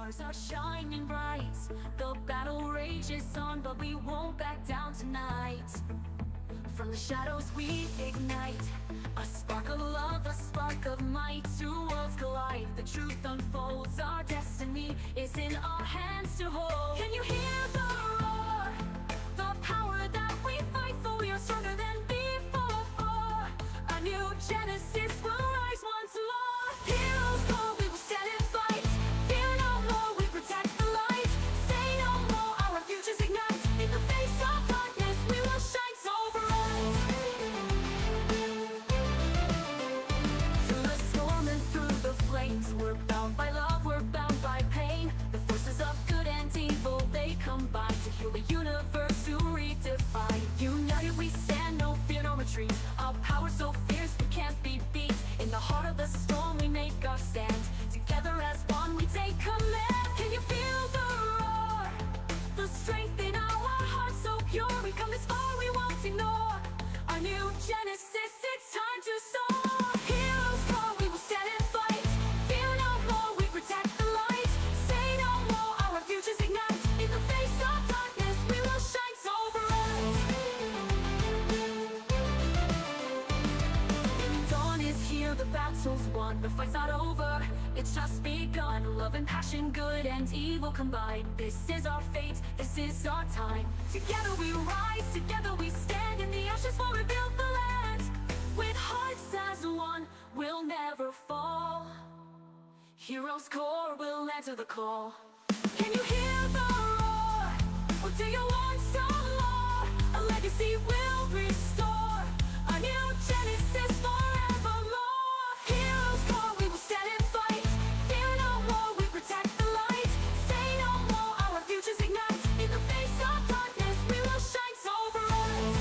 stars are shining bright. The battle rages on, but we won't back down tonight. From the shadows we ignite, a spark of love, a spark of might. Two worlds collide, the truth unfolds. Our destiny is in our hands to hold. Can you hear the roar? The power that we fight for, we are stronger than before. A new Genesis will rise once more. Heroes call, we will stand and fight. Fear no more, we protect the light. Say no more, our futures ignite. In the face of darkness, we will shine so bright. Through the storm and through the flames, we're bound by love, we're bound by pain. The forces of good and evil, they combine to heal the universe, to redefine. United we stand, no fear, no retreat. Our power so fierce, we can't be beat. In the heart of the storm, we make our stand. Together as one, we take command. Can you feel the roar? The strength in our hearts so pure. We come this far, we won't ignore. Our new Genesis, it's time to soar. Heroes call, we will stand and fight. Fear no more, we protect the light. Say no more, our futures ignite. In the face of darkness, we will shine so bright. Dawn is here, the battle's won. The fight's not over, it's just begun. Love and passion, good and evil combined. This is our fate, this is our time. Together we rise, together we stand. In the ashes we'll rebuild the land. With hearts as one, we'll never fall. Heroes core will answer the call. Can you hear the roar? Or do you want some more? A legacy will restore. A new Genesis forevermore. Heroes core, we will stand and fight. Fear no more, we protect the light. Say no more, our futures ignite. In the face of darkness, we will shine so bright.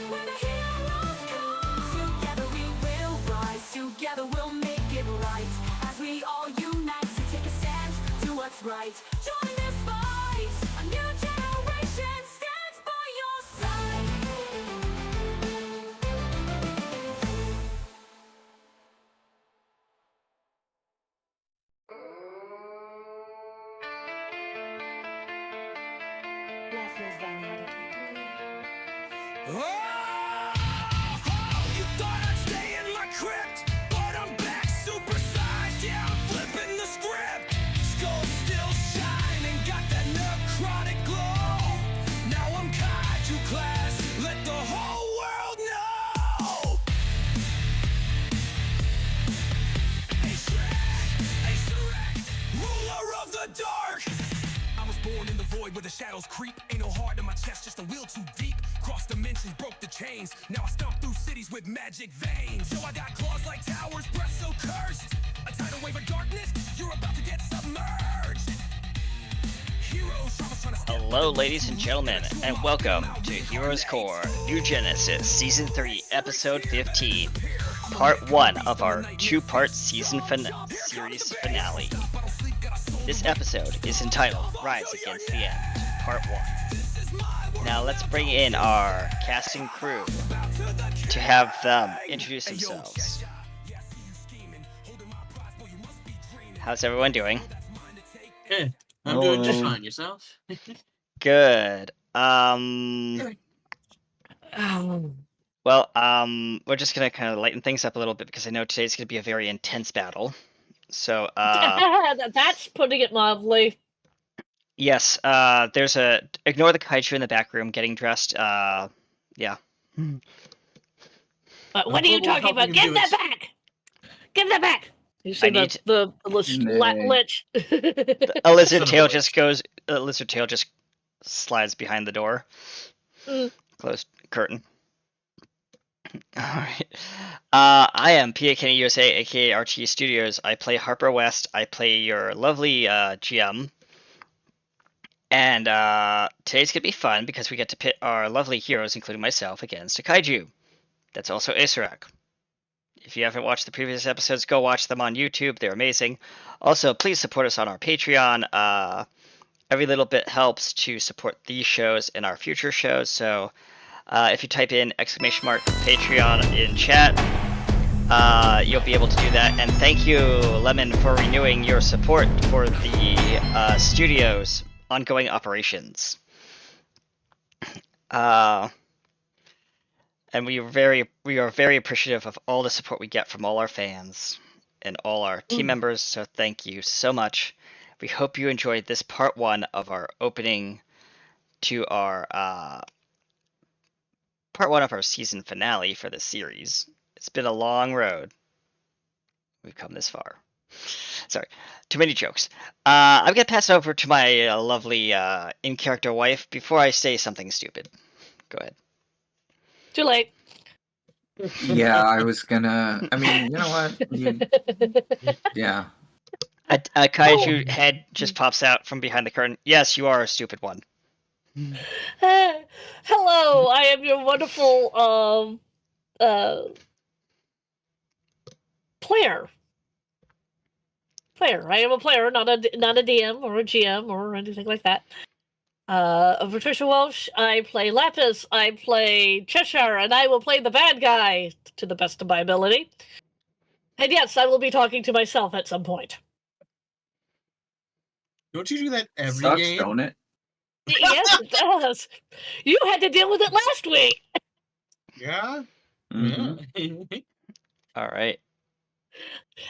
When the heroes come, together we will rise. Together we'll make it right. As we all unite to take a stand, do what's right. Join this fight. A new generation stands by your side. You thought I'd stay in my crypt, but I'm back supersized. Yeah, I'm flipping the script. Skull still shining, got that necrotic glow. Now I'm kaiju class, let the whole world know. Acerect, ruler of the dark. I was born in the void where the shadows creep. Ain't no heart in my chest, just a will too deep. Crossed dimensions, broke the chains. Now I stomp through cities with magic veins. So I got claws like towers, breath so cursed. A tidal wave of darkness, you're about to get submerged. Heroes, trying to Hello, ladies and gentlemen, and welcome to Heroes Core New Genesis Season 3, Episode 15, Part 1 of our two-part series finale. This episode is entitled Rise Against the End, Part 1. Now let's bring in our cast and crew to have them introduce themselves. How's everyone doing? Good. I'm doing just fine. Yourself? Good. Well, we're just gonna kind of lighten things up a little bit because I know today's gonna be a very intense battle. So, That's putting it mildly. yes, there's ignore the kaiju in the back room getting dressed. Yeah. What are you talking about? Give that back! Give that back! You see the lich. A lizard tail just slides behind the door. Closed curtain. Alright. I am PA Kenny USA, aka RT Studios. I play Harper West. I play your lovely GM. And today's gonna be fun because we get to pit our lovely heroes, including myself, against a kaiju. That's also Acerec. If you haven't watched the previous episodes, go watch them on YouTube. They're amazing. Also, please support us on our Patreon. Every little bit helps to support these shows and our future shows. So if you type in !Patreon in chat, you'll be able to do that. And thank you, Lemon, for renewing your support for the studio's ongoing operations. And we are very appreciative of all the support we get from all our fans and all our team members. So thank you so much. We hope you enjoyed this part 1 of our opening to our part 1 of our season finale for the series. It's been a long road. We've come this far. Sorry, too many jokes. I'm gonna pass it over to my lovely in-character wife before I say something stupid. Go ahead. Too late. Yeah, I was gonna. I mean, you know what? Yeah. A kaiju head just pops out from behind the curtain. Yes, you are a stupid one. Hello, I am your wonderful player. I am a player, not a DM or a GM or anything like that. Patricia Welsh. I play Lapis. I play Cheshire, and I will play the bad guy to the best of my ability. And yes, I will be talking to myself at some point. Don't you do that every Sucks, game? don't it? Yes, it does. You had to deal with it last week. Yeah. Mhm. Yeah. All right.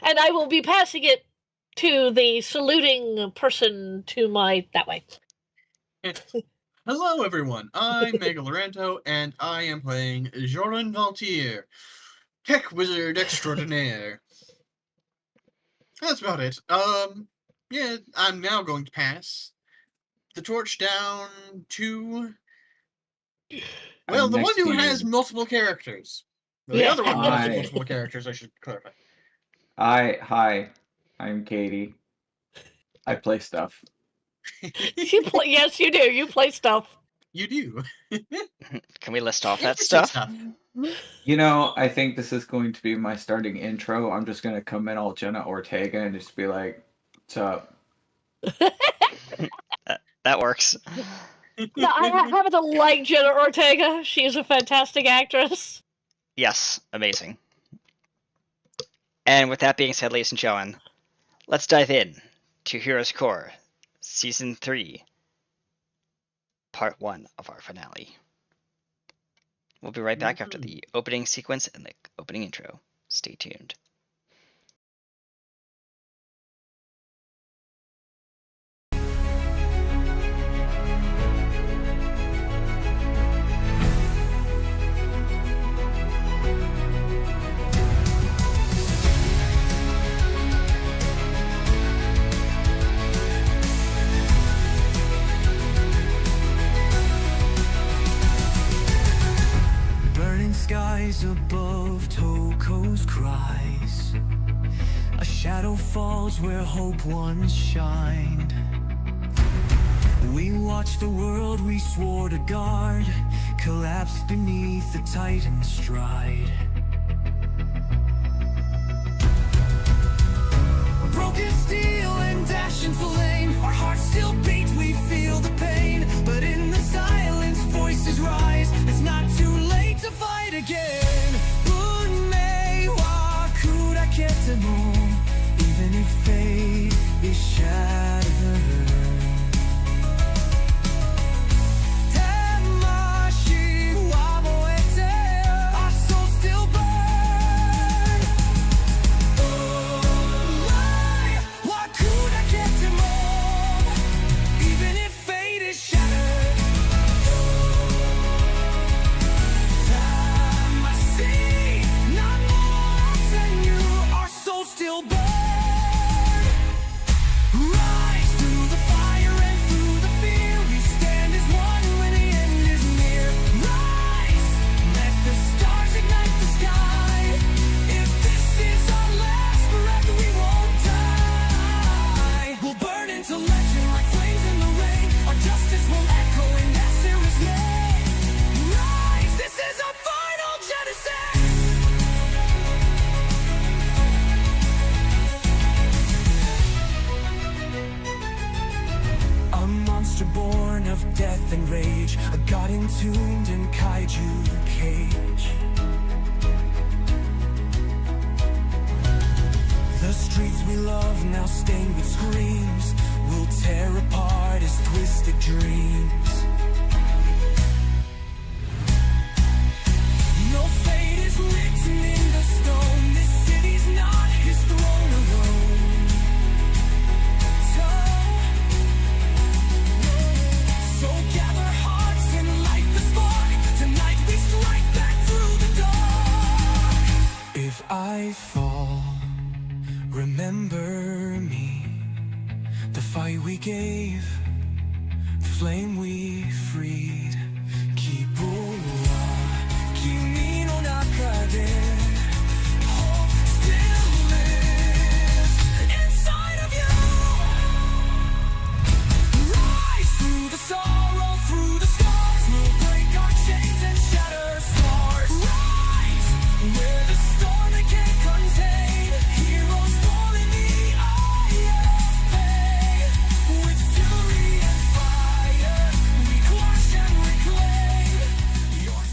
And I will be passing it to the saluting person to my that way. Hello, everyone. I'm Mega Loranto, and I am playing Joran Valtier, Tech Wizard Extraordinaire. That's about it. Yeah, I'm now going to pass the torch down to, well, the one Next who game. has multiple characters. The Yeah. other one who has Hi. multiple characters, I should clarify. Hi, I'm Katie. I play stuff. Yes, you do. You play stuff. You do. Can we list off that Interesting stuff? You know, I think this is going to be my starting intro. I'm just gonna come in all Jenna Ortega and just be like, "What's up?" That works. No, I happen to like Jenna Ortega. She is a fantastic actress. Yes, amazing. And with that being said, ladies and gentlemen, let's dive in to Heroes Core, Season 3, Part 1 of our finale. We'll be right back after the opening sequence and the opening intro. Stay tuned. Burning skies above Toko's cries. A shadow falls where hope once shined. We watched the world we swore to guard collapse beneath the Titan's stride. Broken steel and dashing flame, our hearts still beat, we feel the pain. But in the silence, voices rise. It's not too late to fight again. Unme wa kurakete mo, even if fate is shattered. Tamashi wa moete, our souls still burn. Unme wa kurakete mo, even if fate is shattered. Time I see, not more than you, our souls still burn. Rise through the fire and through the fear, we stand as one when the end is near. Rise, let the stars ignite the sky. If this is our last breath, we won't die. We'll burn into legend like flames in the rain. Our justice will echo in Nasser's name. Rise, this is our final genesis. A monster born of death and rage, a god entombed in kaiju cage. love now stained with screams will tear apart his twisted dreams. No fate is written in the stone. This city's not his throne alone. So gather hearts and light the spark. Tonight we strike back through the dark. If I fall, remember me. The fight we gave, the flame we freed. Kibuwa, kimi no naka de hope still lives inside of you. Rise through the sorrow, through the scars. We'll break our chains and shatter stars. Rise where the storm they can't contain. Heroes born in the eye of pain. With fury and fire, we clash and reclaim your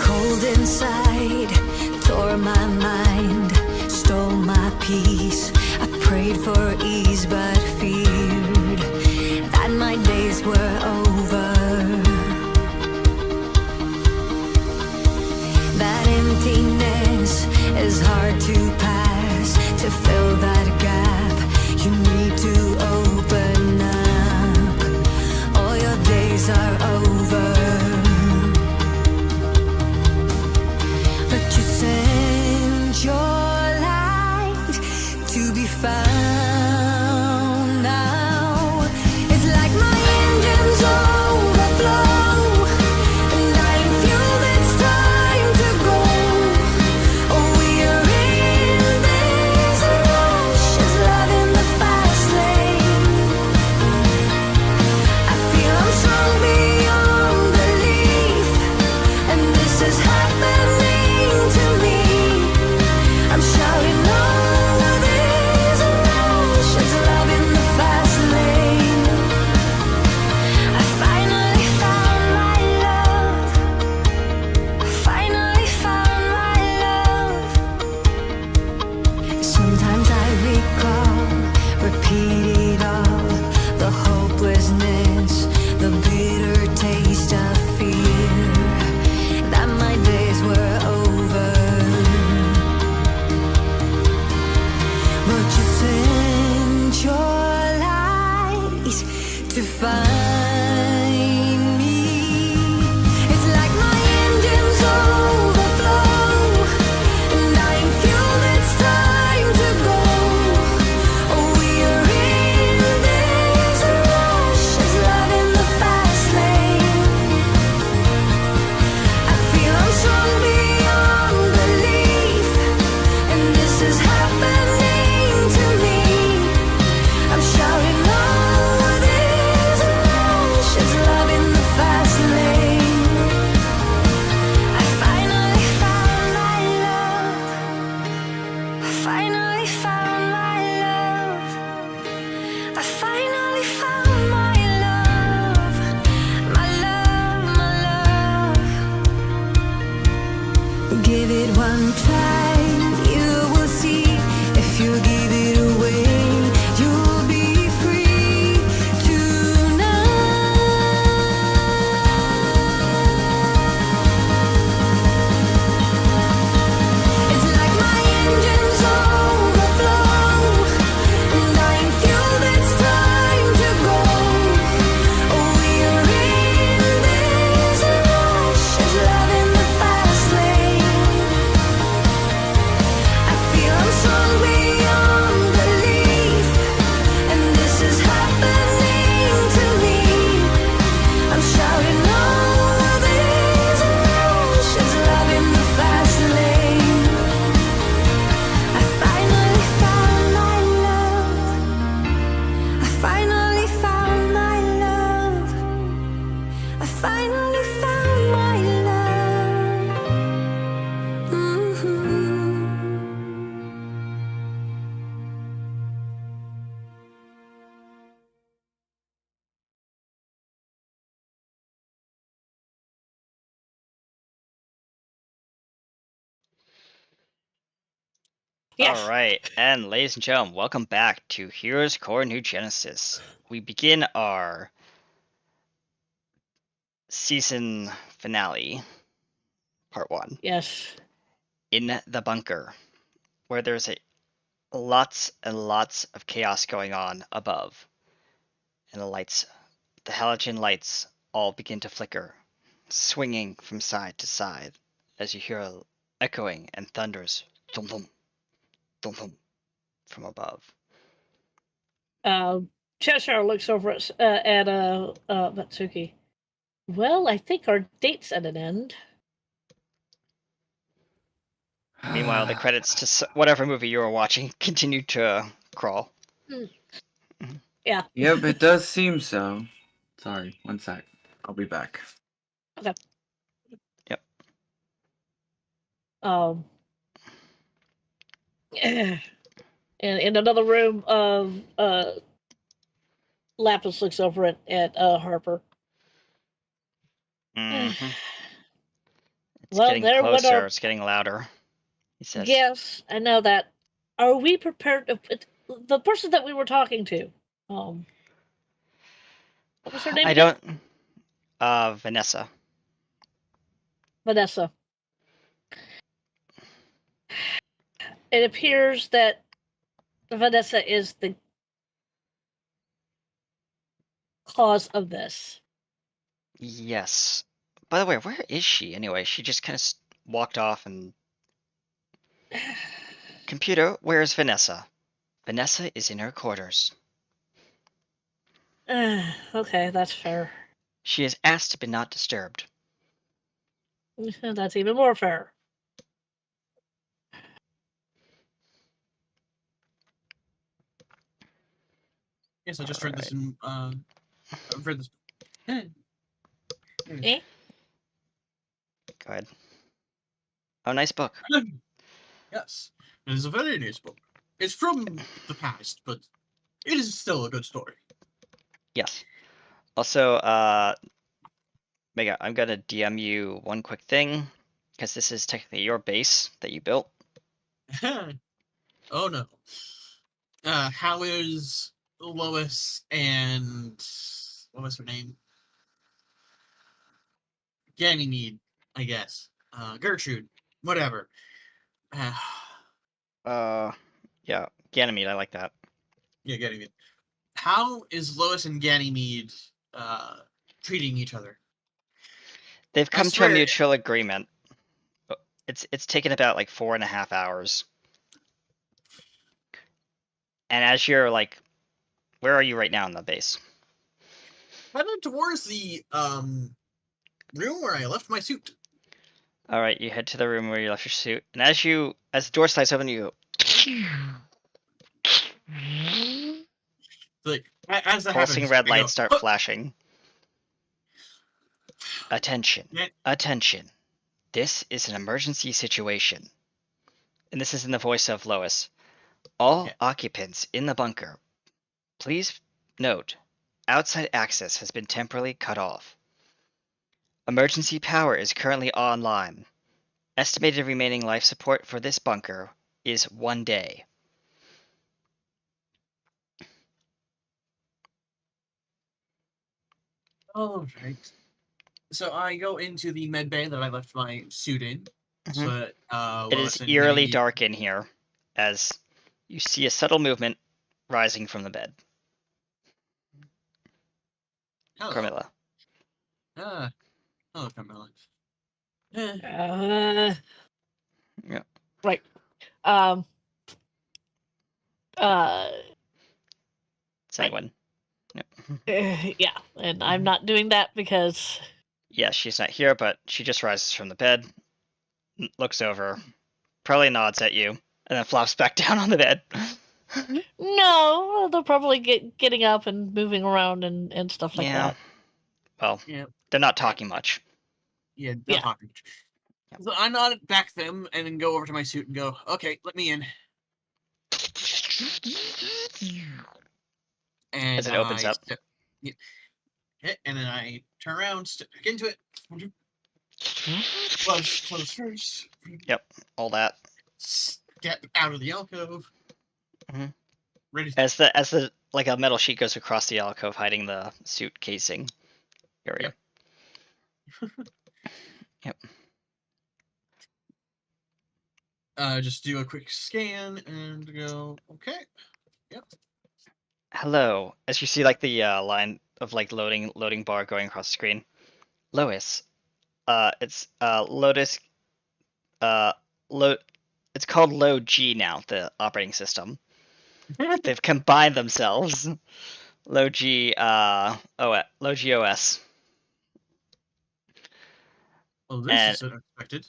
Cold inside, tore my mind, stole my peace. I prayed for ease but feared that my days were over. That emptiness is hard to pass. To fill that gap, you need to open up. All your days are over. But you sent your light to be found now. It's like my engines overflow, and I'm fueled, it's time to go. Oh, we are in this rush, it's love in the fast lane. I feel I'm strong beyond belief, and this is happening to me. I'm shouting over this rush, it's love in the fast lane. I finally found my love. I finally found my love. Sometimes I recall, repeat it all, the hopelessness, the bitter taste of fear, that my days were over. But you sent your light to find me. It's like my engines overflow, and I'm fueled, it's time to go. Oh, we are in this rush, it's love in the fast lane. I feel I'm strong beyond belief, and this is happening to me. I'm shouting over this rush, it's love in the fast lane. I finally found my love. I finally found my love. I finally found my love. My love, my love. Give it one try, you will see. If you give it away, you'll be free tonight. It's like my engines overflow, and I'm fueled, it's time to go. Oh, we are in this rush, it's love in the fast lane. Yes. All right, and ladies and gentlemen, welcome back to Heroes Core New Genesis. We begin our season finale, part 1, Yes. in the bunker, where there's lots and lots of chaos going on above, and the halogen lights, all begin to flicker, swinging from side to side, as you hear a echoing and thunders, thum thum, thum thum, from above. Cheshire looks over at Matsuki. Well, I think our date's at an end. Meanwhile, the credits to whatever movie you were watching continue to crawl. Yeah. Yep, it does seem so. Sorry, one sec. I'll be back. Okay. Yep. And in another room, Lapis looks over at Harper. Mhm. It's Well, getting there went closer. our- It's getting louder. He says, Yes, I know that. Are we prepared? The person that we were talking to, what was her name? I again? don't. Vanessa. Vanessa. It appears that Vanessa is the cause of this. Yes. By the way, where is she anyway? She just kind of walked off and. Computer, where's Vanessa? Vanessa is in her quarters. Okay, that's fair. She is asked to be not disturbed. That's even more fair. Yes, I just read this in I've read this. Eh? Go ahead. Oh, nice book. Yes, it is a very nice book. It's from the past, but it is still a good story. Yes. Also, Mega, I'm gonna DM you one quick thing, because this is technically your base that you built. Oh no. How is Lois and what was her name? Ganymede, I guess. Gertrude, whatever. Yeah, Ganymede, I like that. Yeah, Ganymede. How is Lois and Ganymede treating each other? They've I come to a swear- mutual agreement. It's taken about like 4.5 hours. And as you're like, where are you right now in the base? Headed towards the room where I left my suit. All right, you head to the room where you left your suit, and as the door slides open, you Like as that pulsing happens, red I go, lights start "Huh!" flashing. Attention, Yeah. attention! This is an emergency situation. And this is in the voice of Lois. All Okay. occupants in the bunker, please note, outside access has been temporarily cut off. Emergency power is currently online. Estimated remaining life support for this bunker is 1 day. All right. So I go into the med bay that I left my suit in. So that It Lois is and eerily Ganymede- dark in here, as you see a subtle movement rising from the bed. Hello. Carmilla. Hello, Carmilla. Yeah. Right. Sanguine. Yeah, and I'm not doing that because Yeah, she's not here, but she just rises from the bed, looks over, probably nods at you, and then flops back down on the bed. no, they're probably getting up and moving around and stuff like Yeah. that. Well, Yeah. they're not talking much. Yeah, Yeah. not talking. So I nod back to them and then go over to my suit and go, okay, let me in. And As it opens up. Yeah, and then I turn around, step back into it. Close first. Yep, all that. get out of the alcove. Mhm. Ready to As the like a metal sheet goes across the alcove, hiding the suit casing area. Yep. just do a quick scan and go, okay. Yep. Hello. As you see, like the line of like loading bar going across the screen. Lois. It's Lotus. It's called Low G now. The operating system. They've combined themselves. Low G. Low G OS. Well, this And- is unexpected.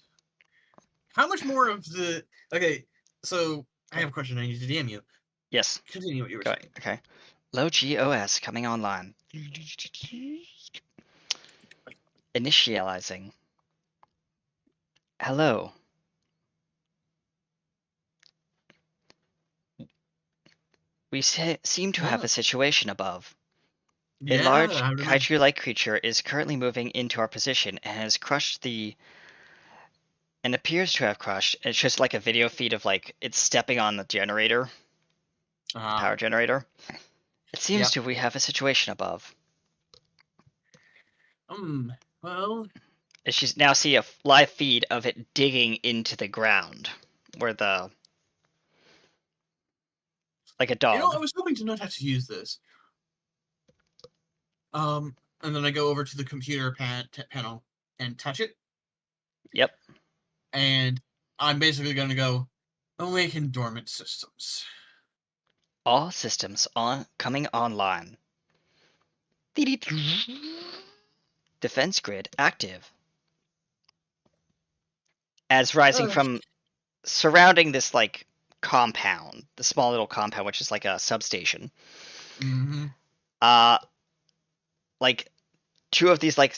How much more of the... Okay, so I have a question I need to DM you. Yes. Continue what you were Go, saying. okay. Low G OS coming online. Initializing. Hello. We seem to have Yeah. a situation above. A Yeah, large I remember. kaiju-like creature is currently moving into our position and has crushed and appears to have crushed. It's just like a video feed of like it's stepping on the generator, power generator. It seems Yep. to we have a situation above. Well, And she's now see a live feed of it digging into the ground, where the like a dog. you know, I was hoping to not have to use this. And then I go over to the computer panel and touch it. Yep. And I'm basically going to go, awaken dormant systems. All systems coming online. Defense grid active. As rising Oh. from surrounding this like compound, the small little compound, which is like a substation. Mm-hmm. Like two of these like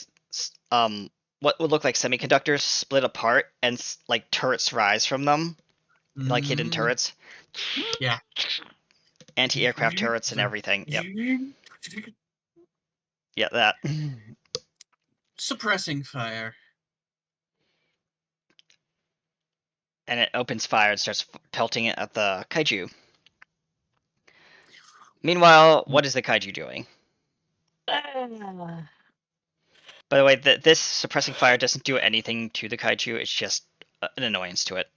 what would look like semiconductors split apart and like turrets rise from them, like hidden turrets. Yeah. Anti-aircraft turrets and everything. Yep. Yeah, that. Suppressing fire. And it opens fire and starts pelting it at the kaiju. Meanwhile, what is the kaiju doing? Ah. By the way, this suppressing fire doesn't do anything to the kaiju. It's just an annoyance to it.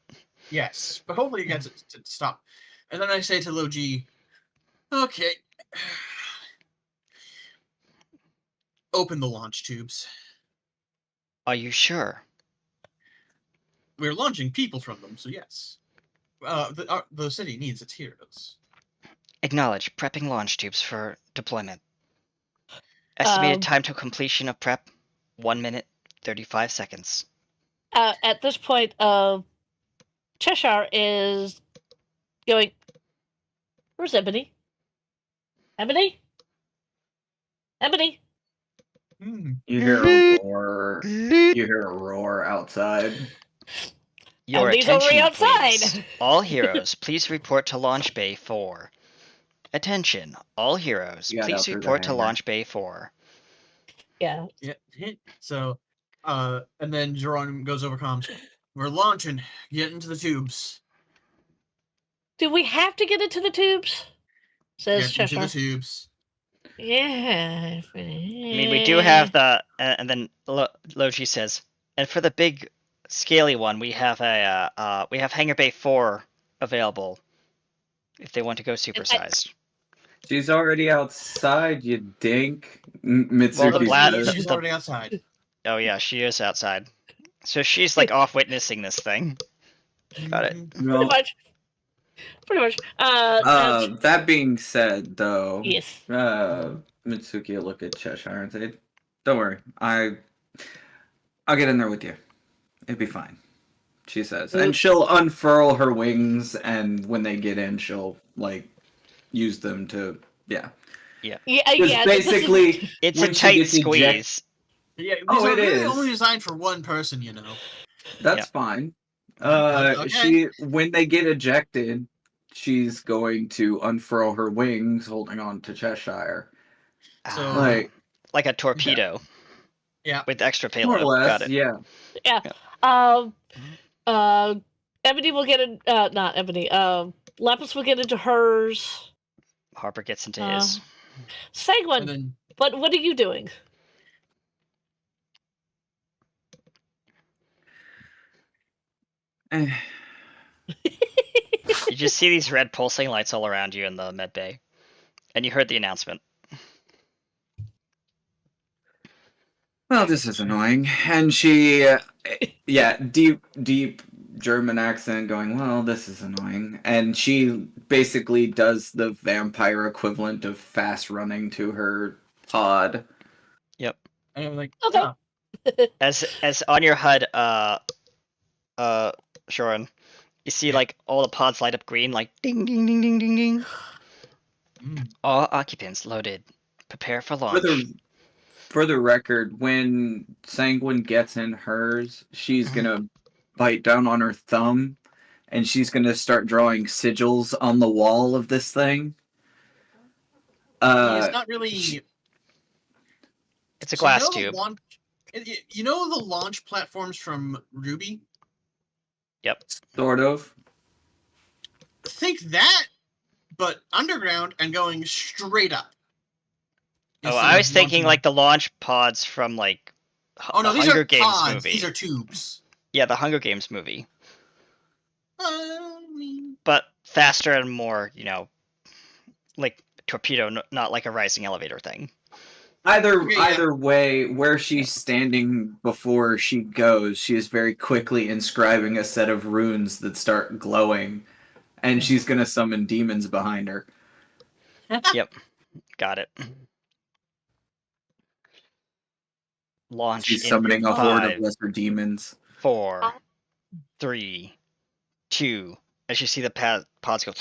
Yes, but hopefully it gets it to stop. And then I say to Logi, okay. Open the launch tubes. Are you sure? We're launching people from them, so yes. The city needs its heroes. Acknowledge. Prepping launch tubes for deployment. Estimated time to completion of prep, 1 minute, 35 seconds. At this point, Cheshire is going. Where's Ebony? Ebony? Ebony? You hear a roar. You hear a roar outside. Your Ebony's attention, already outside. please. All heroes, please report to Launch Bay 4. Attention, all heroes, You got out please through the report to hangar. Launch Bay 4. Yeah. Yeah. So, and then Jerome goes over comms. We're launching. Get into the tubes. Do we have to get into the tubes? Says Get into Cheshire. the tubes. Yeah. I mean, we do have the, and then Logi says, and for the big, scaly one, we have we have Hangar Bay 4 available, if they want to go supersized. She's already outside, you dink. Well, Mitsuki the black- says. She's the- already outside. Oh yeah, she is outside. So she's like off witnessing this thing. Got it. Mhm. Pretty Well, much. Pretty much. that being said, though, Yes. Mitsuki will look at Cheshire and say, "Don't worry, I'll get in there with you. It'll be fine." She says, and she'll unfurl her wings, and when they get in, she'll like use them to Yeah. Because Yeah. this is- basically, It's when a she tight gets squeeze. Yeah, Oh, these are it really is. only designed for one person, you know. that's fine. Okay. She when they get ejected, she's going to unfurl her wings, holding on to Cheshire. So- Like a torpedo. Yeah. With extra more payload. or less, Got it. yeah. Ebony will get in. Not Ebony. Lapis will get into hers. Harper gets into his. And Sanguine. then But what are you doing? Eh, You just see these red pulsing lights all around you in the med bay, and you heard the announcement. Well, this is annoying. And she, yeah, deep German accent going, well, this is annoying. And she basically does the vampire equivalent of fast running to her pod. and I'm like, Okay. "Ah, As on your HUD, Shorin, you see like all the pods light up green, like ding ding ding ding ding ding. mm." All occupants loaded. Prepare for For launch. the record, when Sanguine gets in hers, she's Mhm. gonna bite down on her thumb, and she's gonna start drawing sigils on the wall of this thing. It's not really. she- It's a So you glass know the tube. you know the launch platforms from Ruby? Sort of. Think that, but underground and going straight up. Oh, Instead I of was thinking launching- like the launch pods from like Oh no, the these Hunger are Games pods. movie. These are tubes. Yeah, the Hunger Games movie, I mean, but faster and more, like torpedo, not like a rising elevator thing. Either Okay, yeah. either way, where she's standing before she goes, she is very quickly inscribing a set of runes that start glowing, and she's gonna summon demons behind her. Got it. Launch She's in summoning a horde 5, of lesser demons. 4, 3, 2. As you see the pods go.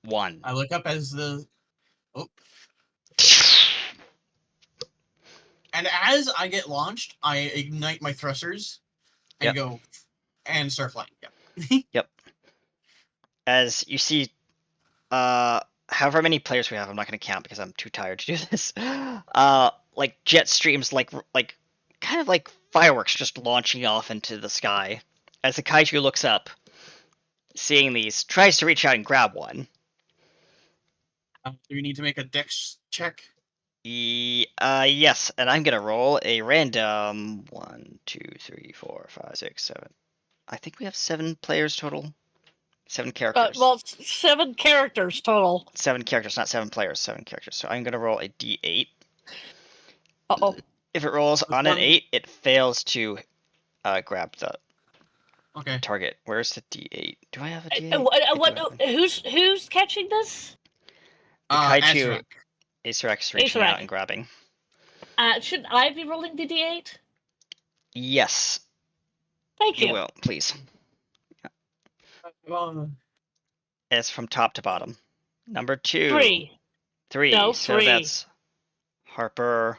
1. I look up as the. Oh, and as I get launched, I ignite my thrusters and Yep. go and start flying. Yeah. As you see, however many players we have, I'm not going to count because I'm too tired to do this. Like jet streams, like kind of like fireworks, just launching off into the sky. As the kaiju looks up, seeing these, tries to reach out and grab one. Do you need to make a dex check? Yes, and I'm gonna roll a random 1, 2, 3, 4, 5, 6, 7. I think we have 7 players total. 7 characters. Well, 7 characters total. 7 characters, not 7 players. 7 characters. So I'm gonna roll a D8. Uh-oh. If it rolls Which on an one? 8, it fails to grab the Okay. target. Where's the D8? Do I have a D8? Who's catching this? kaiju- Azrak. Acerex reaching Acerex. out and grabbing. Should I be rolling the D8? Yes, Thank you you. will, please. Well, It's from top to bottom. Number 2. 3. 3. No, So 3. that's Harper.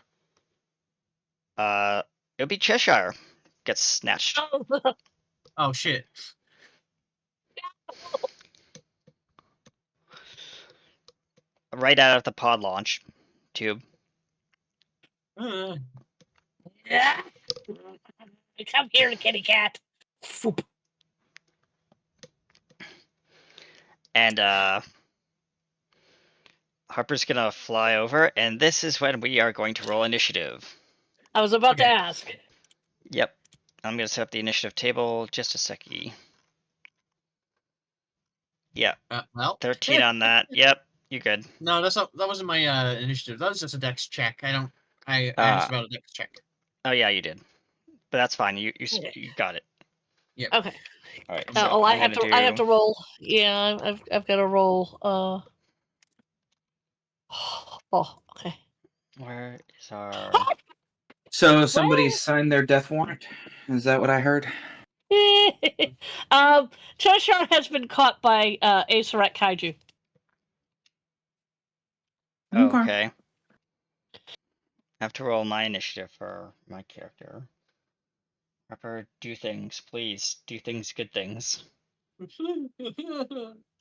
It'll be Cheshire. Gets snatched. oh shit. Right out of the pod launch tube. Yeah. Come here, kitty cat. Foop. And Harper's gonna fly over, and this is when we are going to roll initiative. I was about to Okay. ask. Yep. I'm gonna set up the initiative table. Just a seckie. Yeah, Well, 13 on that. Yep, you good. no, that wasn't my initiative. That was just a dex check. I asked Ah. about a dex check. Oh yeah, you did. But that's fine. You Okay. you got it. Okay. All right. So I I'm have to. gonna I have do- to roll. Yeah, I've got to roll. Oh, okay. Where is our? So somebody signed their death warrant? Is that what I heard? Cheshire has been caught by Acerat Kaiju. Okay. I have to roll my initiative for my character. Harper, do things, please. Do things, good things.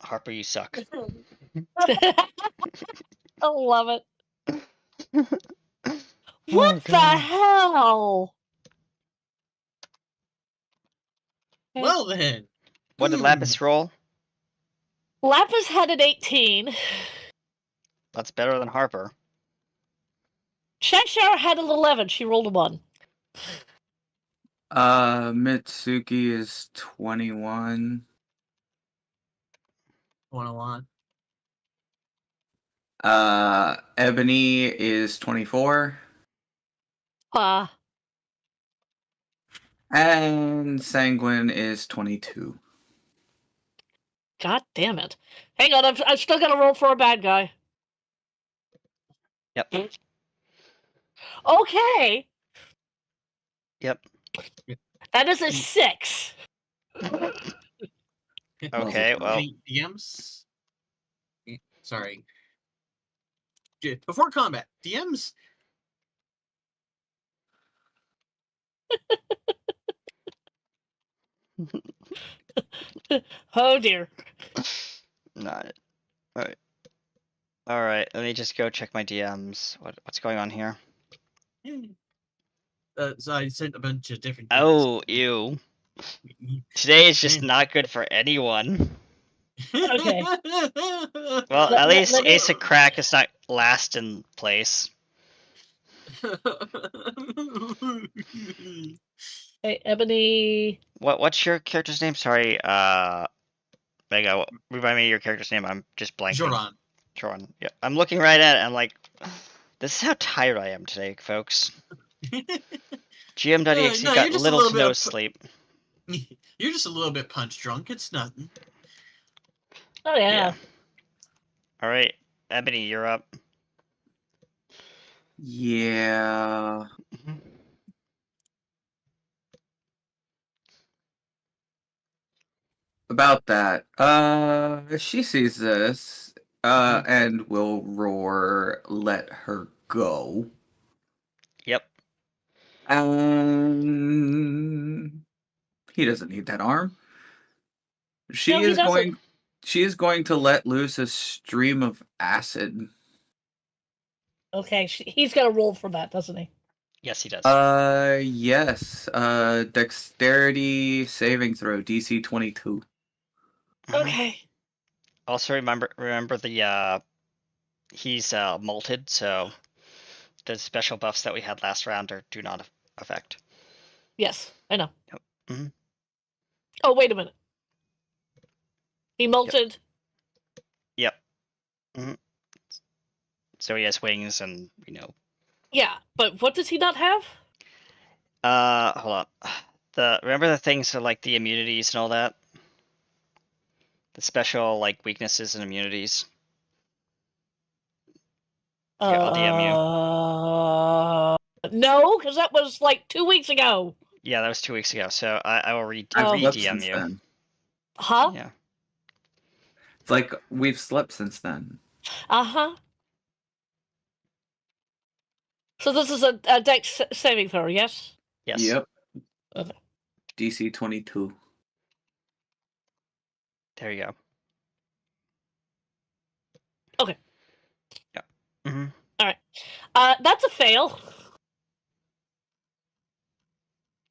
Harper, you suck. I love it. What the hell? Well then. What did Lapis roll? Lapis had an 18. That's better than Harper. Cheshire had an 11. She rolled a 1. Mitsuki is 21. 101. Ebony is 24. And Sanguine is 22. God damn it. Hang on, I'm still gonna roll for a bad guy. Yep. Okay. Yep. That is a 6. Okay, well, Any DMs? Sorry. Before combat, DMs. Oh dear. not. Alright. Alright, let me just go check my DMs. What's going on here? So I sent a bunch of different things. Oh, ew. Today is just not good for anyone. Okay. Well, Let- at least let me- Ace of Crack is not last in place. Hey, Ebony. What's your character's name? Sorry, Mega, remind me of your character's name. I'm just blanking. Joran. Joran. Yeah, I'm looking right at it. I'm like, this is how tired I am today, folks. GM.exe no, got you're just a little little to bit no of- sleep. You're just a little bit punch drunk. It's nothing. Oh yeah. All right, Ebony, you're up. Yeah. About that. She sees this, and will roar, let her go. Yep. He doesn't need that arm. She No, he is doesn't. going. She is going to let loose a stream of acid. Okay, he's gonna roll for that, doesn't he? Yes, he does. Yes. Dexterity saving throw, DC 22. Mhm. Okay. Also remember the he's molted, so the special buffs that we had last round do not affect. Yes, I know. Yep. Mhm. Oh, wait a minute. He molted. Yep. So he has wings, and Yeah, but what does he not have? hold on. Remember the things so like the immunities and all that? The special like weaknesses and immunities. Yeah, I'll DM you. No, because that was like 2 weeks ago. Yeah, that was 2 weeks ago. So I will Oh. Slept re-DM since you. then. Huh? Yeah. It's like we've slept since then. Uh-huh. So this is a dex saving throw, yes? Yes. Yep. Okay. DC 22. There you go. Okay. Yeah. Mm-hmm. That's a fail.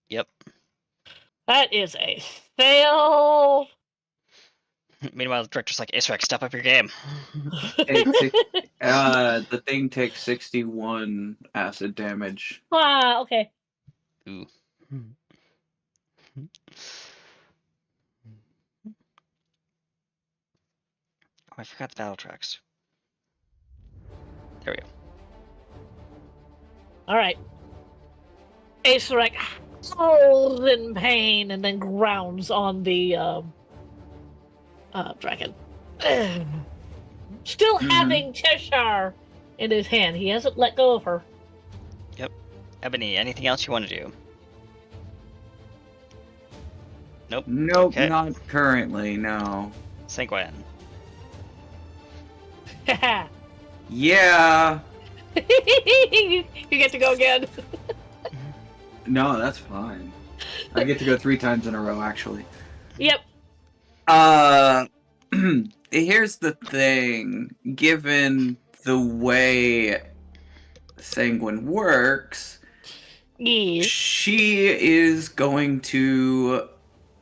Yep. That is a fail. Meanwhile, the director's like, Ace Rex, step up your game. The thing takes 61 acid damage. Okay. Ooh. Oh, I forgot the battle tracks. There we go. All right. Acerek howls in pain and then grounds on the dragon. Still Mhm. having Cheshire in his hand. He hasn't let go of her. Ebony, anything else you want to do? Nope. Nope, Okay. not currently, no. Sanguine. Yeah. You get to go again. No, that's fine. I get to go 3 times in a row, actually. Yep. Here's the thing. Given the way Sanguine works, Yeah. she is going to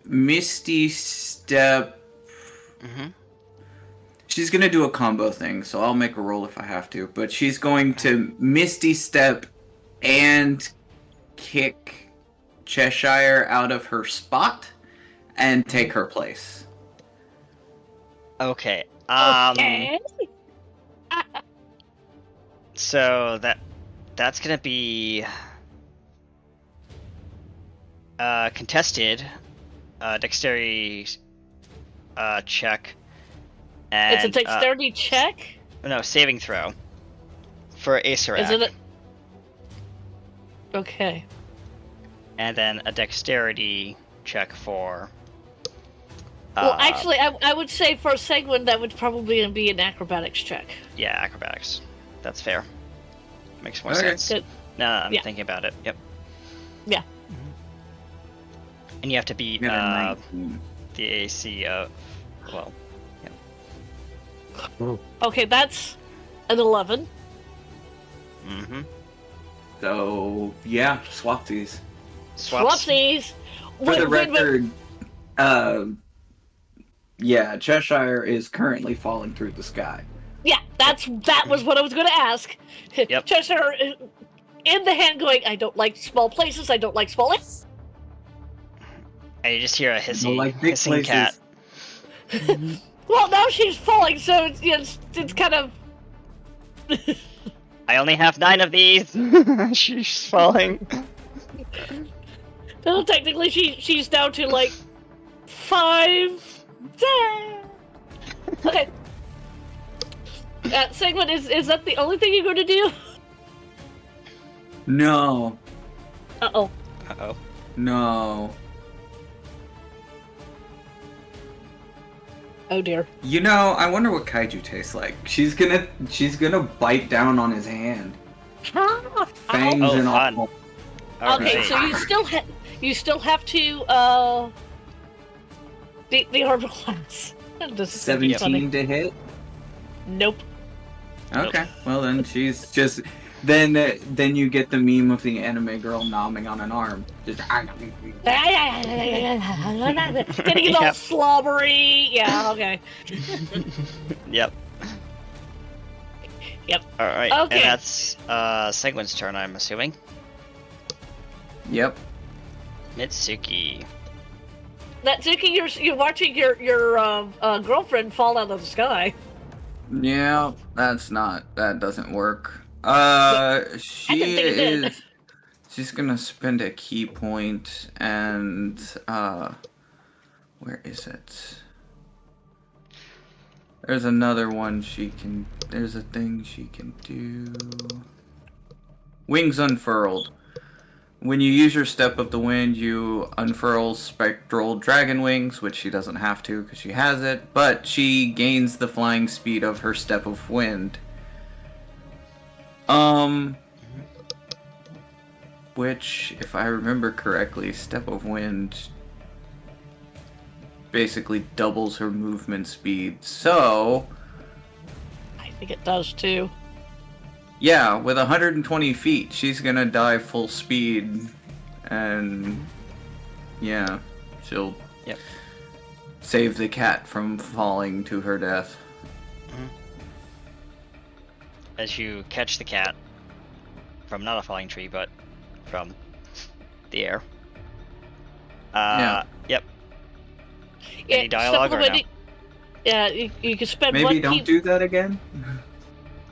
Misty Step. Mm-hmm. She's gonna do a combo thing, so I'll make a roll if I have to. But she's going to Misty Step and kick Cheshire out of her spot and take her place. Okay. Okay. So that's gonna be contested dexterity check. And, It's a dexterity check. No, saving throw for Acer. Is it? Okay. And then a dexterity check for. Well, actually, I would say for Seguin that would probably be an acrobatics check. Yeah, acrobatics. That's fair. Makes more Okay. sense. Good. No, I'm Yeah. thinking about it. Yep. Yeah. And you have to beat Get a 19. the AC of. Well, Okay, that's an 11. mm-hmm. So yeah, swapsies. Swapsies. For the record, yeah, Cheshire is currently falling through the sky. Yeah, that was what I was going to ask. Yep. Cheshire in the hand going, I don't like small places, I don't like small places. And you just hear a hissing, like big hissing places. cat. Well, now she's falling, so it's kind of... I only have 9 of these. She's falling. No, technically she's down to like 5. Okay. Segment, is that the only thing you're going to do? No, Uh-oh. Uh-oh. no. Oh dear. You know, I wonder what kaiju tastes like. She's gonna bite down on his hand, fangs Oh, and fun. all. Okay, Alright. so you still have to the armor class. This is gonna be 17 funny. to hit. Nope. Okay, well then she's just then you get the meme of the anime girl nomming on an arm. Just Getting it all Yep. slobbery. Yeah. Okay. Yep. Yep. Alright, Okay. and that's Seguin's turn, I'm assuming. Yep. Mitsuki. Natsuki, you're watching your girlfriend fall out of the sky. Yeah, that doesn't work. She didn't think it did. is. She's gonna spend a key point and where is it? There's another one she can. There's a thing she can do. Wings unfurled. When you use your Step of the Wind, you unfurl spectral dragon wings, which she doesn't have to because she has it, but she gains the flying speed of her Step of Wind. Which, if I remember correctly, Step of Wind basically doubles her movement speed. So, I think it does too. yeah, with 120 feet, she's gonna dive full speed, and yeah, she'll Yep. save the cat from falling to her death. As you catch the cat from not a falling tree, but from the air. Yeah. Yep. Any dialogue or no? supplementing- Yeah, you can spend Maybe one don't key. do that again.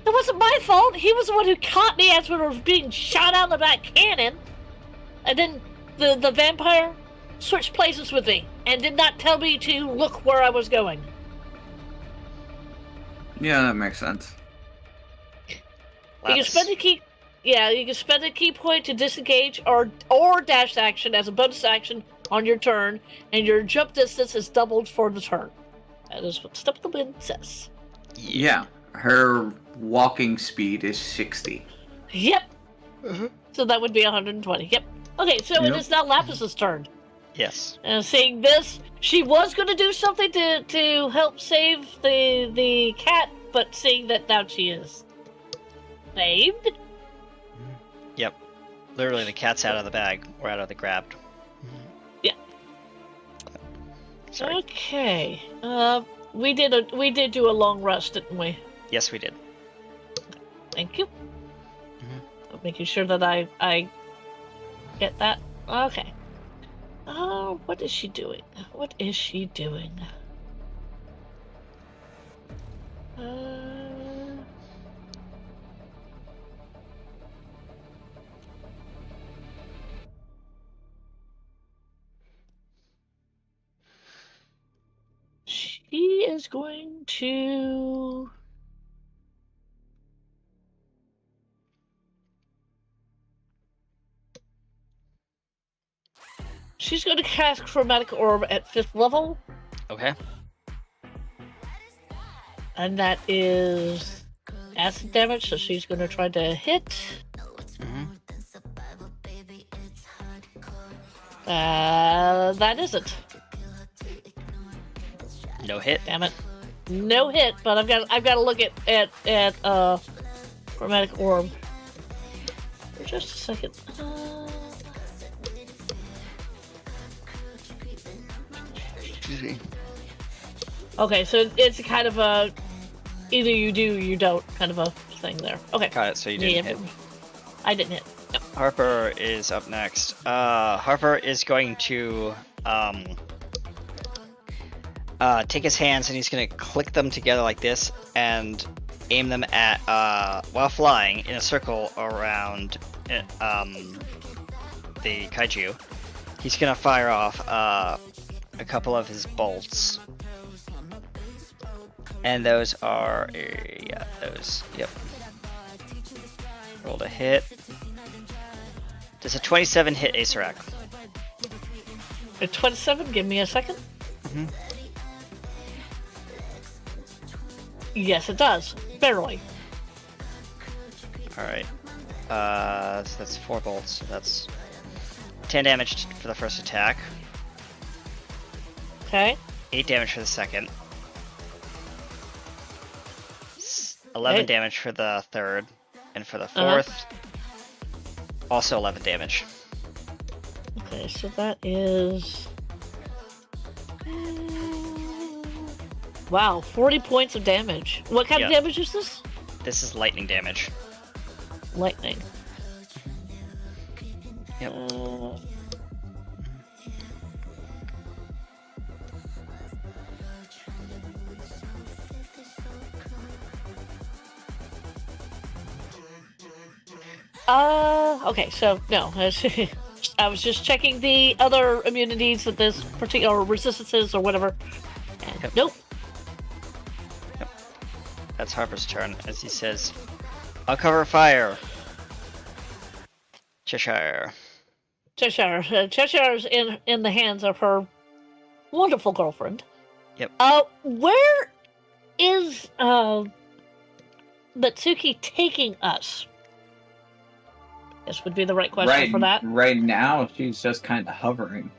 It wasn't my fault. He was the one who caught me as we were being shot out of that cannon. And then the vampire switched places with me and did not tell me to look where I was going. Yeah, that makes sense. You can Lapis. spend a key. Yeah, you can spend a key point to disengage or dash action as a bonus action on your turn, and your jump distance is doubled for the turn. That is what Step of the Wind says. Yeah, her walking speed is 60. Yep. So that would be 120. Yep. Okay, so it Yep. is now Lapis's turn. Yes. And seeing this, she was going to do something to help save the cat, but seeing that now she is saved. Yep. Literally, the cat's out of the bag, or out of the grabbed. Yeah. Sorry. Okay. We did do a long rest, didn't we? Yes, we did. Thank you. Mhm. Making sure that I get that. Okay. What is she doing? What is she doing? She is going to. She's going to cast Chromatic Orb at 5th level, Okay. and that is acid damage, so she's going to try to hit. Mhm. That isn't. No hit. Damn it. No hit, but I've got to look at Chromatic Orb. For just a second. Excuse me. Okay, so it's kind of a either you do or you don't kind of a thing there. Okay. Got it. So you didn't hit. I didn't hit. Yep. Harper is up next. Harper is going to take his hands and he's gonna click them together like this and aim them at while flying in a circle around the kaiju. He's gonna fire off a couple of his bolts, and those are yeah, those. Yep. Rolled a hit. Does a 27 hit Acerak? A 27. Give me a second. Mhm. Yes, it does. Barely. All right. So that's 4 bolts. So that's 10 damage for the first attack. Okay. 8 damage for the second. 11 Okay. damage for the third, and for the fourth, also 11 damage. Okay, so that is. Wow, 40 points of damage. What kind of Yeah. damage is this? This is lightning damage. Lightning. Yep. Okay, so no. I was just checking the other immunities that this particular resistances or whatever. And Yep. nope. That's Harper's turn, as he says, "I'll cover fire." Cheshire. Cheshire. Cheshire's in the hands of her wonderful girlfriend. Yep. Where is Mitsuki taking us? This would be the right question for that. Right now, she's just kind of hovering.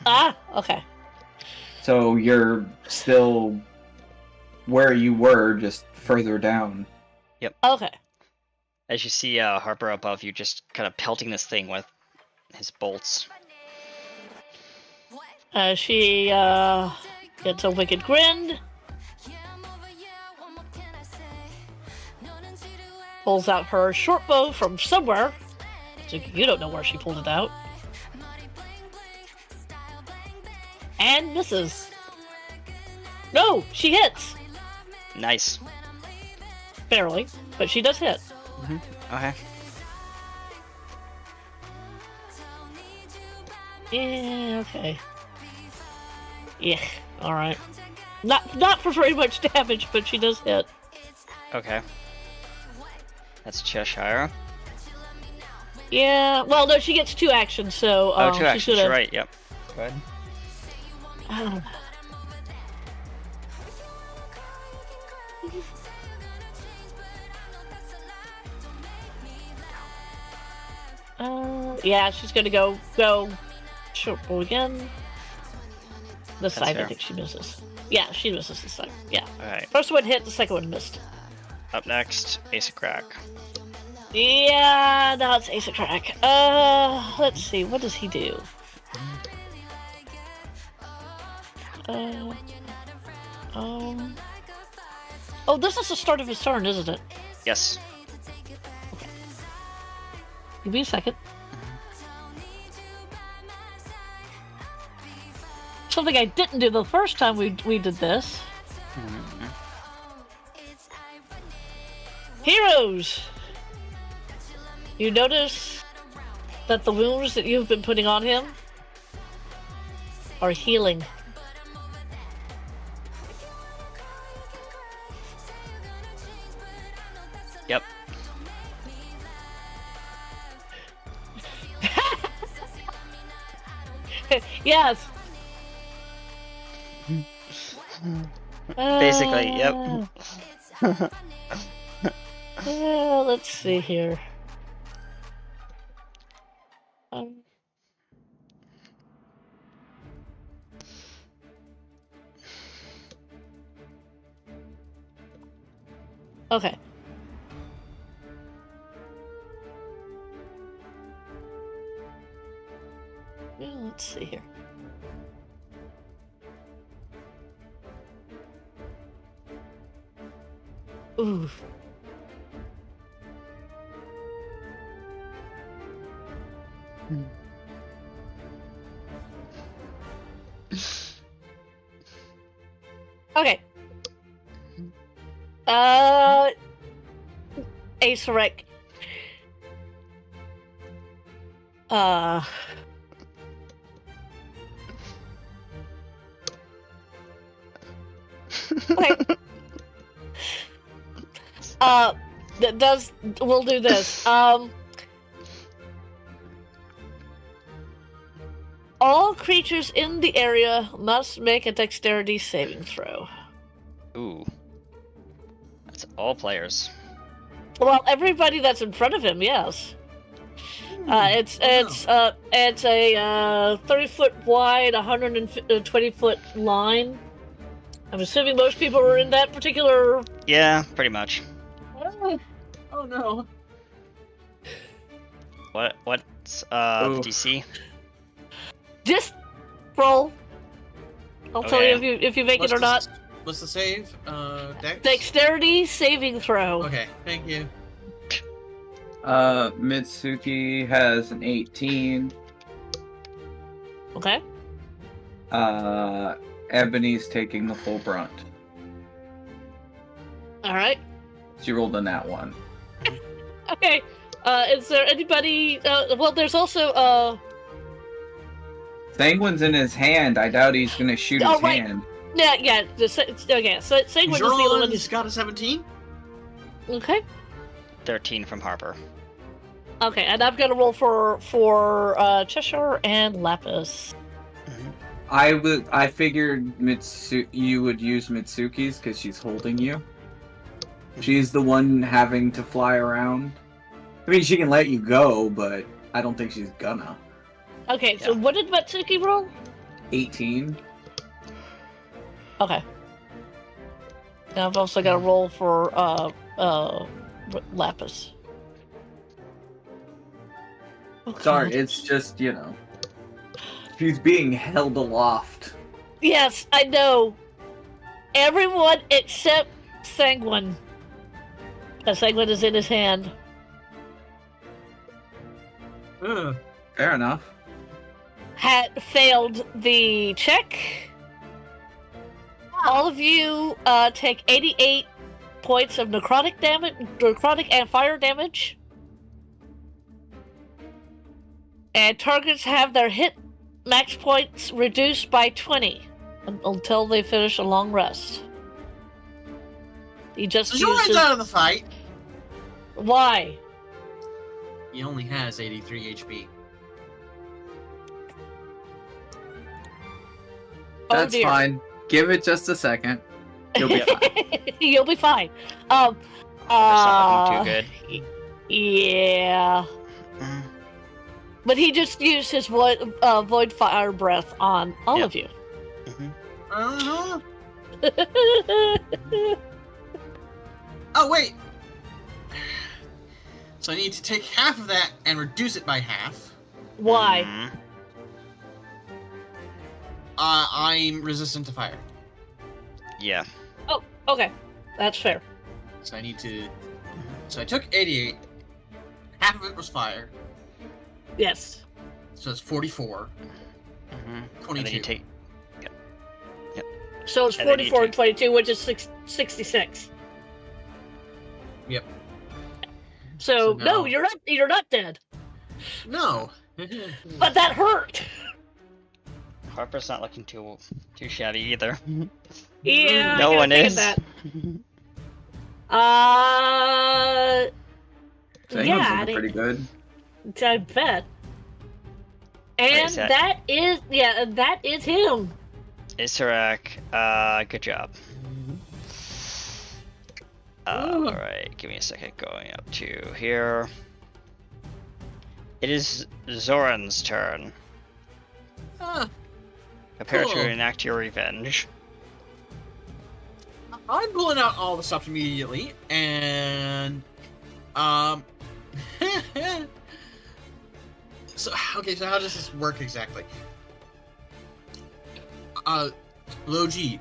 Ah, okay. So you're still where you were, just further down. Okay. As you see Harper above you, just kind of pelting this thing with his bolts. She gets a wicked grin, pulls out her short bow from somewhere. So you don't know where she pulled it out. And misses. No, she hits. Nice. Barely, but she does hit. Okay. Yeah, okay. Yeah, alright. Not for very much damage, but she does hit. Okay. That's Cheshire. Yeah, well, no, she gets 2 actions, so Oh, 2 she's actions. gonna, You're right. Yep. Go ahead. Yeah, she's gonna go short bow again. This That's time I fair. think she misses. Yeah, she misses this time. Yeah. All right. First one hit, the second one missed. Up next, Ace of Crack. Yeah, now it's Ace of Crack. Let's see, what does he do? Oh, this is the start of his turn, isn't it? Yes. Give me a second. Something I didn't do the first time we did this. Heroes! You notice that the wounds that you've been putting on him are healing. Yep. Yes. Basically, yep. Let's see here. Okay. Let's see here. Ooh. Okay. Acerec. Okay. We'll do this. All creatures in the area must make a dexterity saving throw. Ooh. That's all players. Well, everybody that's in front of him, yes. It's a 30-foot wide, 120-foot line. I'm assuming most people are in that particular. Yeah, pretty much. Oh no. What's Oof. DC? Just roll. I'll tell you Okay. if you make it or not. What's the save? Dex? Dexterity saving throw. Okay, thank you. Mitsuki has an 18. Okay. Ebony's taking the full brunt. All right. She rolled a nat 1. Okay. Is there anybody? Well, there's also Sanguine's in his hand. I doubt he's gonna shoot Oh, his right. hand. Yeah. Okay. So Sanguine is the other one. Jordan's got a 17? Okay. 13 from Harper. Okay, and I'm gonna roll for Cheshire and Lapis. I figured you would use Mitsuki's because she's holding you. She's the one having to fly around. I mean, she can let you go, but I don't think she's gonna. Okay, so Yeah. what did Matsuki roll? 18. Okay. Now I've also got to roll for Lapis. Oh, Sorry, God. it's just, she's being held aloft. Yes, I know. Everyone except Sanguine. Because Sanguine is in his hand. Ugh. Fair enough. Had failed the check. All of you take 88 points of necrotic and fire damage. And targets have their hit max points reduced by 20 until they finish a long rest. He just So used Jordan's his... out of the fight. Why? He only has 83 HP. That's oh dear. fine. Give it just a second. You'll be fine. You'll be fine. That's not looking too good. Yeah. Mm. But he just used his void fire breath on all Yep. of you. Uh-huh. Oh, wait! So I need to take half of that and reduce it by half. Why? Mm. I'm resistant to fire. Yeah. Oh, okay. That's fair. So I need to. So I took 88. Half of it was fire. Yes. So it's 44. Mm-hmm. 22. And then you take. So it's And then you 44 and take- 22, which is 66. Yep. So, So no, now- you're not dead. No. But that hurt. Harper's not looking too shabby either. Yeah. No I one kinda is. figured that. Thing Yeah, was I looking pretty good. I bet. And is that- that is him. Isaac, good job. Ooh. Alright, give me a second going up to here. It is Zoran's turn. Ah, Prepare Cool. to enact your revenge. I'm pulling out all the stuff immediately, and so okay. So how does this work exactly? Logi,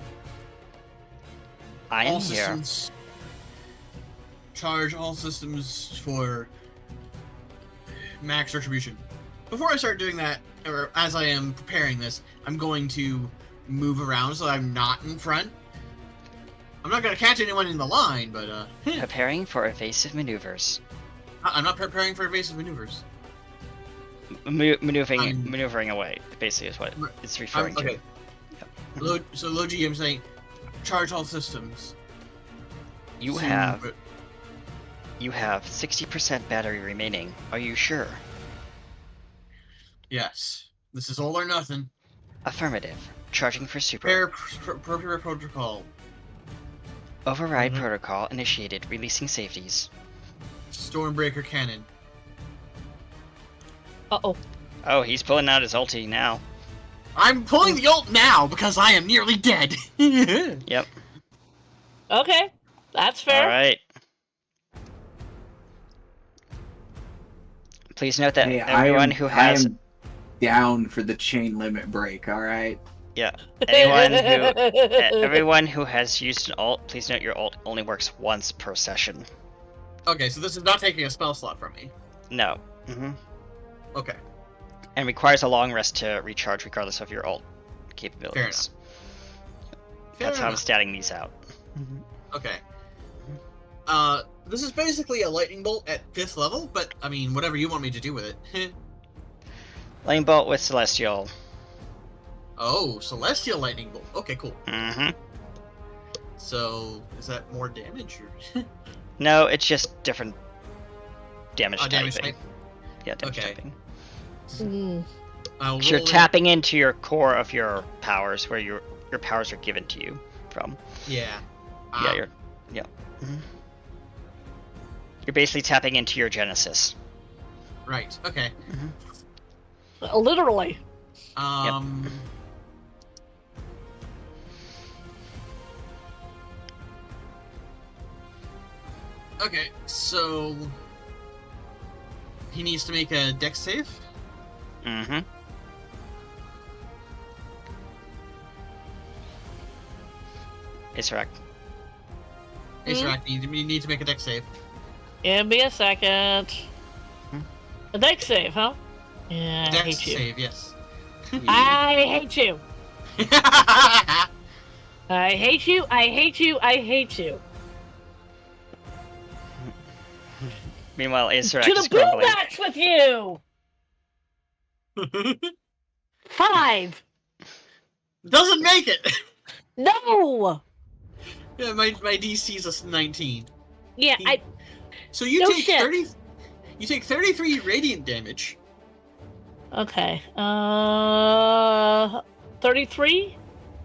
I all am here. systems. Charge all systems for max retribution. Before I start doing that, or as I am preparing this, I'm going to move around so I'm not in front. I'm not going to catch anyone in the line, but Preparing for evasive maneuvers. I'm not preparing for evasive maneuvers. Maneuvering away, basically, is what Right. it's referring Okay. to. So Logi, I'm saying, charge all systems. You to- have 60% battery remaining. Are you sure? Yes. This is all or nothing. Affirmative. Charging for super. Prepare protocol. Override Mhm. protocol initiated. Releasing safeties. Stormbreaker cannon. Uh-oh. Oh, he's pulling out his ulti now. I'm pulling the ult now because I am nearly dead. Yep. Okay. That's fair. All right. Please note that Hey, everyone who has I am down for the chain limit break. All right. everyone who has used an ult, please note your ult only works once per session. Okay, so this is not taking a spell slot from me. No. hmm Okay. And requires a long rest to recharge regardless of your ult capabilities. That's how I'm enough. statting these out. Okay. This is basically a lightning bolt at 5th level, but I mean, whatever you want me to do with it. Lightning bolt with celestial. Oh, celestial lightning bolt. Okay, cool. hmm So, is that more damage or? No, it's just different damage Damage typing. type. Yeah, damage Okay. typing. Mm. I'll 'Cause you're roll it- tapping into your core of your powers, where your powers are given to you from. Yeah. Yeah, you're basically tapping into your genesis. Right. Okay. Literally. Okay, so he needs to make a dex save. Mm-hmm. Isaac. Isaac, you need to make a dex save. Give me a second. A dex save, huh? Yeah, I Dex hate you. save, yes. I hate you. I hate you. I hate you. I hate you. Meanwhile, Isaac To is the blue grumbling. match with you. 5. Doesn't make it. No. Yeah, my DC is a 19. Yeah, I. So you No take shit. 30. You take 33 radiant damage. Okay. 33.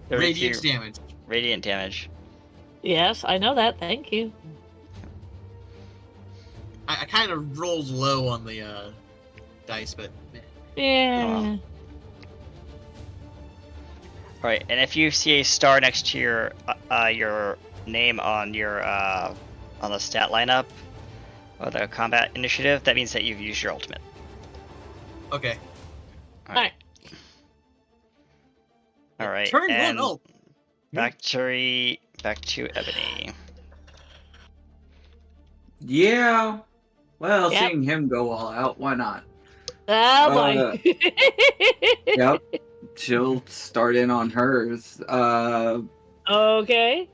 32 Radiant damage. radiant damage. Yes, I know that. Thank you. I kind of rolled low on the dice, but Yeah. Right, and if you see a star next to your name on your on the stat lineup or the combat initiative, that means that you've used your ultimate. okay. Alright. All All right, Turn and 1. Oh, back to Ebony. Yeah. Well, Yep. seeing him go all out, why not? Oh boy. Yep. She'll start in on hers. Okay.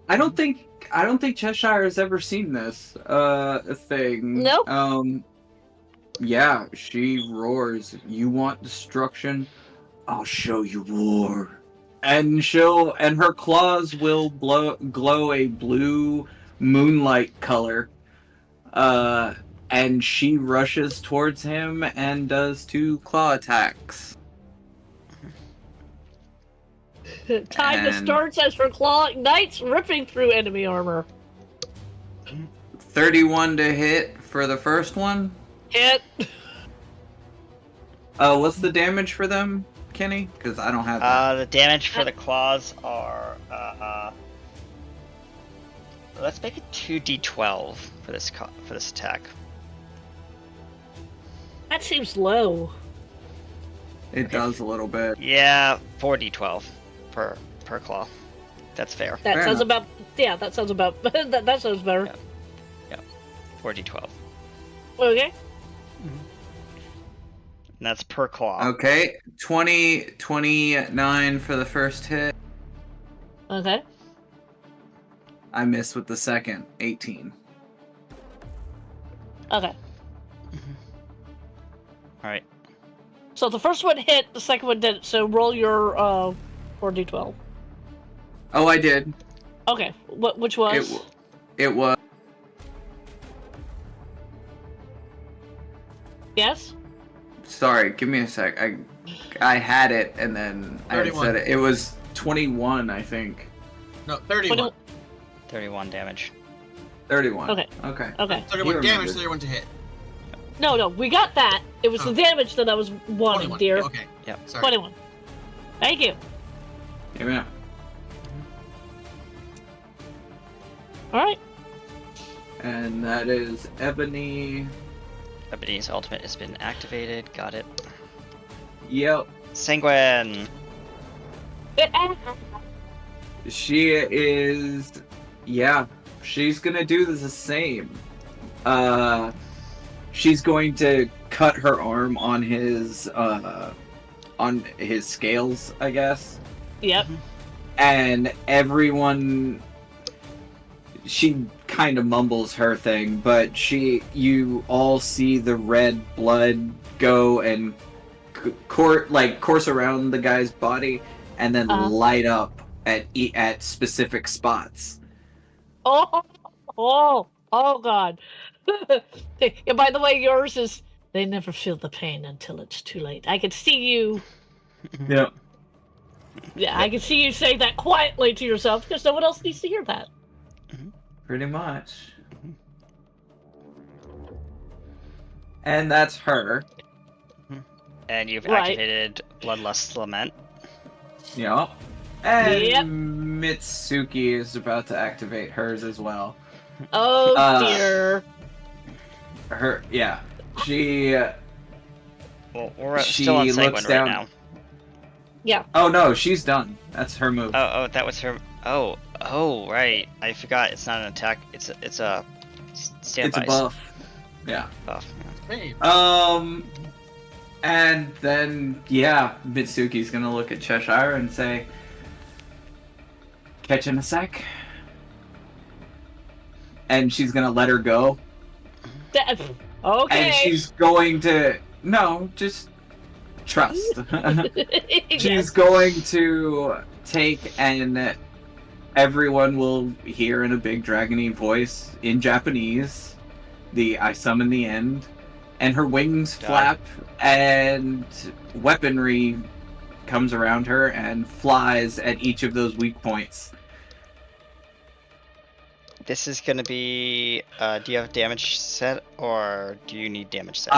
I don't think Cheshire has ever seen this thing. Nope. Yeah, she roars, "You want destruction? I'll show you war." And her claws will glow a blue moonlight color. And she rushes towards him and does 2 claw attacks. Time to And- start as her claw ignites, ripping through enemy armor. 31 to hit for the first one. Hit. What's the damage for them, Kenny? Because I don't have that. The damage for the claws are let's make it 2d12 for this attack. That seems low. It does a little bit. Yeah, 4d12 per claw. That's fair. That Fair sounds enough. about. Yeah, that sounds about. that sounds better. Yeah. 4d12. Okay. And that's per claw. Okay, 29 for the first hit. Okay. I missed with the second, 18. Okay. All right. So the first one hit, the second one didn't. So roll your 4d12. Oh, I did. Okay. Which was? It was Yes. Sorry, give me a sec. I had it and then I 31. said it. It was 21, I think. no, 31. 31 damage. 31. Okay. Okay. Okay. 31 damage, remembered. 31 to hit. No, we got that. It was Oh. the damage that I was wanting, 21. dear. Okay. Yep. Sorry. 21. Thank you. Yeah. All right. And that is Ebony. Ebony's ultimate has been activated. Got it. Yep. Sanguine. She is. Yeah. She's gonna do the same. She's going to cut her arm on his scales, I guess. Yep. And everyone, she kind of mumbles her thing, but you all see the red blood go and course around the guy's body and then light up at specific spots. Oh God. And by the way, yours is they never feel the pain until it's too late. I can see you. Yep. Yeah, I can see you say that quietly to yourself because no one else needs to hear that. Pretty much. And that's her. And you've Right. activated Bloodlust Lament. Yep. And Yep. Mitsuki is about to activate hers as well. Oh dear. She. Well, we're She still on looks Sanguine right down. now. Yeah. Oh no, she's done. That's her move. Oh, that was her. Oh, right. I forgot. It's not an attack. It's a standby. It's a buff. Yeah. Buff. Hey, And then Mitsuki's gonna look at Cheshire and say, "Catch in a sec." And she's gonna let her go. Okay. And she's going to just trust. She's Yes. going to take, and everyone will hear in a big dragony voice in Japanese the "I summon the end," and her wings God. flap, and weaponry comes around her and flies at each of those weak points. This is gonna be. Do you have damage set, or do you need damage set?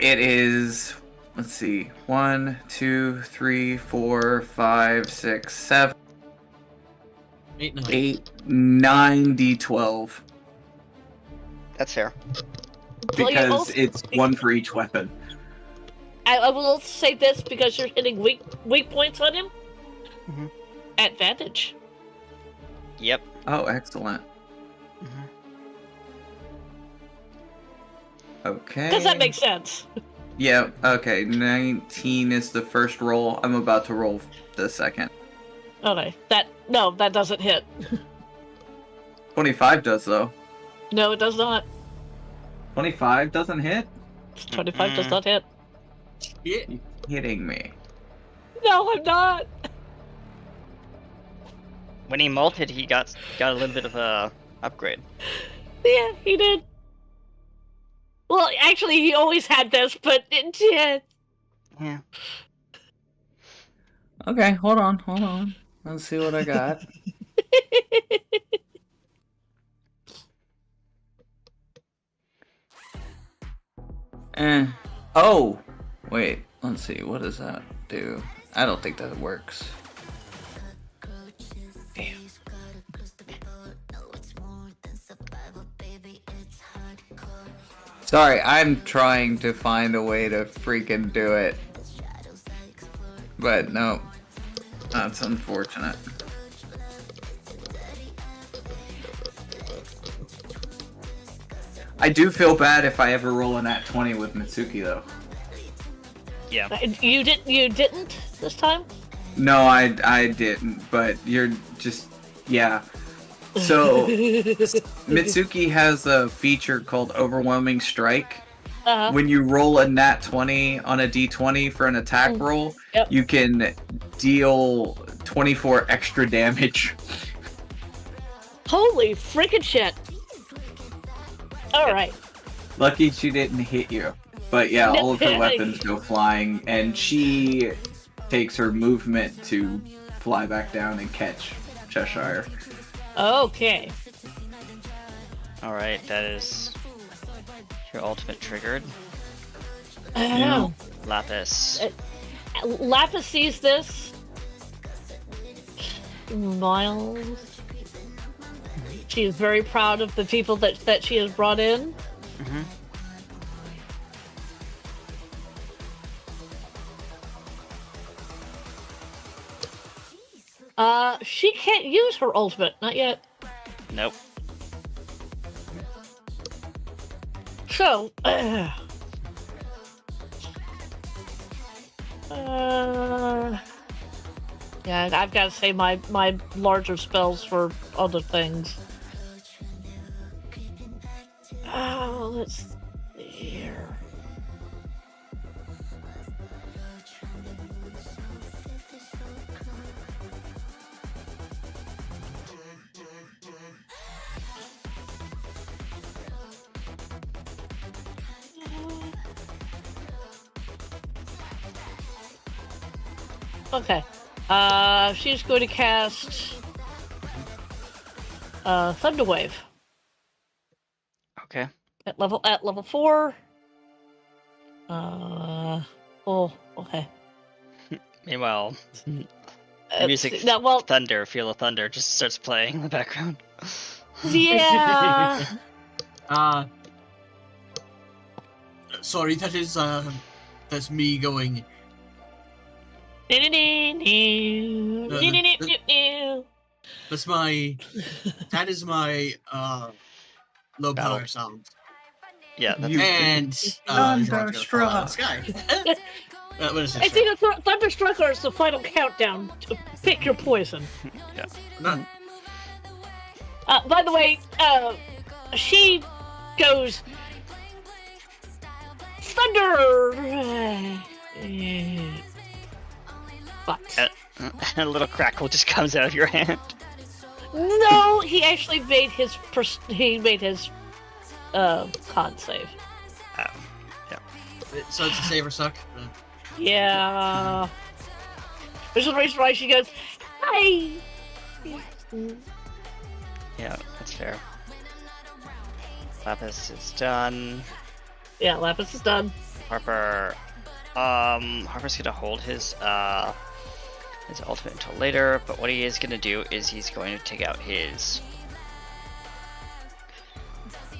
It is. Let's see. 1, 2, 3, 4, 5, 6, 7, 8, 9. 8, 9 D12. That's fair. Well, you Because also- it's one for each weapon. I will also say this because you're hitting weak points on him. Mhm. Advantage. Yep. Oh, excellent. Mhm. Okay. Does that make sense? Yeah, okay. 19 is the first roll. I'm about to roll the second. Okay. That doesn't hit. 25 does, though. No, it does not. 25 doesn't hit? 25 does Mm-mm. not hit. Yeah. You kidding me? No, I'm not. When he molted, he got a little bit of a upgrade. Yeah, he did. Well, actually, he always had this, but yeah. Yeah. Okay, hold on. Let's see what I got. Oh! Wait, let's see, what does that do? I don't think that works. Damn. Sorry, I'm trying to find a way to freaking do it. But no. That's unfortunate. I do feel bad if I ever roll a nat 20 with Mitsuki though. Yeah. You didn't this time? No, I didn't, but you're just yeah. So Mitsuki has a feature called Overwhelming Strike. Uh-huh. When you roll a nat 20 on a d20 for an attack roll, Yep. you can deal 24 extra damage. Holy freaking shit! All right. Lucky she didn't hit you. But yeah, all of her weapons go flying, and she takes her movement to fly back down and catch Cheshire. Okay. Alright, that is your ultimate triggered. I don't Yeah. know. Lapis. Lapis sees this. Miles. She is very proud of the people that she has brought in. Mm-hmm. She can't use her ultimate, not yet. Nope. So, yeah, I've got to say my larger spells for other things. Oh, let's see here. Okay. She's going to cast Thunderwave Okay. at level 4. Oh, okay. Meanwhile, Uh, music, no, well, thunder, feel of thunder just starts playing in the background. yeah. Sorry, that's me going. That's my. That is my low power Battle. sound. Yeah, that's, You- And John's gonna fall out of the sky. What is It's this? either Thunderstruck or it's the final countdown. To pick your poison. Not, By the way, she goes thunder. But a little crackle just comes out of your hand. no, he actually made his con save. so it's a save or suck. Yeah. There's a reason why she goes, hi. Yeah, that's fair. Lapis is done. Yeah, Lapis is done. Harper, Harper's gonna hold his ultimate until later, but what he is gonna do is he's going to take out his.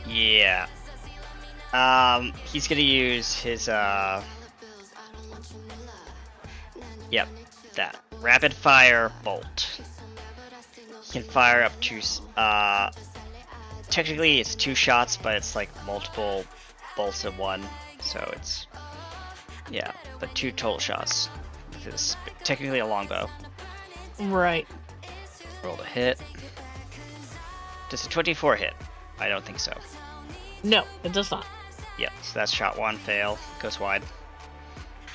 Yeah. He's gonna use his Yep, that. Rapid fire bolt. You can fire up to, technically it's 2 shots, but it's like multiple bolts in one. So it's, yeah, but 2 total shots. With this, technically a longbow. Right. Roll to hit. Does a 24 hit? I don't think so. No, it does not. Yep, so that's shot 1, fail, goes wide.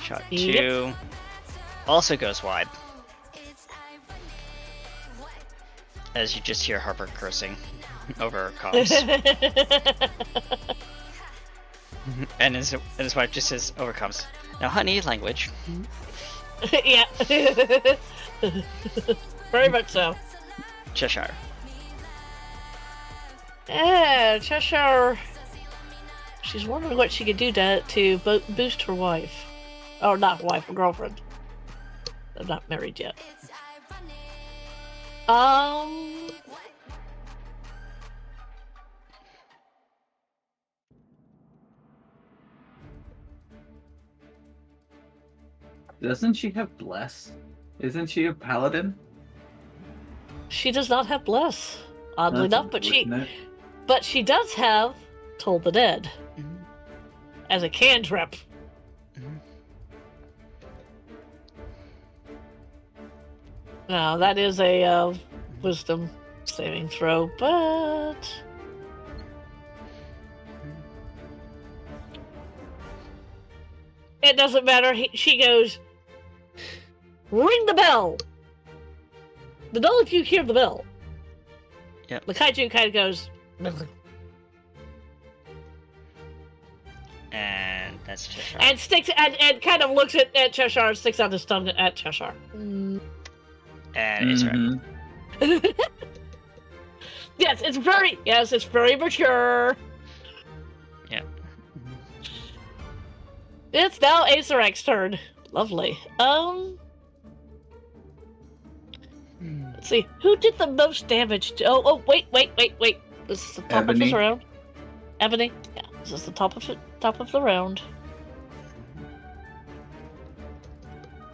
Shot 2, Yep. also goes wide. As you just hear Harper cursing over comms. and his wife just says over comms, now honey, language. Yeah. Very much so. Cheshire. Yeah, Cheshire. She's wondering what she could do to boost her wife. Or not wife, her girlfriend. They're not married yet. Doesn't she have bless? Isn't she a paladin? She does not have bless, oddly That's enough, unfortunate. but she does have Toll the Dead as a cantrip. Now that is a wisdom saving throw, but it doesn't matter. She goes, ring the bell. The bell, if you hear the bell. Yep. The kaiju kind of goes, And that's Cheshire. and sticks and kind of looks at Cheshire and sticks out his tongue at Cheshire. And it's right. Mhm. Yes, it's very mature. Yep. It's now Azarak's turn. Lovely. Let's see. Who did the most damage to... Oh, wait. This is the top of Ebony. his round. Ebony. Yeah, this is the top of the round.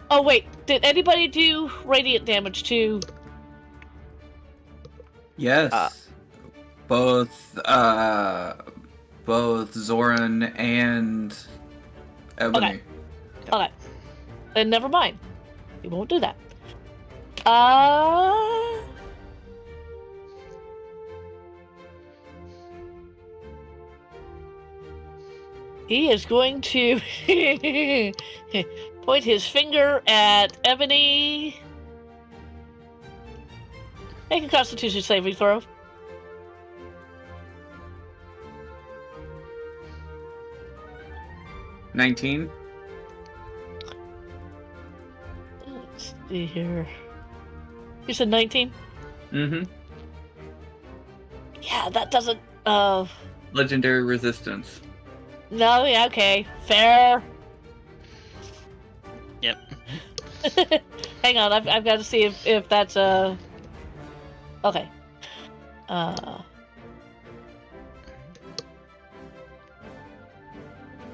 Oh, wait. Did anybody do radiant damage to... Yes. Both Zoran and Ebony. Okay. Then never mind. We won't do that. He is going to point his finger at Ebony. Make a Constitution saving throw. $19. Let's see here. You said 19? Mm-hmm. Yeah, that doesn't. Legendary resistance. No, yeah, okay. Fair. Yep. Hang on, I've got to see if that's okay. I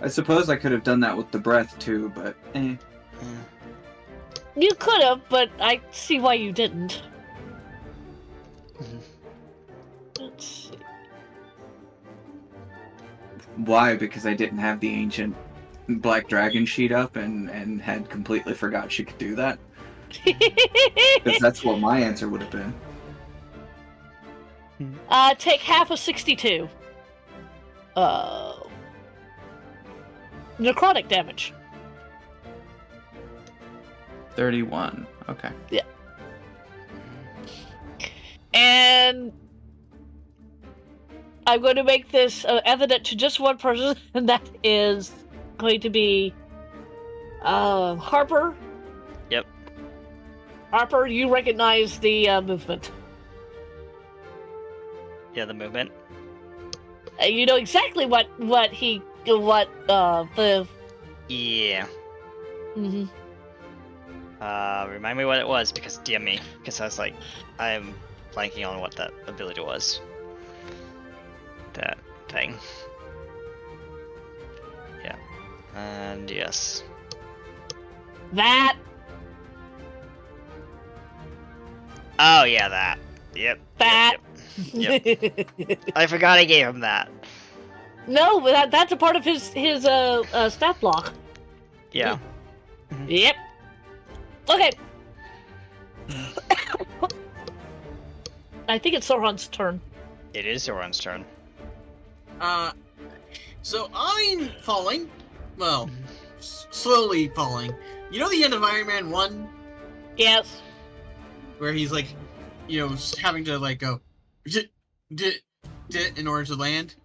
suppose I could have done that with the breath too, but eh. You could have, but I see why you didn't. Let's see. Why? Because I didn't have the ancient black dragon sheet up and had completely forgot she could do that. Because that's what my answer would have been. Take half of 62. Necrotic damage. 31. Okay. And I'm going to make this evident to just one person, and that is going to be Harper. Yep. Harper, you recognize the movement. Yeah, the movement. You know exactly what the Yeah. mhm. Remind me what it was, because DM me, because I was like, I'm blanking on what that ability was. That thing. Yeah. And yes. That Oh yeah, that. Yep. That. Yep. Yep. I forgot I gave him that. No, but that's a part of his stat block. Yeah. Yep. Okay. I think it's Sauron's turn. It is Zoran's turn. So I'm falling. Well, slowly falling. You know the end of Iron Man 1? Yes. Where he's like, having to like go in order to land?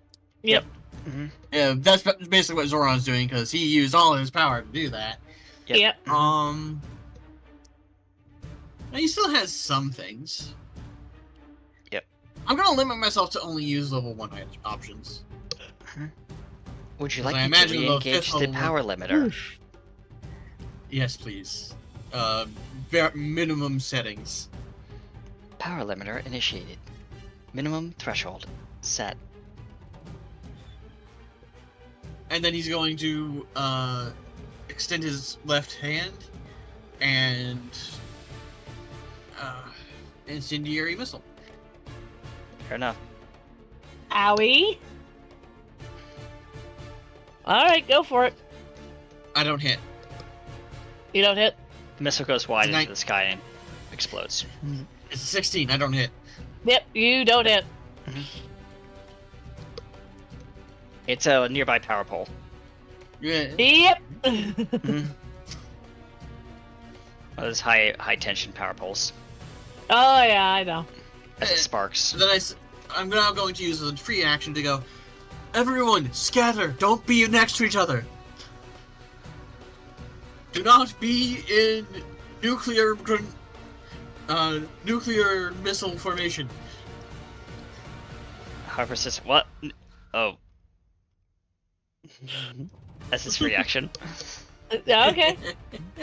Yep. Mm-hmm. Yeah, that's basically what Zoran's doing, because he used all of his power to do that. Yep. Now he still has some things. Yep. I'm gonna limit myself to only use level 1 options. Would you Because like I me to imagine the re-engage fifth the level- power limiter? Yes, please. Minimum settings. Power limiter initiated. Minimum threshold set. And then he's going to extend his left hand and incendiary missile. Fair enough. Owie. Alright, go for it. I don't hit. You don't hit? The missile goes wide Tonight- into the sky and explodes. It's a 16. I don't hit. Yep, you don't hit. It's a nearby power pole. Yeah. Yep. One of those high tension power poles. Oh yeah, I know. As it sparks. So then I'm now going to use a free action to go, everyone, scatter! Don't be next to each other! Do not be in nuclear missile formation. However, says what? Oh. That's his reaction. Okay.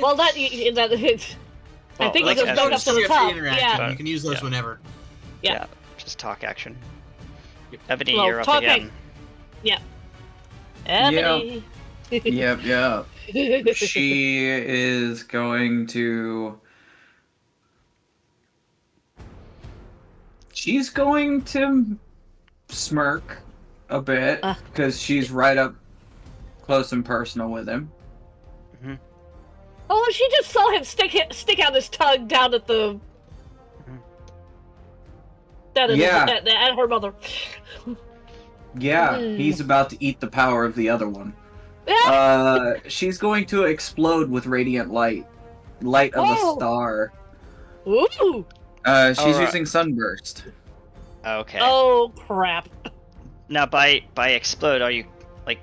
Well, that I think like it goes back up that's to the free top. interaction. Yeah. You can use those Yeah. whenever. Yeah. Just talk action. Yep. Ebony, Well, you're up talk again. Ebony. Yep. She is going to. She's going to smirk a bit because she's right up close and personal with him. Oh, she just saw him stick out his tongue down at the. At her mother. Yeah, he's about to eat the power of the other one. She's going to explode with radiant light of the star. Ooh. She's Alright. using sunburst. Okay. Oh crap. Now, by explode, are you like?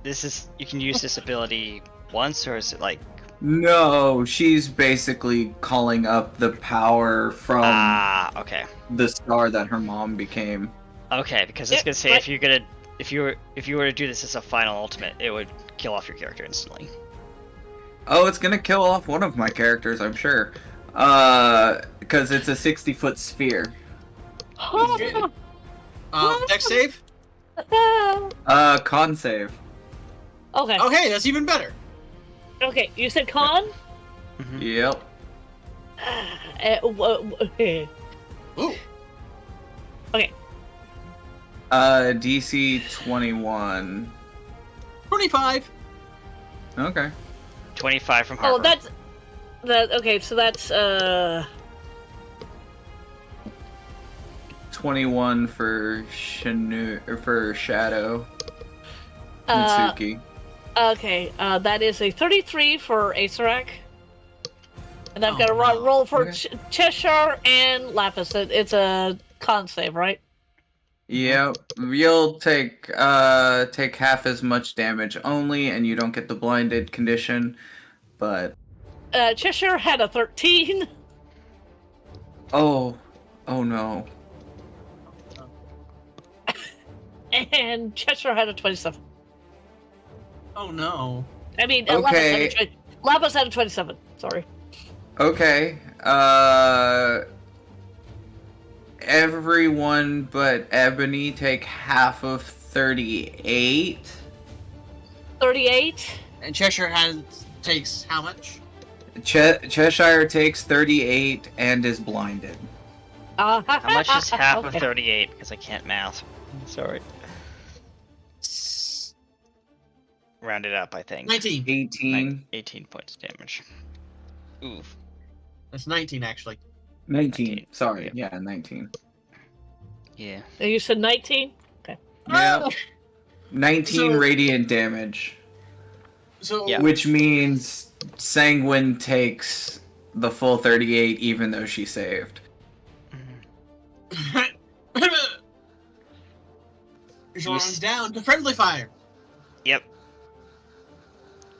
You can use this ability once, or is it like? No, she's basically calling up the power from Okay. the star that her mom became. Okay, because I was gonna say if you were to do this as a final ultimate, it would kill off your character instantly. Oh, it's gonna kill off one of my characters, I'm sure. Because it's a 60-foot sphere. Dex save? Con save. Okay. Okay, that's even better. Okay. You said con. Yep. Ooh. Okay. DC 21. 25. Okay. 25 from Harper. Oh, that's that. Okay, so that's 21 for Shadow. uh, Mitsuki. okay. That is a 33 for Asarak. And I've Oh, got to no. roll for Okay. Cheshire and Lapis. It's a con save, right? Yeah, you'll take half as much damage only, and you don't get the blinded condition. But Cheshire had a 13. oh no. And Cheshire had a 27. Oh no. I mean, Okay. Lapis had a 27. Sorry. Okay. Everyone but Ebony take half of 38. 38. And Cheshire takes how much? Cheshire takes 38 and is blinded. How much is half of Okay. 38? Because I can't math. Sorry. Round it up, I think. 19. 18. 18 points of damage. Oof. That's 19, actually. 19. Sorry. Yeah, 19. Yeah. You said 19? Yeah. 19 So- radiant damage. So, Yeah. Which means Sanguine takes the full 38 even though she saved. Jean's down to friendly fire. Yep.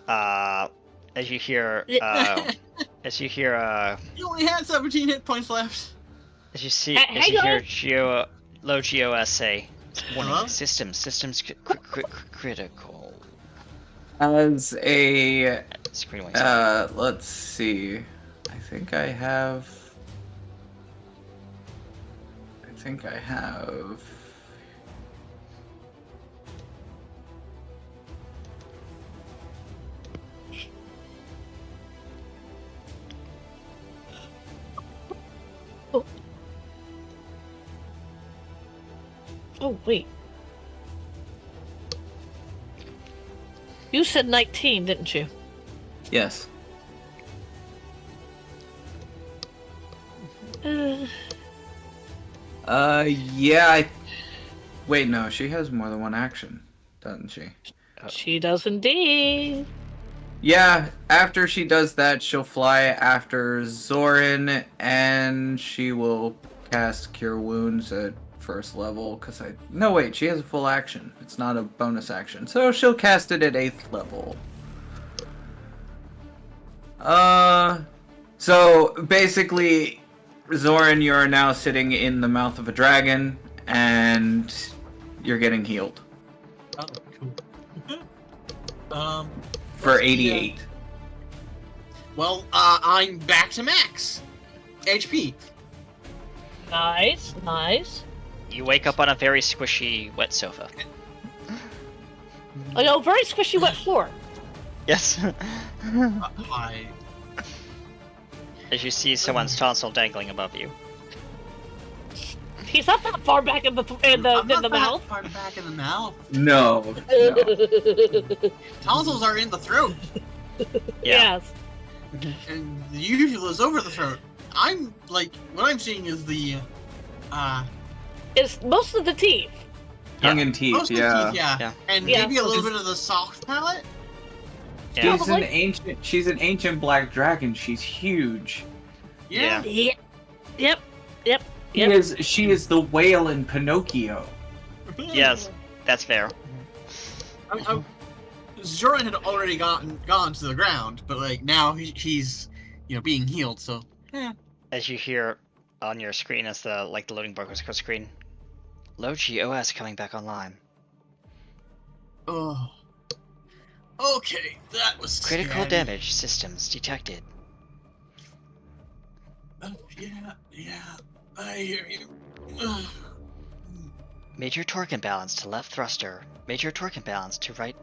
As you hear, as you hear, You only had 17 hit points left. as you see, Hang as you hear on. Low GOS say, warning, Hello? systems critical. As a Screen wings. let's see. I think I have. Oh, wait. You said 19, didn't you? Yes. Yeah. Wait, no. She has more than one action, doesn't she? She does indeed. Yeah, after she does that, she'll fly after Zoran, and she will cast Cure Wounds at first level, No, wait, she has a full action. It's not a bonus action. So she'll cast it at 8th level. So, basically, Zoran, you are now sitting in the mouth of a dragon, and you're getting healed. Oh, cool. For 88. Well, I'm back to max HP. Nice, nice. You wake up on a very squishy, wet sofa. Oh, no, very squishy wet floor. Yes. I As you see someone's tonsil dangling above you. He's not that far back in the I'm not mouth. that far back in the mouth. No. Tonsils are in the throat, Yeah. Yes. and the uvula is over the throat. I'm like, what I'm seeing is the, It's most of the teeth. Tongue and teeth, most of the yeah. teeth, yeah, Yeah. and Yeah. maybe a little bit of the soft palate. Yeah. She's an ancient black dragon. She's huge. Yeah. Yep. Yep. Yep. She is the whale in Pinocchio. Yes, that's fair. Zoran had already gone to the ground, but like now he's being healed. So yeah. As you hear on your screen as the loading bar goes across the screen, Low GOS coming back online. Oh. Okay, that was Critical scary. damage systems detected. Yeah, I hear you. Ugh. Major torque imbalance to left thruster. Major torque imbalance to right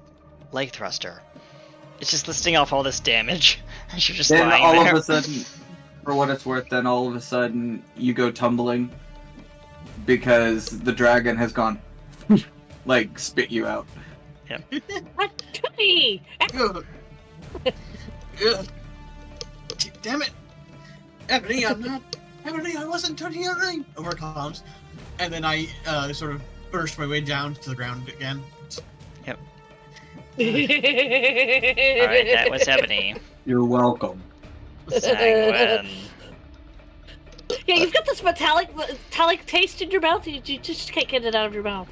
leg thruster. It's just listing off all this damage. And you're just Then lying all there. of a sudden, for what it's worth, then all of a sudden you go tumbling because the dragon has gone spit you out. Hey! Ugh. Ugh. Damn it, Ebony! Ebony, I wasn't touching your ring. Over comms, and then I sort of burst my way down to the ground again. Alright, that was Ebony. You're welcome. Sanguine. Yeah, you've got this metallic taste in your mouth. You just can't get it out of your mouth.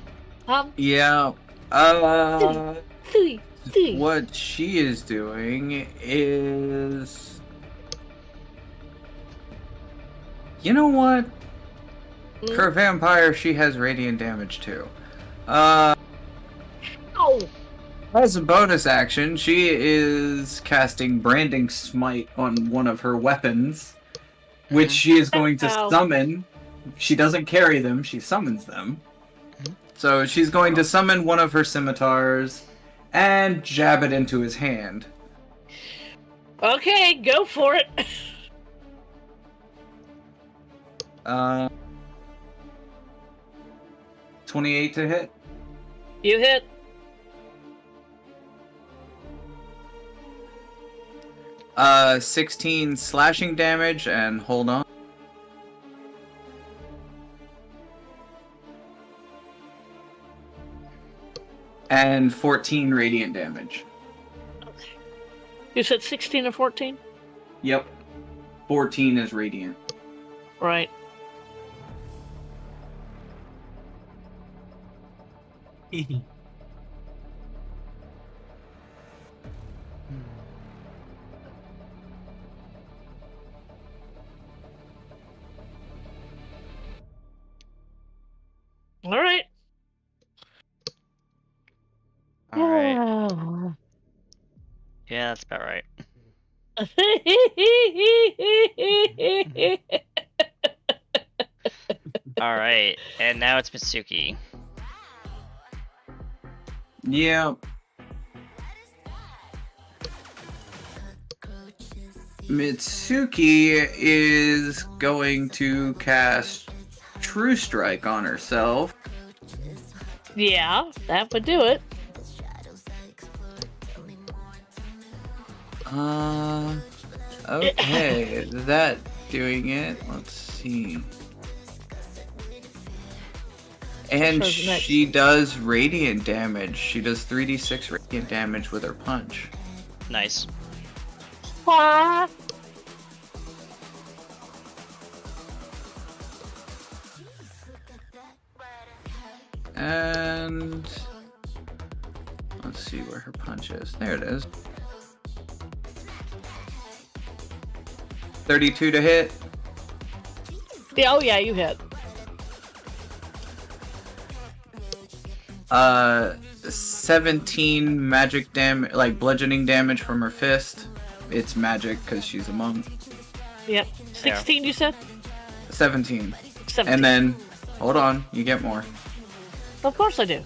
Yeah. Phooey, phooey. What she is doing is, you know what? Hmm? Her vampire, she has radiant damage too. Ow! As a bonus action, she is casting Branding Smite on one of her weapons, which she is going to Ow. summon. She doesn't carry them, she summons them. Mhm. So she's going to summon one of her scimitars and jab it into his hand. Okay, go for it. 28 to hit. You hit. Uh, 16 slashing damage, and hold on. And 14 radiant damage. Okay. You said 16 or 14? Yep. 14 is radiant. Right. All right. All right. Yeah, that's about right. All right, and now it's Mitsuki. Yeah. Mitsuki is going to cast True Strike on herself. Yeah, that would do it. Okay, that doing it. Let's see. And Who's next? she does radiant damage. She does 3d6 radiant damage with her punch. Nice. Ah. And let's see where her punch is. There it is. 32 to hit. Yeah, oh yeah, you hit. 17 magic damage, like bludgeoning damage from her fist. It's magic because she's a monk. Yep. 16, you said? 17. 17. And then, hold on, you get more. Of course I do.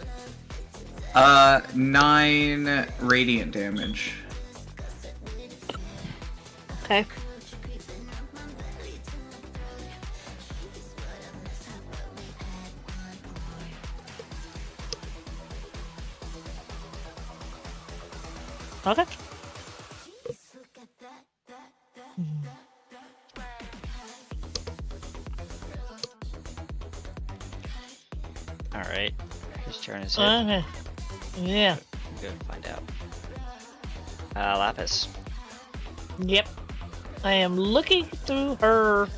9 radiant damage. Okay. Okay. All right, whose turn is it? Okay. Yeah. I'm gonna find out. Lapis. Yep. I am looking through her.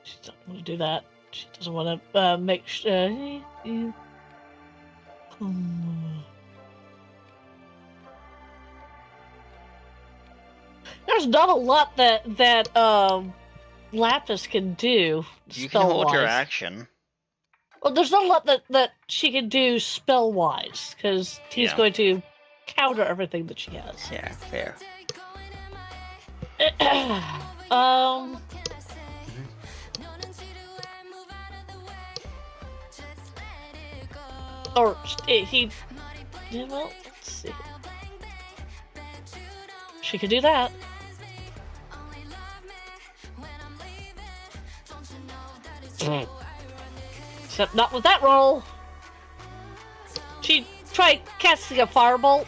She doesn't want to do that. She doesn't want to make sure. There's not a lot that Lapis can do. You can hold your spell-wise. action. Well, there's not a lot that she can do spell wise because he's Yeah. going to counter everything that she has. Yeah, fair. Or he. Yeah, well, let's see. She could do that. Except not with that roll. She tried casting a firebolt.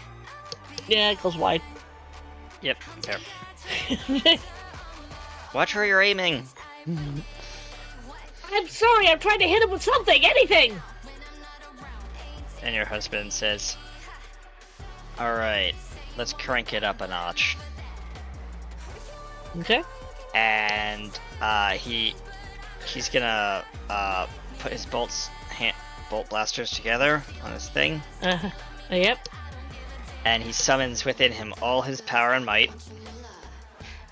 Yeah, it goes wide. Yep, fair. Watch where you're aiming. I'm sorry, I'm trying to hit him with something, anything! And your husband says, "All right, let's crank it up a notch." Okay. And he he's gonna put his bolt blasters together on his thing, Yep. and he summons within him all his power and might.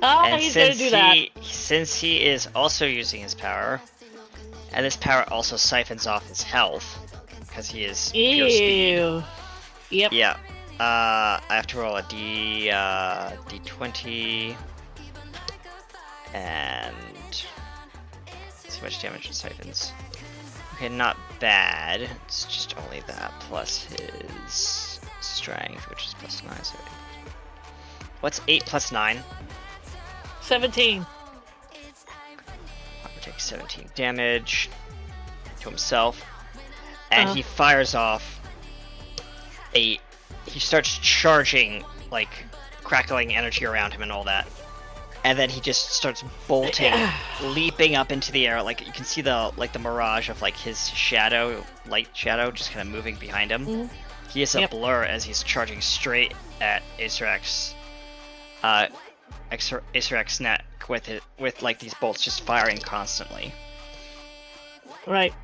Oh, And he's gonna do that. since he is also using his power, and this power also siphons off his health, because he is pure speed. Ew. Yep. Yeah. I have to roll a d20, and see how much damage it siphons. Okay, not bad. It's just only that plus his strength, which is plus 9. So what's 8 plus 9? 17. Harper takes 17 damage to himself, and Uh-huh. he fires off he starts charging, like, crackling energy around him and all that. And then he just starts bolting, leaping up into the air. Like, you can see the mirage of, like, his shadow, light shadow, just kind of moving behind him. Mhm. He is a Yep. blur as he's charging straight at Acerac's neck with like these bolts just firing constantly. Right.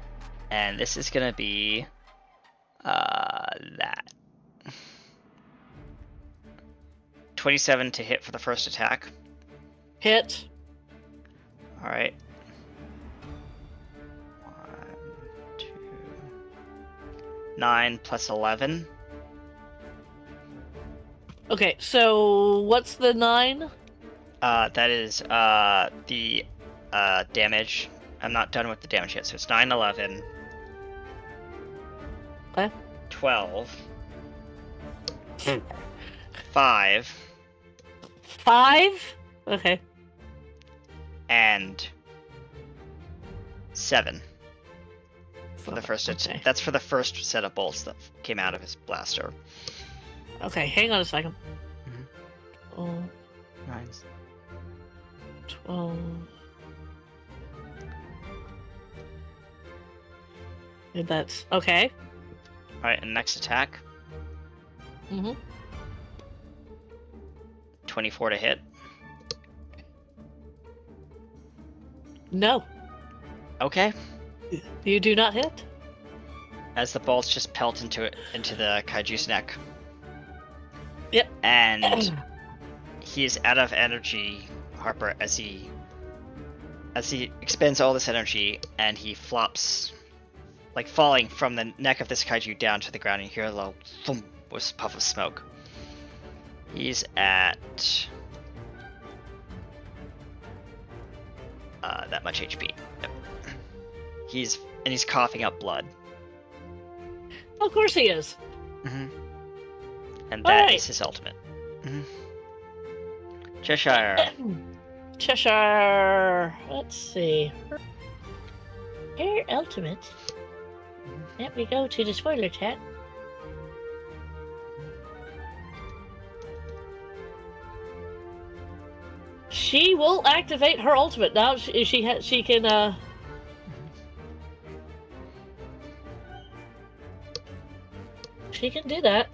And this is gonna be that 27 to hit for the first attack. Hit. All right. 1, 2, 9 plus 11. Okay, so what's the 9? That is the damage. I'm not done with the damage yet, so it's 9, 11. Okay. 12. 5. 5? Okay. And 7 for the first Okay. That's for the first set of bolts that came out of his blaster. Okay, hang on a second. Mhm. Oh, Nice. 12. And that's okay. All right, and next attack, Mm-hmm. 24 to hit. No, Okay. you do not hit. As the bolts just pelt into the kaiju's neck. Yep. And he is out of energy, Harper, as he expends all this energy, and he flops, like falling from the neck of this kaiju down to the ground. And you hear a little thump with a puff of smoke. He's at that much HP. Yep. He's coughing up blood. Of course he is. Mm-hmm. And that is Alright. his ultimate. Mm-hmm. Cheshire. Cheshire. Let's see. Her ultimate. Let me go to the spoiler chat. She will activate her ultimate now. She can. She can do that.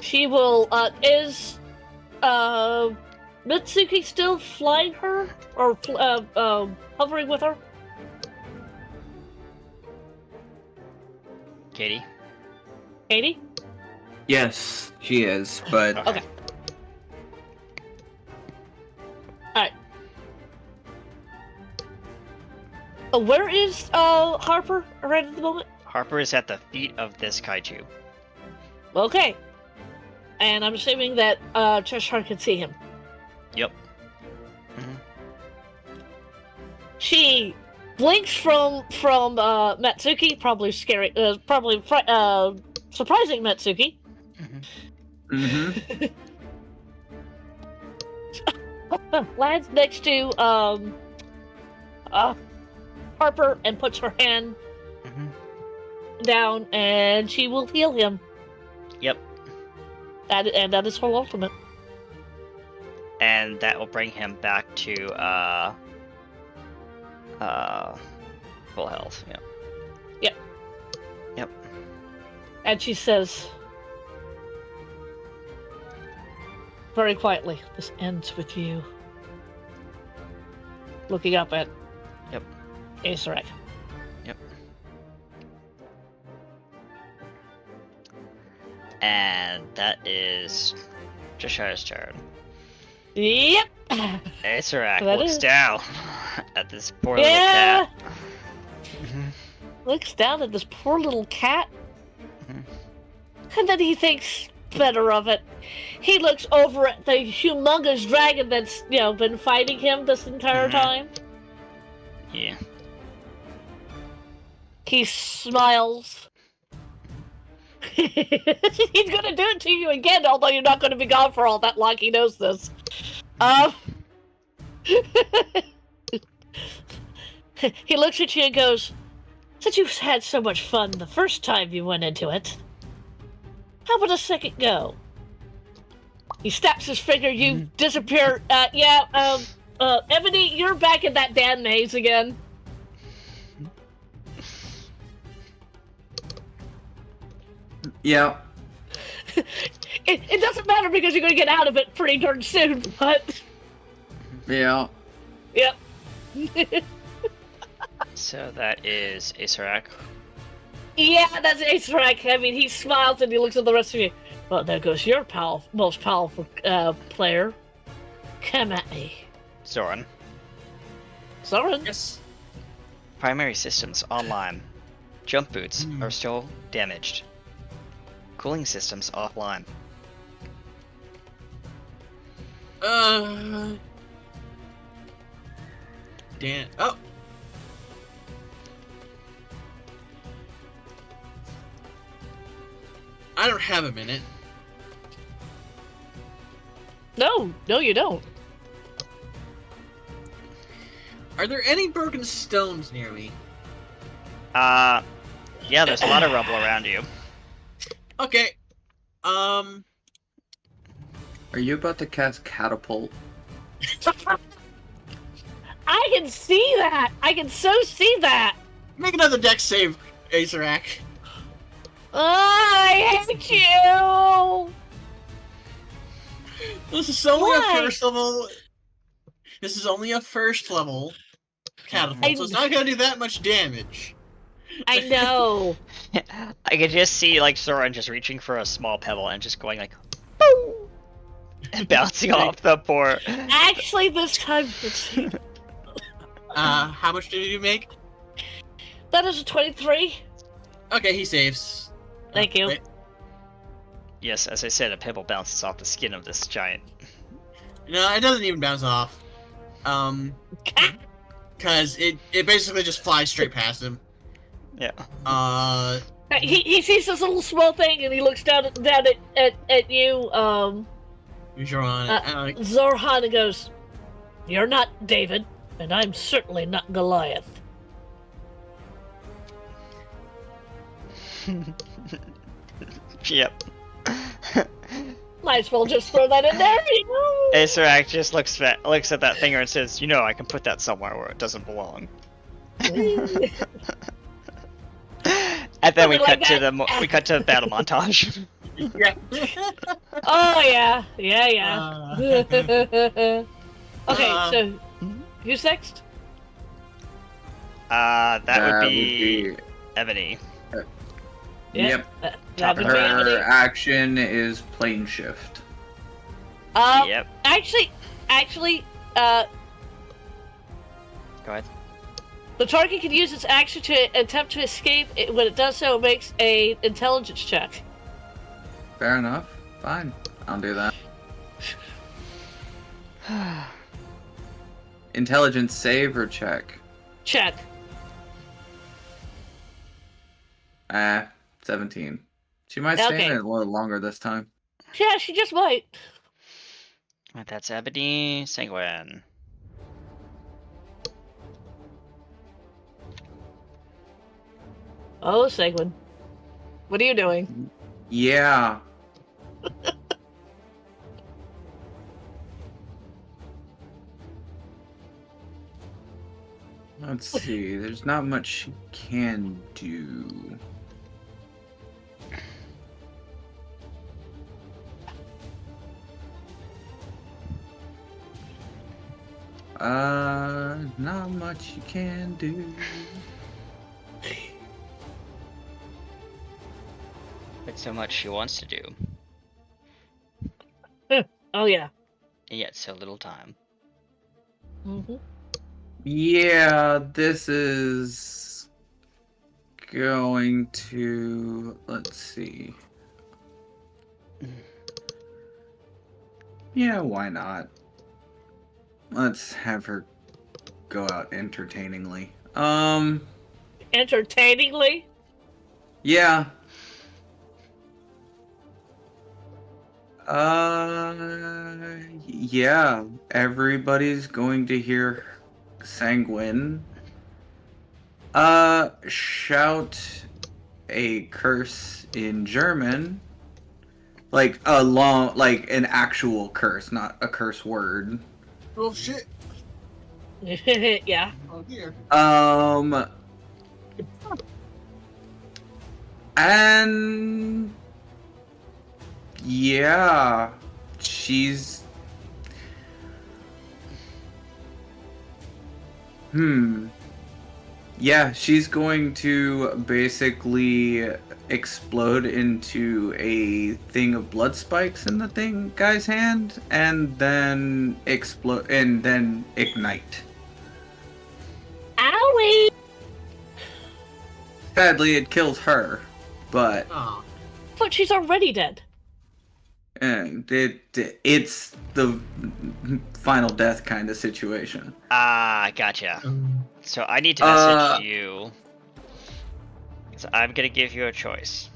She will. Is Mitsuki still flying her or hovering with her? Katie. Katie? Yes, she is, but Okay. Alright. Where is Harper right at the moment? Harper is at the feet of this kaiju. Okay. And I'm assuming that Cheshire can see him. Yep. She blinks from Matsuki, probably scary, surprising Matsuki. mm-hmm. Lands next to Harper and puts her hand down, and she will heal him. Yep. That is her ultimate. And that will bring him back to full health. Yeah. And she says, very quietly, "This ends with you." Looking up at Yep. Acerek. Yep. And that is Cheshire's turn. Yep. Acerek That looks is- down at this poor Yeah. little cat. Looks down at this poor little cat. Mhm. And then he thinks better of it. He looks over at the humongous dragon that's, been fighting him this entire Mhm. time. Yeah. He smiles. He's gonna do it to you again, although you're not gonna be gone for all that long. He knows this. He looks at you and goes, "Since you had so much fun the first time you went into it, how about a second go?" He snaps his finger, you disappear. Ebony, you're back in that damn maze again. Yeah. It doesn't matter because you're gonna get out of it pretty darn soon, but Yeah. yep. So that is Acerek. Yeah, that's Acerek. I mean, he smiles and he looks at the rest of you. Well, there goes your most powerful player. Come at me. Zoran. Soren. Yes. Primary systems online. Jump boots are still damaged. Cooling systems offline. Dan. Oh. I don't have a minute. No, you don't. Are there any broken stones near me? Yeah, there's a lot of rubble around you. Okay. Are you about to cast catapult? I can see that. I can so see that. Make another dex save, Acerek. I hate you. This is only Why? a first level. This is only a first level catapult, so it's I- not gonna do that much damage. I know. I could just see like Zoran just reaching for a small pebble and just going like, boom, and bouncing off the poor. Actually, this time How much did you make? that is a 23. Okay, he saves. Thank you. Wait. Yes, as I said, a pebble bounces off the skin of this giant. No, it doesn't even bounce off. Cause it basically just flies straight past him. Yeah. He sees this little small thing and he looks down at you, Joran. Zorhan, and goes, "You're not David, and I'm certainly not Goliath." Yep. Might as well just throw that in there, you know? Acerek just looks at that finger and says, I can put that somewhere where it doesn't belong. And then we Something cut like to we cut to the battle montage. Yeah. Oh yeah. Okay, Uh, so who's next? That would be Ebony. Yep. That would be Her Ebony. action is plane shift. Yep. Actually, Go ahead. the target can use its action to attempt to escape. When it does so, it makes a intelligence check. Fair enough. Fine. I'll do that. Intelligence save or check? Check. 17. She might stay Okay. in it a little longer this time. Yeah, she just might. Alright, that's Ebony. Sanguine. Oh, Seguin. What are you doing? Yeah. Let's see. There's not much she can do. Not much you can do. But so much she wants to do, Oh yeah. and yet so little time. Mm-hmm. Yeah, this is going to. Let's see. Yeah, why not? Let's have her go out entertainingly. Entertainingly. Yeah. Yeah. Everybody's going to hear Sanguine. Shout a curse in German. Like a long, like an actual curse, not a curse word. Oh shit! Yeah. Oh dear. And yeah, she's yeah, she's going to basically explode into a thing of blood spikes in the thing guy's hand, and then explode and then ignite. Owie! Sadly, it kills her, but Oh. But she's already dead. it's the final death kind of situation. Ah, gotcha. So I need to message you. So I'm gonna give you a choice.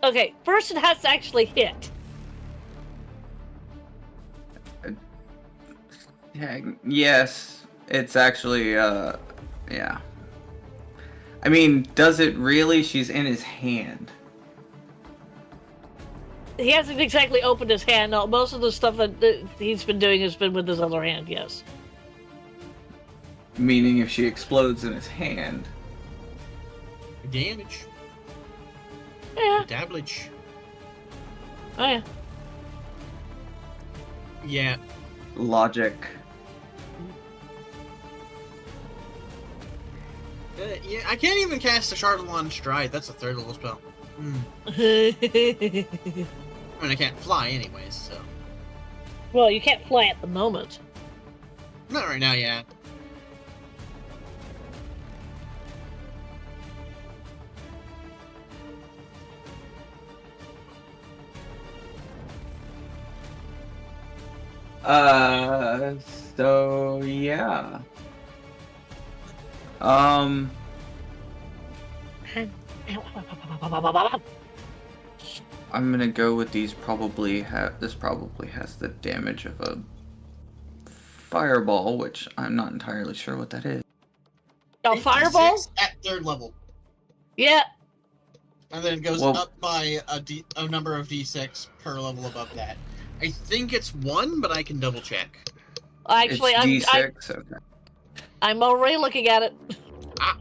Okay, first it has to actually hit. Yes, it's actually yeah. I mean, does it really? She's in his hand. He hasn't exactly opened his hand. No, most of the stuff that he's been doing has been with his other hand, yes. Meaning if she explodes in his hand. Damage. Yeah. Damage. Oh, yeah. Yeah. Logic. Yeah, I can't even cast a Charlatan Stride. That's a 3rd level spell. I mean, I can't fly anyways, so. Well, you can't fly at the moment. Not right now, yeah. So yeah. I'm gonna go with these. This probably has the damage of a fireball, which I'm not entirely sure what that is. A fireball? 86 at 3rd level. Yeah. And then it goes Well- up by a number of d6 per level above that. I think it's 1, but I can double check. Actually, It's D6. Okay. I'm already looking at it. Ah.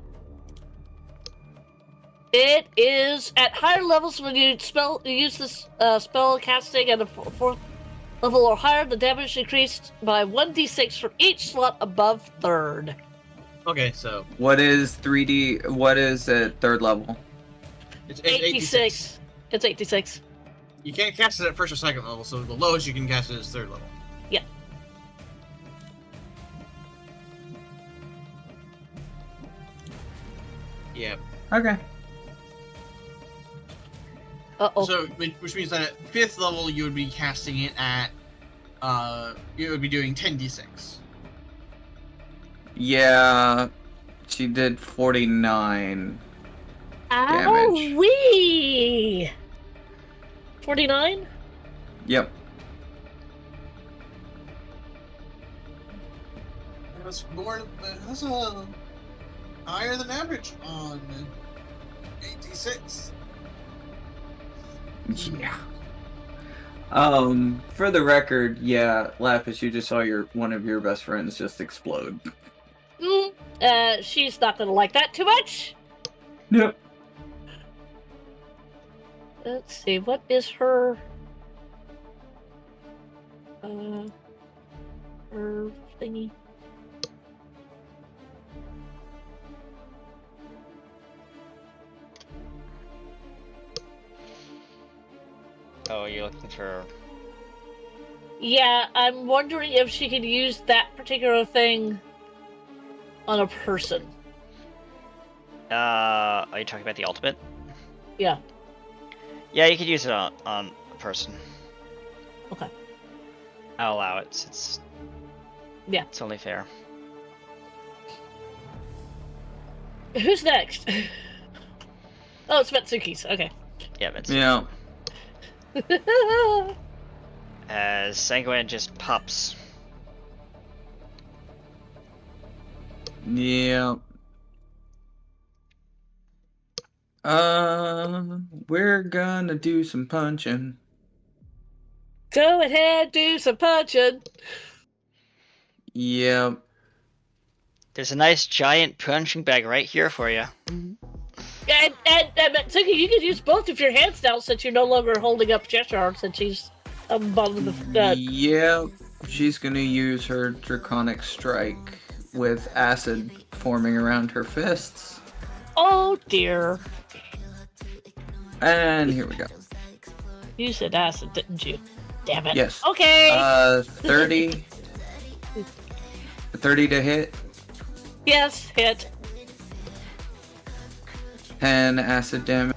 It is at higher levels when you use this spell casting at a 4th level or higher. The damage increased by 1d6 for each slot above 3rd. Okay, so What is 3D? What is at 3rd level? it's 86. It's 86. You can't cast it at 1st or 2nd level, so the lowest you can cast it is 3rd level. Yeah. Yeah. Okay. Uh-oh. So, which means that at 5th level you would be casting it at, you would be doing 10d6. Yeah, she did 49. damage. Ow-wee! 49? Yep. That's higher than average on 86. Yeah. For the record, yeah, Lapis, you just saw one of your best friends just explode. She's not gonna like that too much. Yep. Let's see, what is her her thingy? Oh, you're looking for. Yeah, I'm wondering if she could use that particular thing on a person. Are you talking about the ultimate? Yeah. Yeah, you could use it on a person. Okay. I'll allow it. It's. Yeah. It's only fair. Who's next? Oh, it's Metsuki's. Okay. Yeah, Vince. Yeah. As Sanguine just pops. Yeah. We're gonna do some punching. Go ahead, do some punching. Yeah. There's a nice giant punching bag right here for you. And Metsuki, you can use both of your hands now since you're no longer holding up Cheshire since she's on the bottom of the. Yeah. She's gonna use her Draconic Strike with acid forming around her fists. Oh dear. And here we go. You said acid, didn't you? Damn it. Yes. Okay. 30. 30 to hit. Yes, hit. 10 acid damage.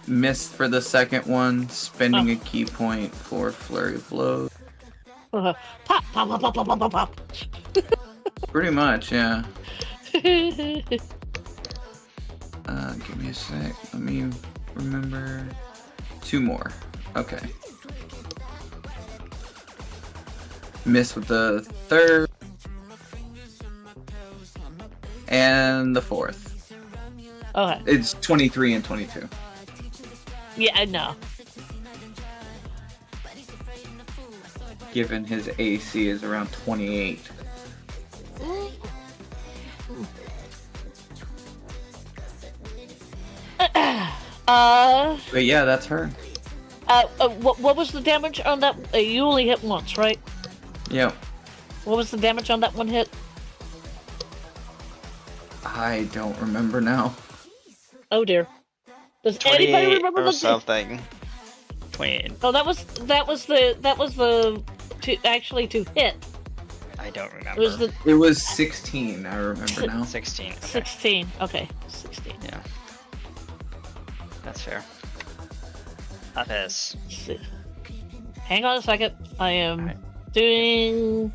Missed for the second one, spending a key point for Flurry of Blows. Pop, pop, pop, pop, pop, pop, pop. Pretty much, yeah. Give me a sec. Let me remember. 2 more. Okay. Miss with the third. And the fourth. Okay. It's 23 and 22. Yeah, I know. Given his AC is around 28. But yeah, that's her. What was the damage on that? You only hit once, right? Yep. What was the damage on that one hit? I don't remember now. Oh dear. Does anybody 28 remember or the something. 28. Oh, that was the to hit. I don't remember. It was the It was 16, I remember now. 16. Okay. 16. Okay, 16. Yeah. That's fair. Lapis. Let's see. Hang on a second. I am Alright. doing.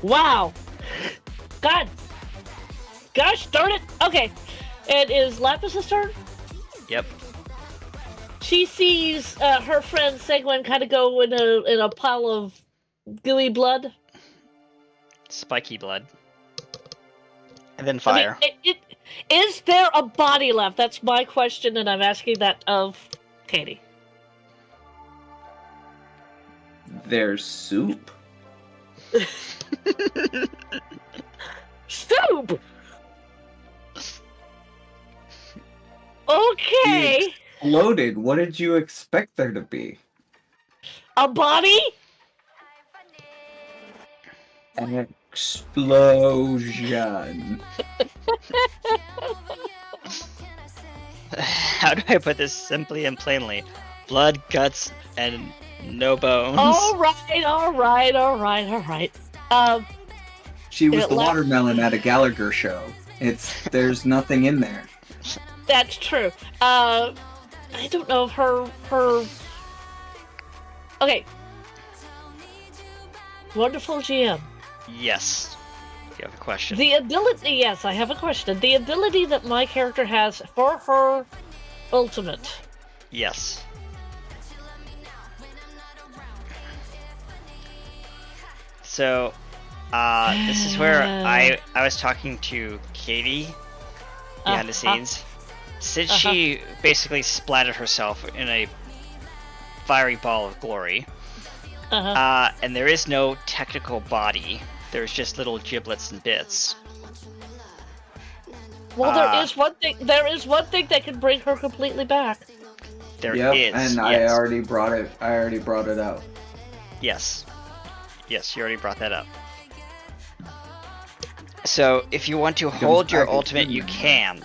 Wow! God! Gosh darn it! Okay. It is Lapis' turn. Yep. She sees her friend Seguin kind of go in a pile of gooey blood. Spiky blood. And then fire. I mean, is there a body left? That's my question, and I'm asking that of Katie. There's soup. Soup! Okay. Exploded. What did you expect there to be? A body? An explosion. How do I put this simply and plainly? Blood, guts, and no bones. All right. She was It the left- watermelon at a Gallagher show. There's nothing in there. That's true. I don't know if her. Okay. Wonderful GM. Yes. You have a question. The ability, yes, I have a question. The ability that my character has for her ultimate. Yes. So, this is where I was talking to Katie behind the scenes. Since she basically splattered herself in a fiery ball of glory, and there is no technical body, there's just little giblets and bits. Well, there is one thing. There is one thing that can bring her completely back. There Yep, is, and yes. I already brought it out. Yes. Yes, you already brought that up. So, if you want to hold your ultimate, you can.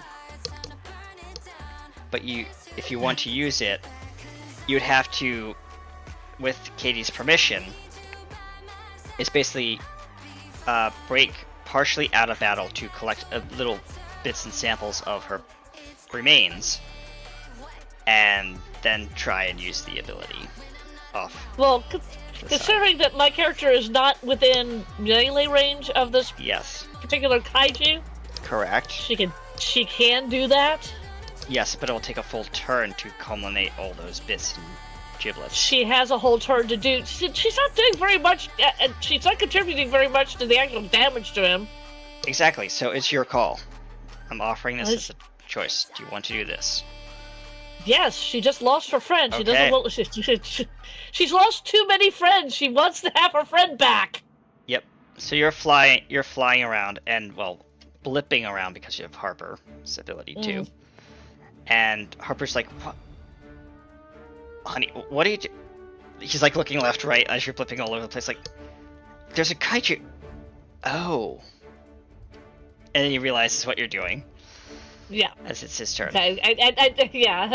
But if you want to use it, you'd have to, with Katie's permission, is basically break partially out of battle to collect little bits and samples of her remains, and then try and use the ability off. Well, considering that my character is not within melee range of this Yes, particular kaiju, correct. she can do that. Yes, but it'll take a full turn to culminate all those bits and giblets. She has a whole turn to do. She's not doing very much. She's not contributing very much to the actual damage to him. Exactly, so it's your call. I'm offering this as a choice. Do you want to do this? Yes, she just lost her friend. She Okay. doesn't want. She's lost too many friends. She wants to have her friend back. Yep. So you're flying around and, well, blipping around because you have Harper's ability too. And Harper's like, "What? Honey, what are you do?" He's like looking left, right as you're blipping all over the place, like, there's a kaiju. Oh. And then you realize this is what you're doing. Yeah. As it's his turn. Okay. Yeah.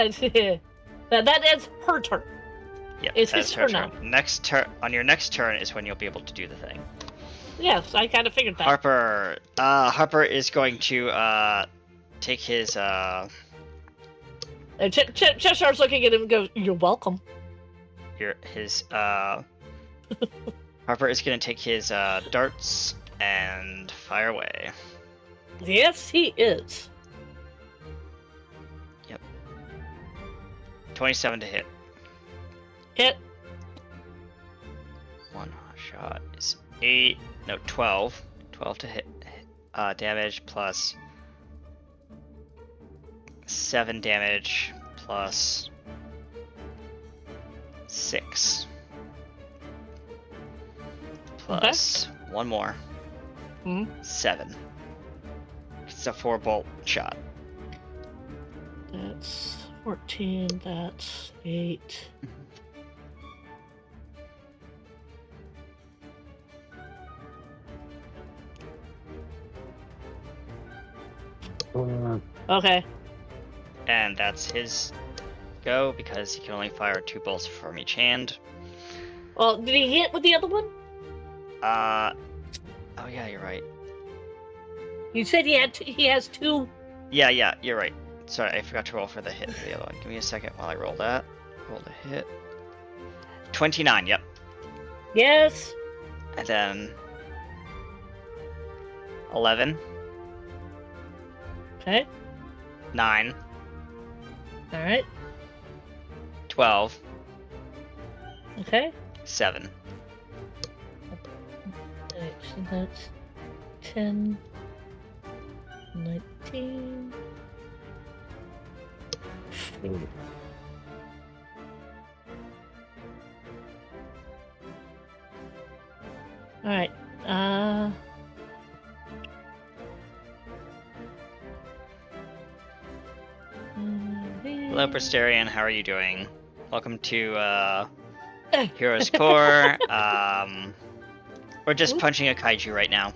That is her turn. Yep, It's that's his her turn now. On your next turn is when you'll be able to do the thing. Yes, I kind of figured that. Harper is going to take his Cheshire's looking at him and goes, "You're welcome." Harper is going to take his darts and fire away. Yes, he is. 27 to hit. Hit. One shot is 12. 12 to hit. Damage plus 7 damage plus 6. Plus one more. 7. It's a 4-bolt shot. That's 14. That's 8. Okay. And that's his go because he can only fire 2 bolts from each hand. Well, did he hit with the other one? Oh yeah, you're right. You said he has 2. Yeah, you're right. Sorry, I forgot to roll for the hit for the other one. Give me a second while I roll that. Roll the hit. 29, yep. Yes. And then 11, Okay. 9, All right. 12, Okay. 7. Alright, so that's 10, 19. Alright, Hello, Brasterian. How are you doing? Welcome to Heroes Core. We're just punching a kaiju right now.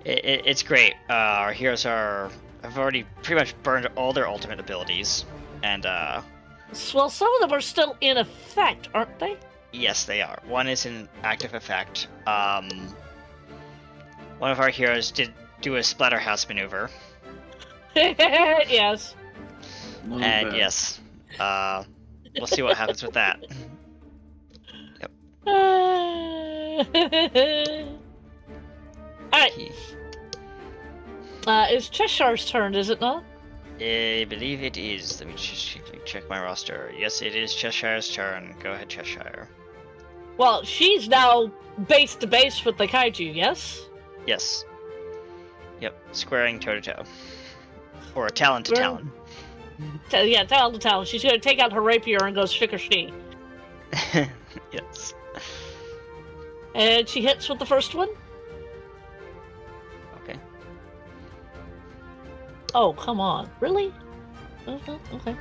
It's great. Our heroes have already pretty much burned all their ultimate abilities, and well, some of them are still in effect, aren't they? yes, they are. One is in active effect. One of our heroes did do a Splatterhouse maneuver, Yes. and yes, we'll see what happens with that. right. He- It's Cheshire's turn, is it not? I believe it is. Let me just check my roster. Yes, it is Cheshire's turn. Go ahead, Cheshire. Well, she's now base to base with the kaiju, yes? Yes. Yep, squaring toe to toe. Or talon to Square- talon. Yeah, talon to talon. She's gonna take out her rapier and go shikashni. Yes. And she hits with the first one. Okay. Oh, come on. Really? Okay.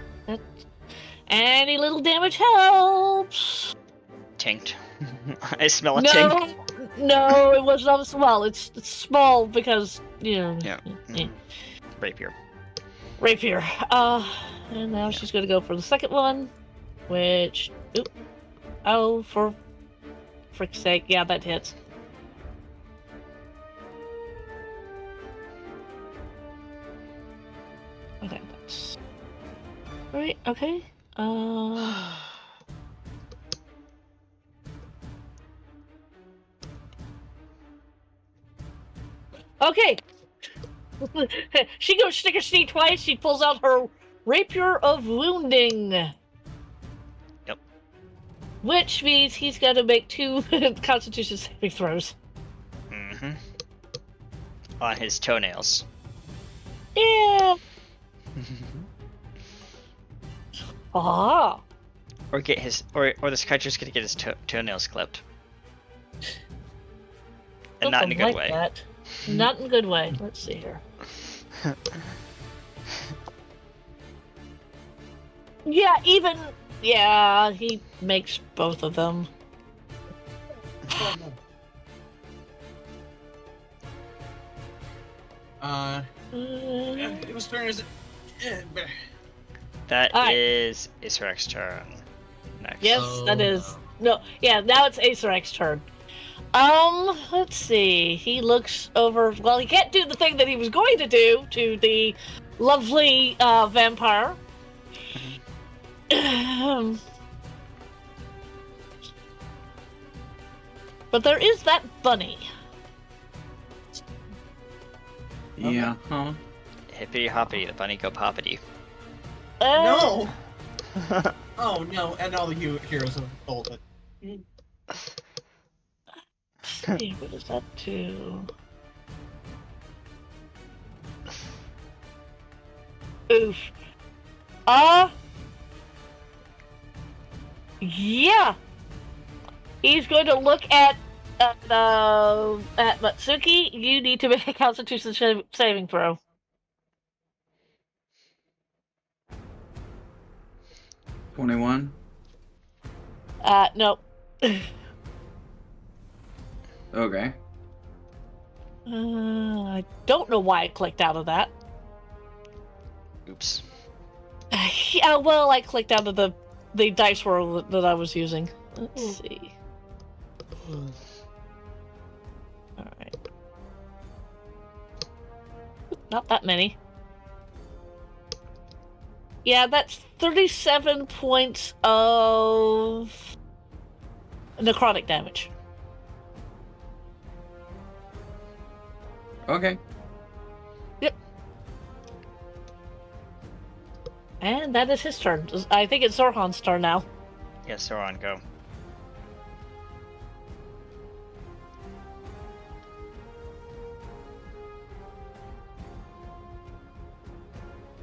Any little damage helps. Tanked. I smell a tink. No, it was not small. It's small because, you know. Yeah. eh. Rapier. Rapier. And now she's gonna go for the second one, which. Oop. Oh, for frick's sake. Yeah, that hits. Okay, that's. Right, okay. Okay. She goes stick her sneak twice. She pulls out her rapier of wounding. Yep. Which means he's got to make 2 Constitution saving throws. Mm-hmm. On his toenails. Yeah. Ah. Or get his, or this creature's gonna get his toenails clipped. And not in a Something good like way. that. Not in a good way. Let's see here. Yeah, even. Yeah, he makes both of them. It was turn, is it? That Alright. is Israk's turn. Next. Yes, that Oh, is. No, yeah, now it's Acerex's turn. Let's see. He looks over. Well, he can't do the thing that he was going to do to the lovely vampire. But there is that bunny. Yeah, huh? Hippity hoppity, the bunny go poppity. No! Oh no, and all the heroes have bolted. See, what does that do? Oof. Yeah. He's going to look at Matsuki. You need to make a Constitution saving throw. 21. No. Okay. I don't know why I clicked out of that. Oops. Yeah, well, I clicked out of the dice roll that I was using. Let's see. Alright. Not that many. Yeah, that's 37 points of necrotic damage. Okay. And that is his turn. I think it's Zorhan's turn now. Yes, Zoran, go.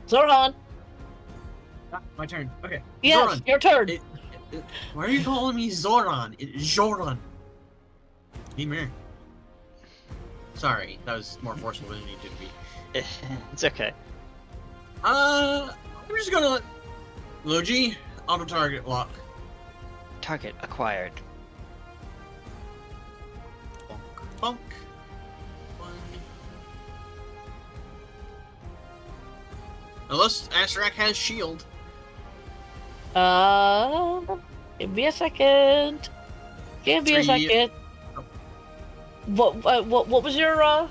Zorhan! My turn. Okay. Yes, Zoran. your turn! Why are you calling me Zoran? It's Joran. Ymir. Sorry, that was more forceful than it needed to be. It's okay. I'm just gonna let Logi auto target lock. Target acquired. Bonk, bonk. One. Unless Astarak has shield. Give me a second. Give me a 3. second. What was your,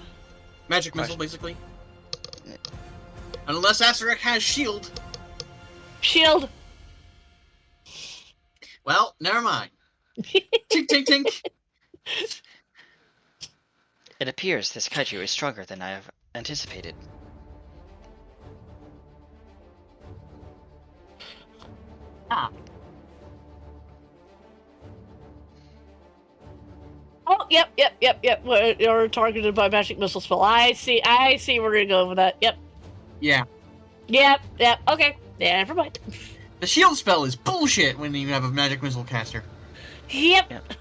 Magic missile, basically. Unless Astarak has shield. shield? Well, never mind. Tink, tink, tink. It appears this kaiju is stronger than I have anticipated. Oh, yep. You're targeted by magic missile spell. I see where you're going with that. Yep. Yeah. Yep. Okay. Yeah, never mind. The shield spell is bullshit when you have a magic missile caster. Yep. Yep.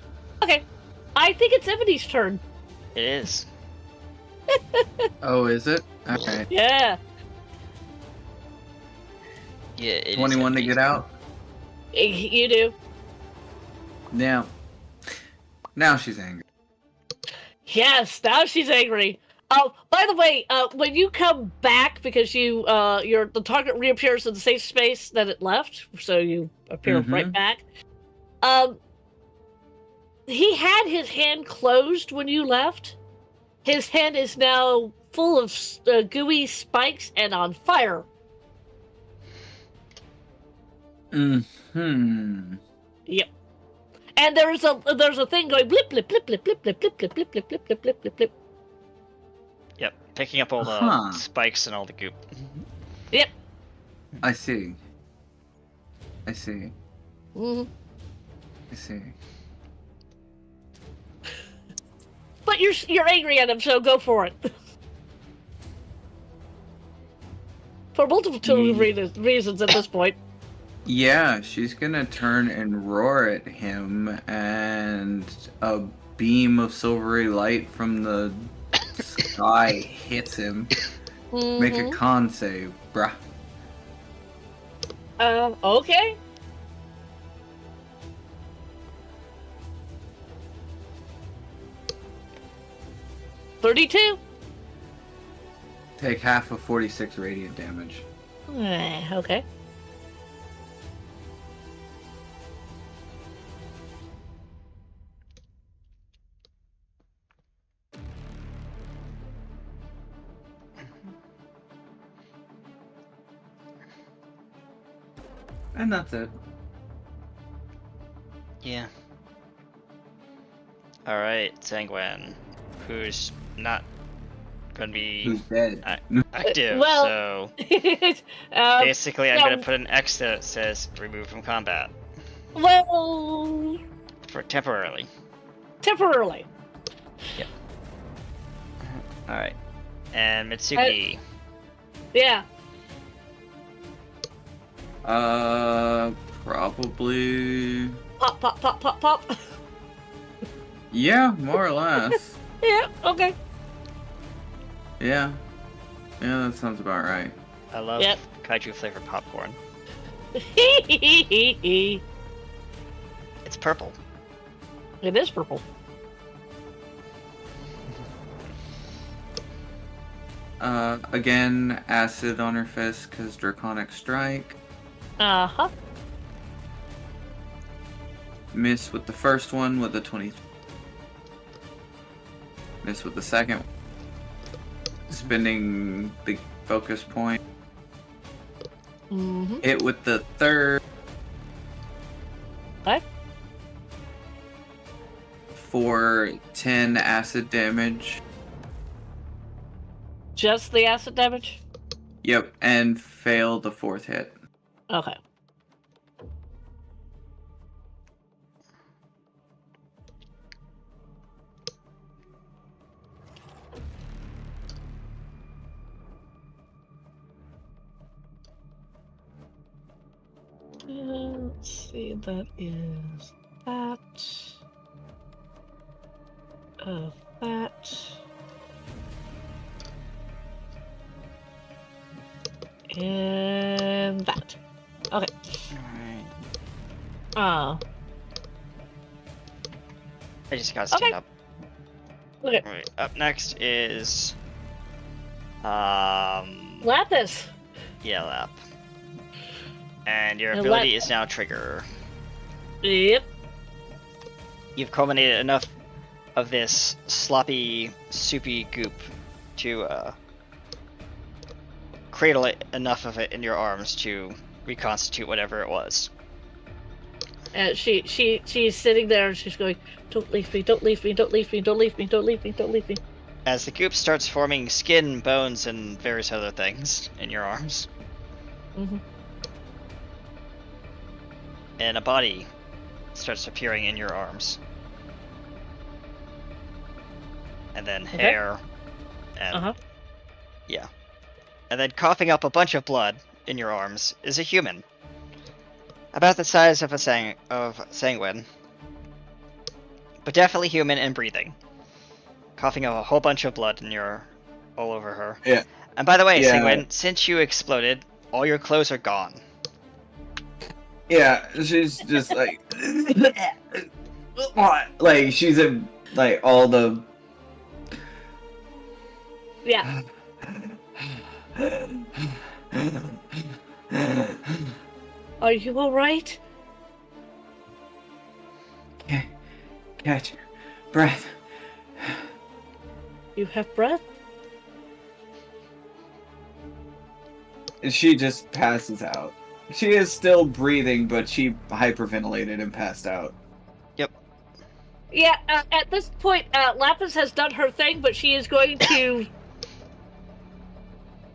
Okay. I think it's Ebony's turn. It is. Oh, is it? Okay. Yeah. Yeah, it is 21 to empty. get out? You do. Now she's angry. Yes, now she's angry. Oh, by the way, when you come back, because the target reappears in the safe space that it left, so you appear right back. He had his hand closed when you left. His hand is now full of gooey spikes and on fire. Mm-hmm. Yep. And there's a thing going blip blip blip blip blip blip blip blip blip blip blip blip blip blip blip. Yep, picking up all the spikes and all the goop. Yep. I see. Mm-hmm. I see. But you're angry at him, so go for it. For multiple reasons at this point. Yeah, she's gonna turn and roar at him, and a beam of silvery light from the sky hits him. Make a con save, bruh. Okay. $32. Take half of 46 radiant damage. Okay. And that's it. Yeah. Alright, Sanguine. Who's not gonna be Who's dead? active, well, so basically I'm gonna put an X that says remove from combat. Well, For temporarily. temporarily. Alright. And Mitsuki. Yeah. Probably. Pop, pop, pop, pop, pop. Yeah, more or less. Yeah, okay. Yeah, that sounds about right. I love Yep. kaiju flavored popcorn. It It's purple. is purple. Again, acid on her fist because Draconic Strike. Uh-huh. Miss with the first one with a 20. Miss with the second. Spending the focus point. Mm-hmm. Hit with the third. Okay. For 10 acid damage. Just the acid damage? Yep, and fail the fourth hit. Okay. Let's see, that is that. That. And that. Okay. Alright. Oh. I just gotta stand Okay. up. Okay. Alright, up next is Lapis. yeah, Lap. And your And ability is now trigger. Yep. You've culminated enough of this sloppy, soupy goop to cradle it enough of it in your arms to reconstitute whatever it was. And she's sitting there and she's going, "Don't leave me, don't leave me, don't leave me, don't leave me, don't leave me, don't leave me." as the goop starts forming skin, bones, and various other things in your arms. Mm-hmm. And a body starts appearing in your arms. And then Okay. hair. And Uh-huh. yeah. And then coughing up a bunch of blood in your arms is a human. About the size of a sanguine. But definitely human and breathing. Coughing up a whole bunch of blood in all over her. Yeah. And by the way, Yeah. Sanguine, since you exploded, all your clothes are gone. Yeah, she's just like, like she's in like all the. Yeah. Are you alright? Catch your breath. You have breath? She just passes out. She is still breathing, but she hyperventilated and passed out. Yeah, at this point, Lapis has done her thing, but she is going to...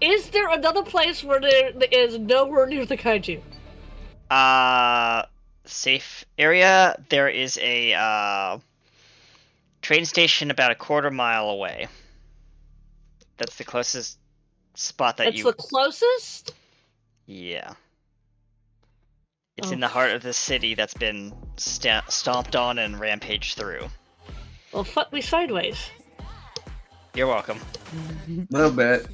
Is there another place where there is nowhere near the kaiju? Safe area. There is a train station about a quarter mile away. That's the closest spot that That's you. the closest? Yeah. It's Oh. in the heart of the city that's been stomped on and rampaged through. Well, fuck me sideways. You're welcome. A little bit.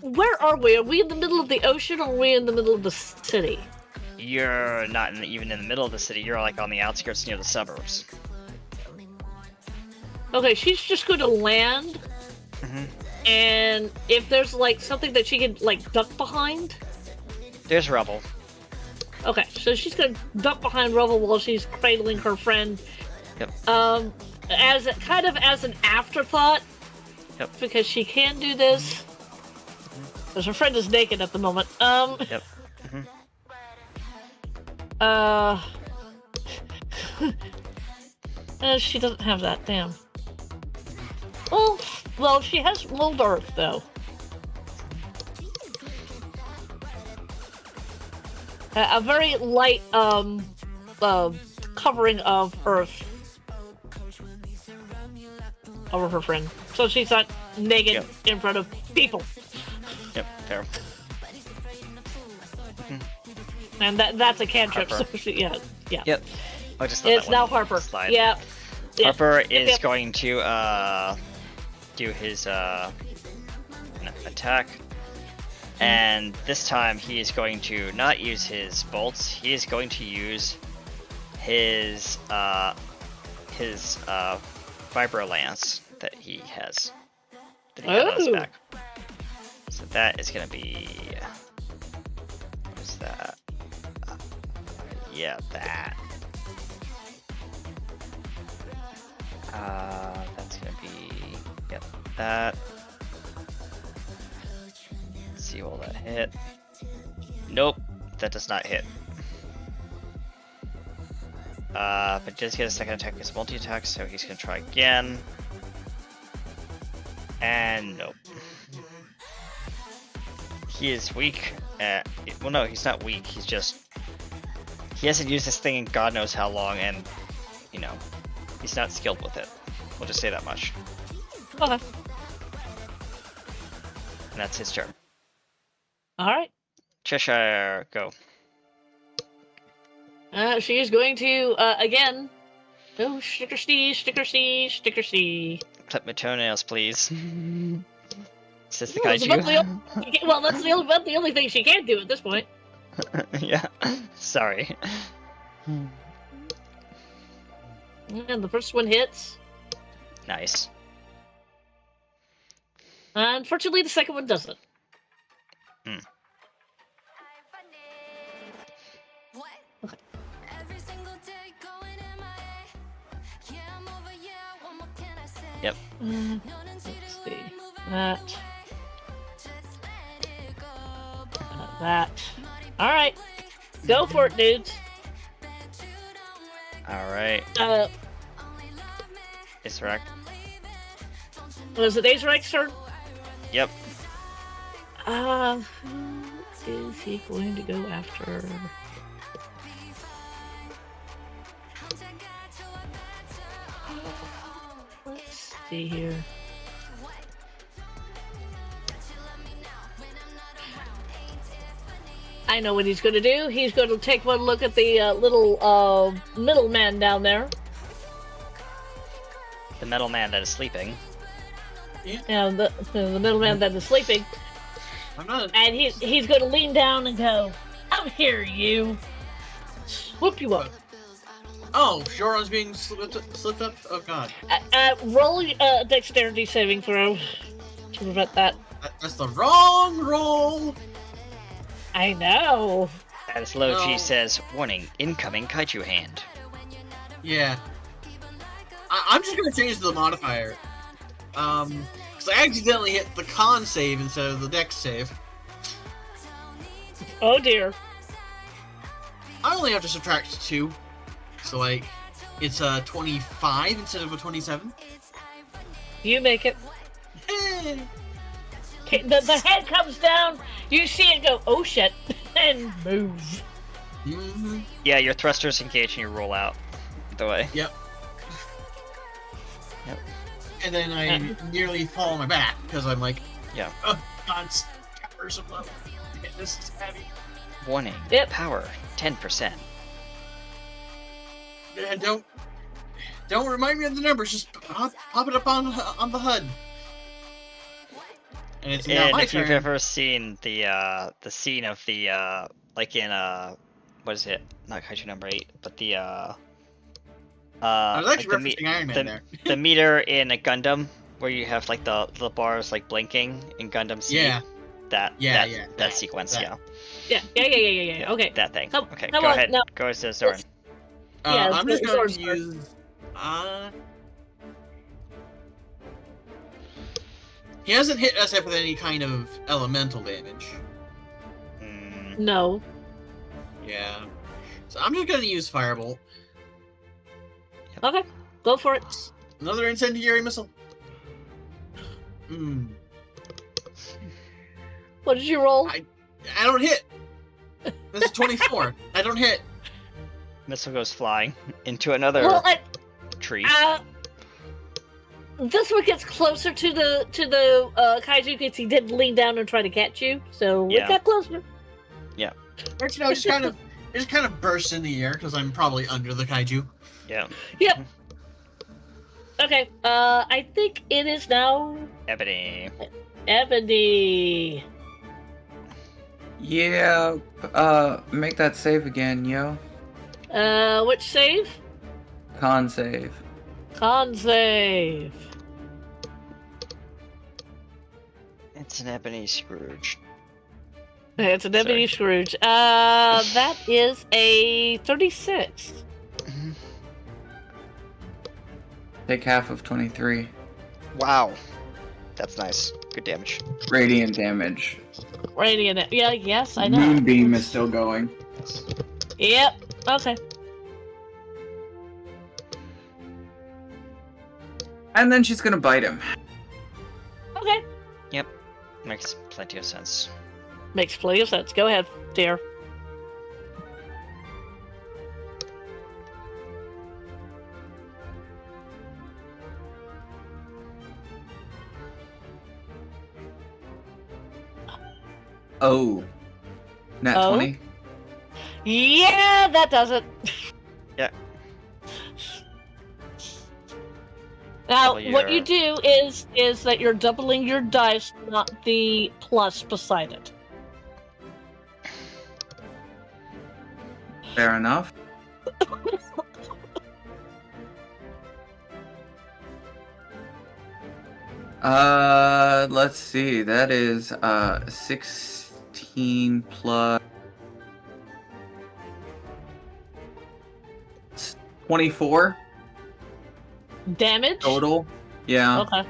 Where are we? Are we in the middle of the ocean, or are we in the middle of the city? You're not even in the middle of the city. You're like on the outskirts near the suburbs. Okay, she's just going to land, and if there's, like, something that she can, like, duck behind... There's rubble. Okay, so she's gonna duck behind rubble while she's cradling her friend. Yep. As an afterthought. Yep. Because she can do this. Because her friend is naked at the moment. Yep. She doesn't have that. Damn. Well, she has mold earth though. A very light covering of earth over her friend, so she's not naked Yep. in front of people. Yep. Fair. And that's a cantrip. Harper. So she, yeah. Yep. I just let It's that now one Harper. slide. Yeah. Harper Yep, is yep. going to do his attack, and this time he is going to not use his bolts. He is going to use his vibro lance that he has. That he had on his Ooh. back. So that is going to be. What is that? Yeah, that. That's gonna be, yep, that. Let's see, will that hit? Nope, that does not hit. But does get a second attack as multi-attack, so he's gonna try again. And nope. He is weak. Well, no, he's not weak. He's just, he hasn't used this thing in God knows how long, and you know, he's not skilled with it. We'll just say that much. Okay. And that's his turn. All right. Cheshire, go. She is going to again. Oh, sticker C. Clip my toenails, please. Is this the Well, it's about kaiju? Well, that's the only thing she can do at this point. Yeah. Sorry. And the first one hits. Nice. Unfortunately, the second one doesn't. Yep. Let's see. That. That. Alright. Go for it, dudes. All right. Isaac. Was it Azarek's turn? Yep. Who is he going to go after? Let's see here. I know what he's going to do. He's going to take one look at the little middleman down there. The metal man that is sleeping. Yeah, the middleman that is sleeping. I'm not. And he's going to lean down and go, "Come here, you." Swoop you up. Oh, Joran's being slipped up? Oh, God. Roll a dexterity saving throw to prevent that. That's the wrong roll! I know. As Low G No. says, warning, incoming kaiju hand. Yeah. I'm just gonna change the modifier. Because I accidentally hit the con save instead of the dex save. Oh dear. I only have to subtract 2. So, like, it's a 25 instead of a 27. You make it. Hey. Okay, the head comes down. You see it go, "Oh shit," and move. Mm-hmm. Yeah, your thrusters engage and you roll out the way. Yep. Yep. And then I nearly fall on my back because I'm like, Yeah. oh, God, covers of love. This is heavy. Warning, Yep. power 10%. Yeah, don't remind me of the numbers. Just pop it up on the HUD. And it's now And my if turn. you've ever seen the scene of the like in what is it? Not kaiju number 8, but the I was like actually the, referencing Iron Man there. the meter in a Gundam where you have like the bars like blinking in Gundam C. Yeah. That sequence, that. yeah. Yeah. Okay. That thing. Come- Okay, come go on, ahead. no. Go to Zoran. Yeah, I'm just it's going to Zoran's turn. use. He hasn't hit us with any kind of elemental damage. Mm, No. Yeah. So I'm just going to use Firebolt. Okay. Go for it. Another incendiary missile. What did you roll? I don't hit. This is 24. I don't hit. missile goes flying into another Well, tree. this one gets closer to the kaiju because he did lean down and try to catch you, so Yeah. it got closer. Actually, no, it just kind of bursts in the air because I'm probably under the kaiju. Yeah. Yep. Okay. I think it is now Ebony. Ebony. Yeah, make that save again, yo. Which save? Con save. Con save. It's an Ebony Scrooge. It's an Ebony Sorry. Scrooge. That is a 36. Take half of 23. Wow. That's nice. Good damage. Radiant damage. Radiant. Yeah, yes, I know. Moonbeam is still going. Yep. Okay. And then she's gonna bite him. Okay. Makes plenty of sense. Makes plenty of sense. Go ahead, dear. Oh. Nat Oh? 20? Yeah, that does it. Yeah. Now, Double what you your- do is that you're doubling your dice, not the plus beside it. Fair enough. Let's see. That is 16 plus 24 Damage? total. Yeah. Okay.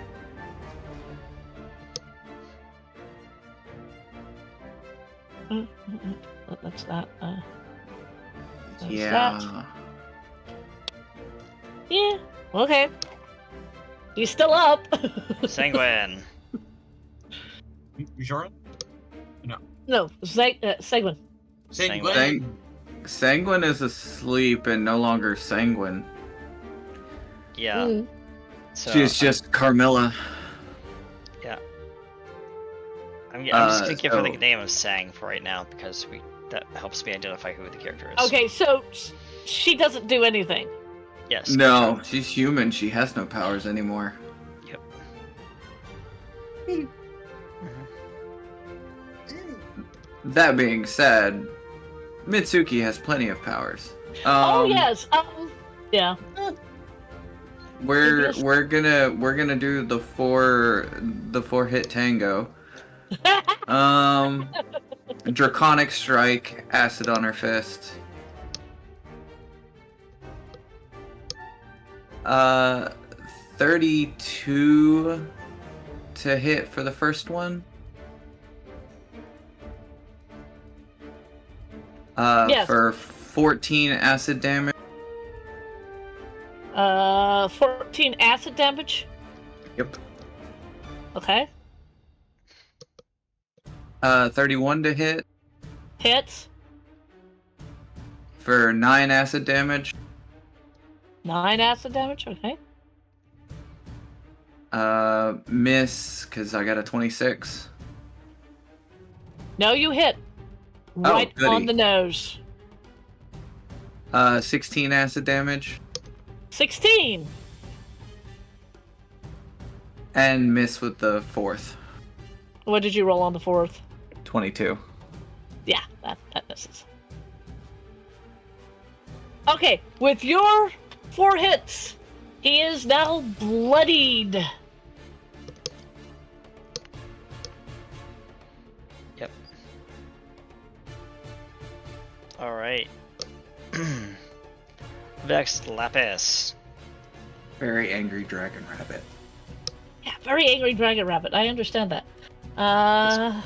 That's that. That's Yeah. that. Yeah. Okay. He's still up. Sanguine. Joran? No, Seguin. Sanguine. Sanguine is asleep and no longer sanguine. Yeah. Mm. So She's just Carmilla. I'm just gonna give her the so- name of Sang for right now because that helps me identify who the character is. Okay, so she doesn't do anything. Yes. No, she's human. She has no powers anymore. Yep. That being said, Mitsuki has plenty of powers. Oh yes. Yeah. We're gonna do the four hit tango. Draconic strike, acid on her fist. 32 to hit for the first one. Yes. For 14 acid damage. 14 acid damage. Yep. Okay. 31 to hit Hits. for 9 acid damage. 9 acid damage. Okay. Miss, because I got a 26. No, you hit. Right goody. on the nose. 16 acid damage. 16. And miss with the 4th. What did you roll on the 4th? 22. Yeah, that misses. Okay, with your 4 hits, he is now bloodied. Yep. All right. Next, Lapis. Very angry dragon rabbit. Yeah, very angry dragon rabbit. I understand that.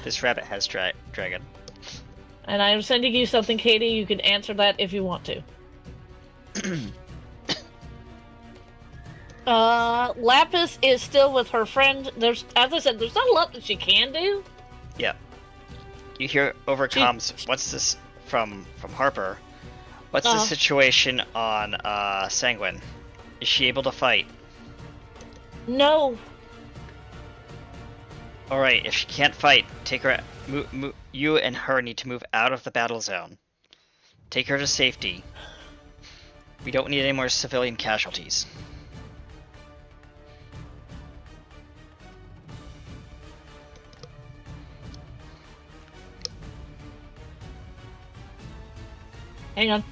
This rabbit has dragon. And I'm sending you something, Katie. You can answer that if you want to. Lapis is still with her friend. As I said, there's not a lot that she can do. Yeah. You hear over comms. What's this from Harper? What's the situation on Sanguine? Is she able to fight? No. All right. If she can't fight, take her. You and her need to move out of the battle zone. Take her to safety. We don't need any more civilian casualties. Hang on.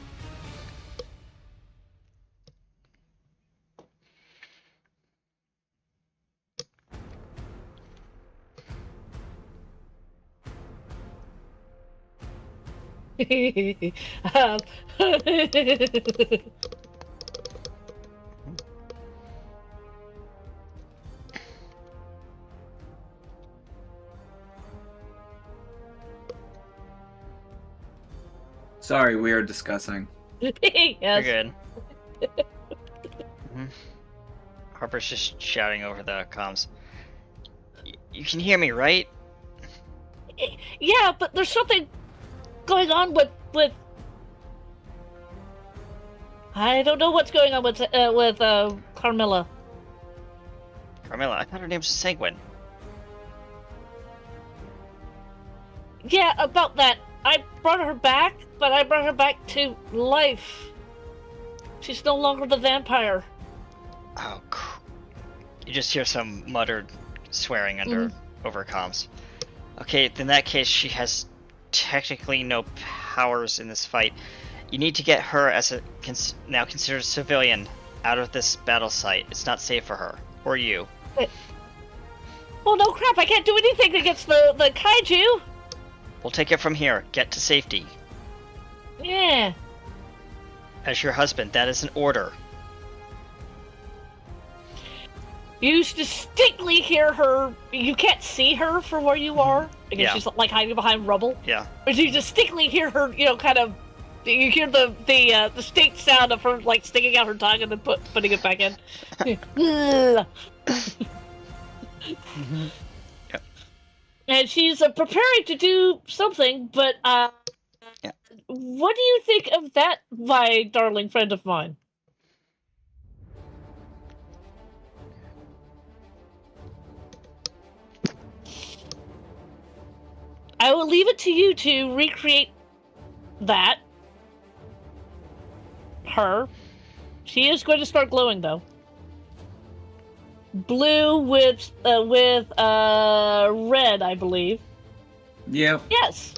um, Sorry, we are discussing. You're yes. good. Mhm. Harper's just shouting over the comms. You can hear me, right? Yeah, but there's something going on with. I don't know what's going on with Carmilla. Carmilla, I thought her name was Sanguine. Yeah, about that. I brought her back, but I brought her back to life. She's no longer the vampire. Oh, you just hear some muttered swearing under over comms. Okay, in that case, she has technically no powers in this fight. You need to get her as a now considered civilian out of this battle site. It's not safe for her or you. Oh no, crap! I can't do anything against the kaiju. We'll take it from here. Get to safety. Yeah. As your husband, that is an order. You distinctly hear her. You can't see her from where you are because Yeah. she's like hiding behind rubble. Yeah. But you distinctly hear her, kind of You hear the distinct sound of her like sticking out her tongue and then putting it back in. Yep. And she's preparing to do something, but Yeah. what do you think of that, my darling friend of mine? I will leave it to you to recreate that. Her. She is going to start glowing, though. Blue with red, I believe. Yep. Yes.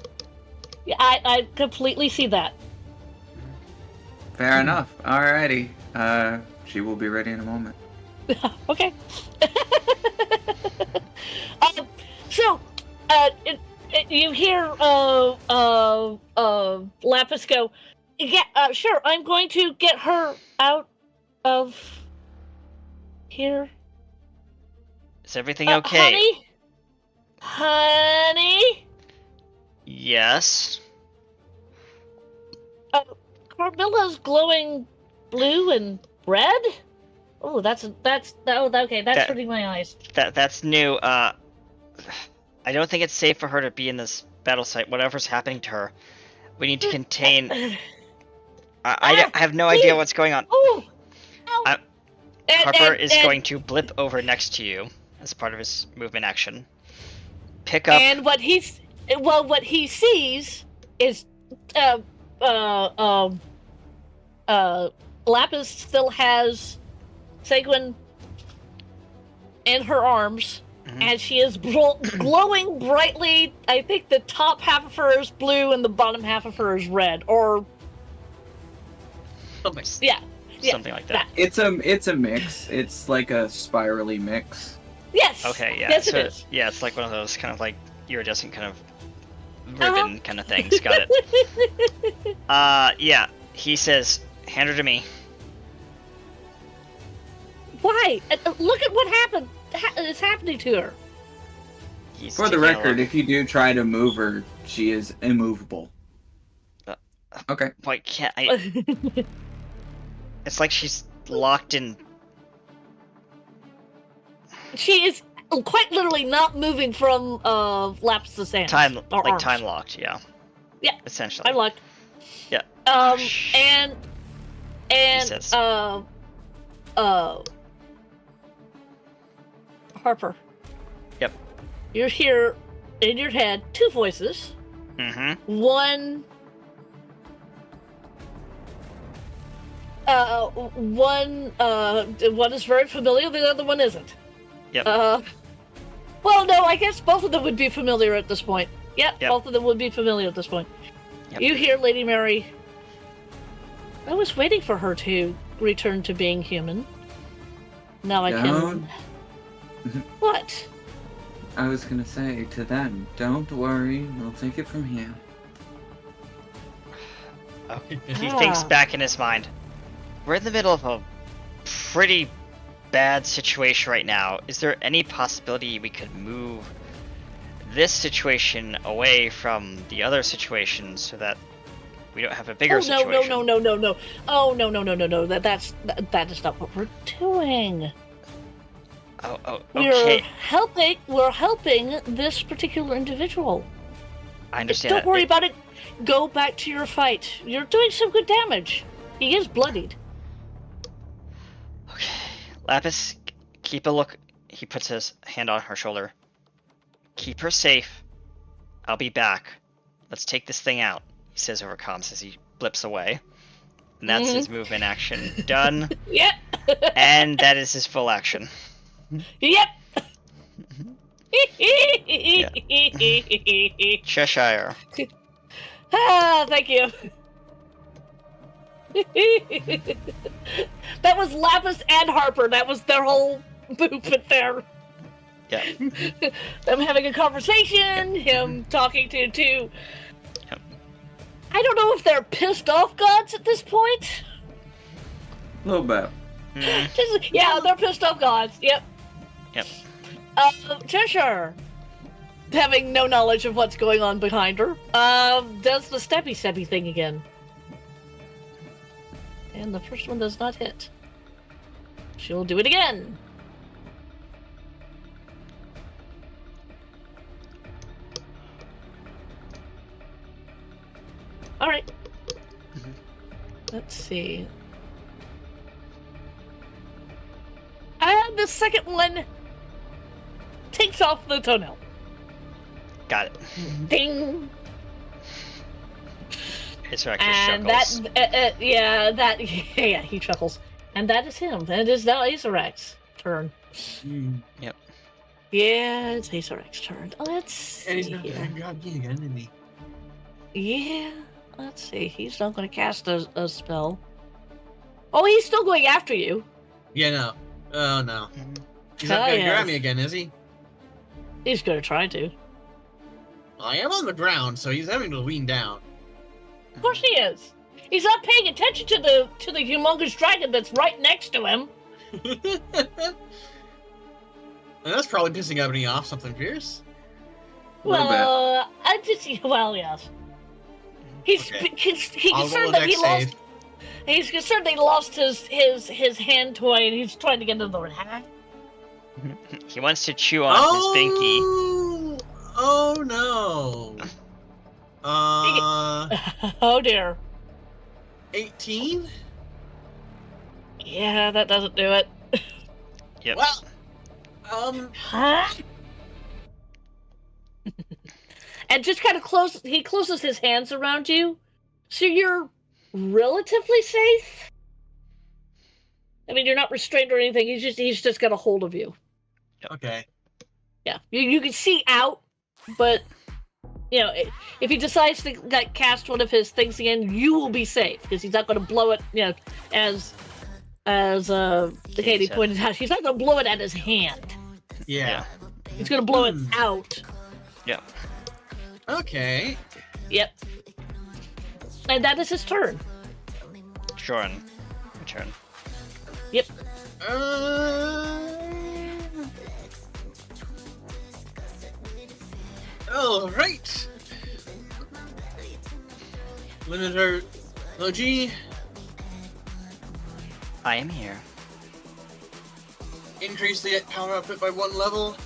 Yeah, I completely see that. Fair enough. Alrighty. She will be ready in a moment. Okay. You hear Lapis go, yeah, sure, I'm going to get her out of here. Is everything okay? Honey? Honey? Yes. Carmilla's glowing blue and red? Oh, that's okay, that's hurting my eyes. That's new. I don't think it's safe for her to be in this battle site. Whatever's happening to her, we need to contain. I have no idea what's going on. Oh! Ow. Harper is going to blip over next to you as part of his movement action. Pick up. And what he sees is Lapis still has Seguin in her arms, and she is glowing brightly. I think the top half of her is blue and the bottom half of her is red, or Something. yeah, Something like that. It's a mix. It's like a spirally mix. Yes. Okay, yeah. Yes, so, it is. Yeah, it's like one of those kind of like iridescent kind of ribbon kind of things. Got it. Yeah. He says, "Hand her to me." Why? Look at what happened. Is happening to her. He's For the taking a record, look. if you do try to move her, she is immovable. Okay. Why can't I? It's like she's locked in. She is quite literally not moving from Lapis' hands. Time, or like arms. time locked, yeah. Yeah, Essentially. I'm locked. Yeah. And says. Harper. Yep. You hear in your head two voices. Mm-hmm. One is very familiar, the other one isn't. Yep. Well, no, I guess both of them would be familiar at this point. Yep. Both of them would be familiar at this point. Yep. You hear Lady Mary. I was waiting for her to return to being human. Now I can. What? I was gonna say to them, don't worry, we'll take it from here. Okay. He thinks back in his mind. We're in the middle of a pretty bad situation right now. Is there any possibility we could move this situation away from the other situation so that we don't have a bigger situation? No. Oh, no. That is not what we're doing. Oh, okay. We're helping this particular individual. I understand. Don't worry about it. Go back to your fight. You're doing some good damage. He is bloodied. Okay. Lapis, keep a look. He puts his hand on her shoulder. Keep her safe. I'll be back. Let's take this thing out, he says over comms as he blips away. And that's his movement action done. Yep. And that is his full action. Yep. Cheshire. Thank you. That was Lapis and Harper. That was their whole movement there. Yeah. Them having a conversation, him talking to two. Yep. I don't know if they're pissed off gods at this point. A little bit. Yeah, they're pissed off gods. Yep. Yep. Cheshire, having no knowledge of what's going on behind her, does the steppy thing again. And the first one does not hit. She'll do it again. Alright. Mhm. Let's see. And the second one takes off the toenail. Got it. Ding! Aceractus And chuckles. yeah, he chuckles. And that is him. That is now Acerac's turn. Mm. Yeah, it's Acerac's turn. Let's see. And he's not here. that goddamn enemy. Yeah, let's see. He's not going to cast a spell. Oh, he's still going after you. Yeah, no. Oh, no. Mhm. He's not gonna yes. grab me again, is he? He's going to try to. I am on the ground, so he's having to lean down. Of course he is. He's not paying attention to the humongous dragon that's right next to him. And that's probably pissing Ebony off something fierce. A little bit. Well, yes. He's Okay. he's I'll roll a concerned that he dex lost. save. He's concerned that he lost his hand toy, and he's trying to get into the rat. He wants to chew on his binky. Oh no. Oh dear. 18? Yeah, that doesn't do it. Yep. Well, Huh? And just kind of he closes his hands around you, so you're relatively safe. I mean, you're not restrained or anything. He's just got a hold of you. okay. Yeah, you can see out, but you know, if he decides to like, cast one of his things again, you will be safe because he's not going to blow it. You know, as Katie said. pointed out, he's not going to blow it at his hand. Yeah. He's going to blow it Hmm. out. Yep. Okay. Yep. And that is his turn. Jordan, your turn. Yep. All right. Limiter Logi, I am here. increase the power output by 1 level.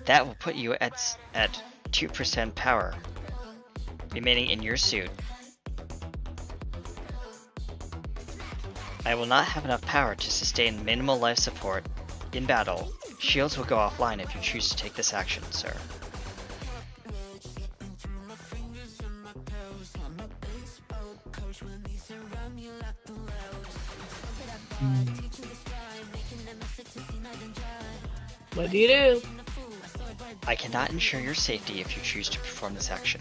That will put you at 2% power remaining in your suit. I will not have enough power to sustain minimal life support in battle. Shields will go offline if you choose to take this action, sir. What do you do? I cannot ensure your safety if you choose to perform this action.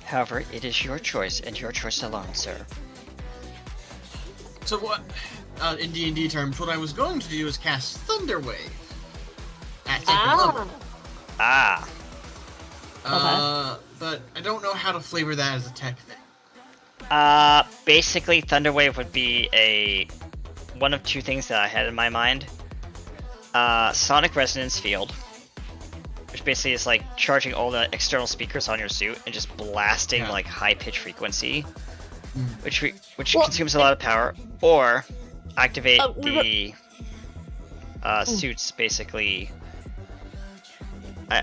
However, it is your choice and your choice alone, sir. So what? In D&D terms, what I was going to do is cast Thunder Wave at second level. Ah, But I don't know how to flavor that as a tech thing. basically Thunderwave would be one of two things that I had in my mind. Sonic Resonance Field, which basically is like charging all the external speakers on your suit and just blasting Yeah. like high pitch frequency, which Well, consumes a lot of power, or activate we the suits basically.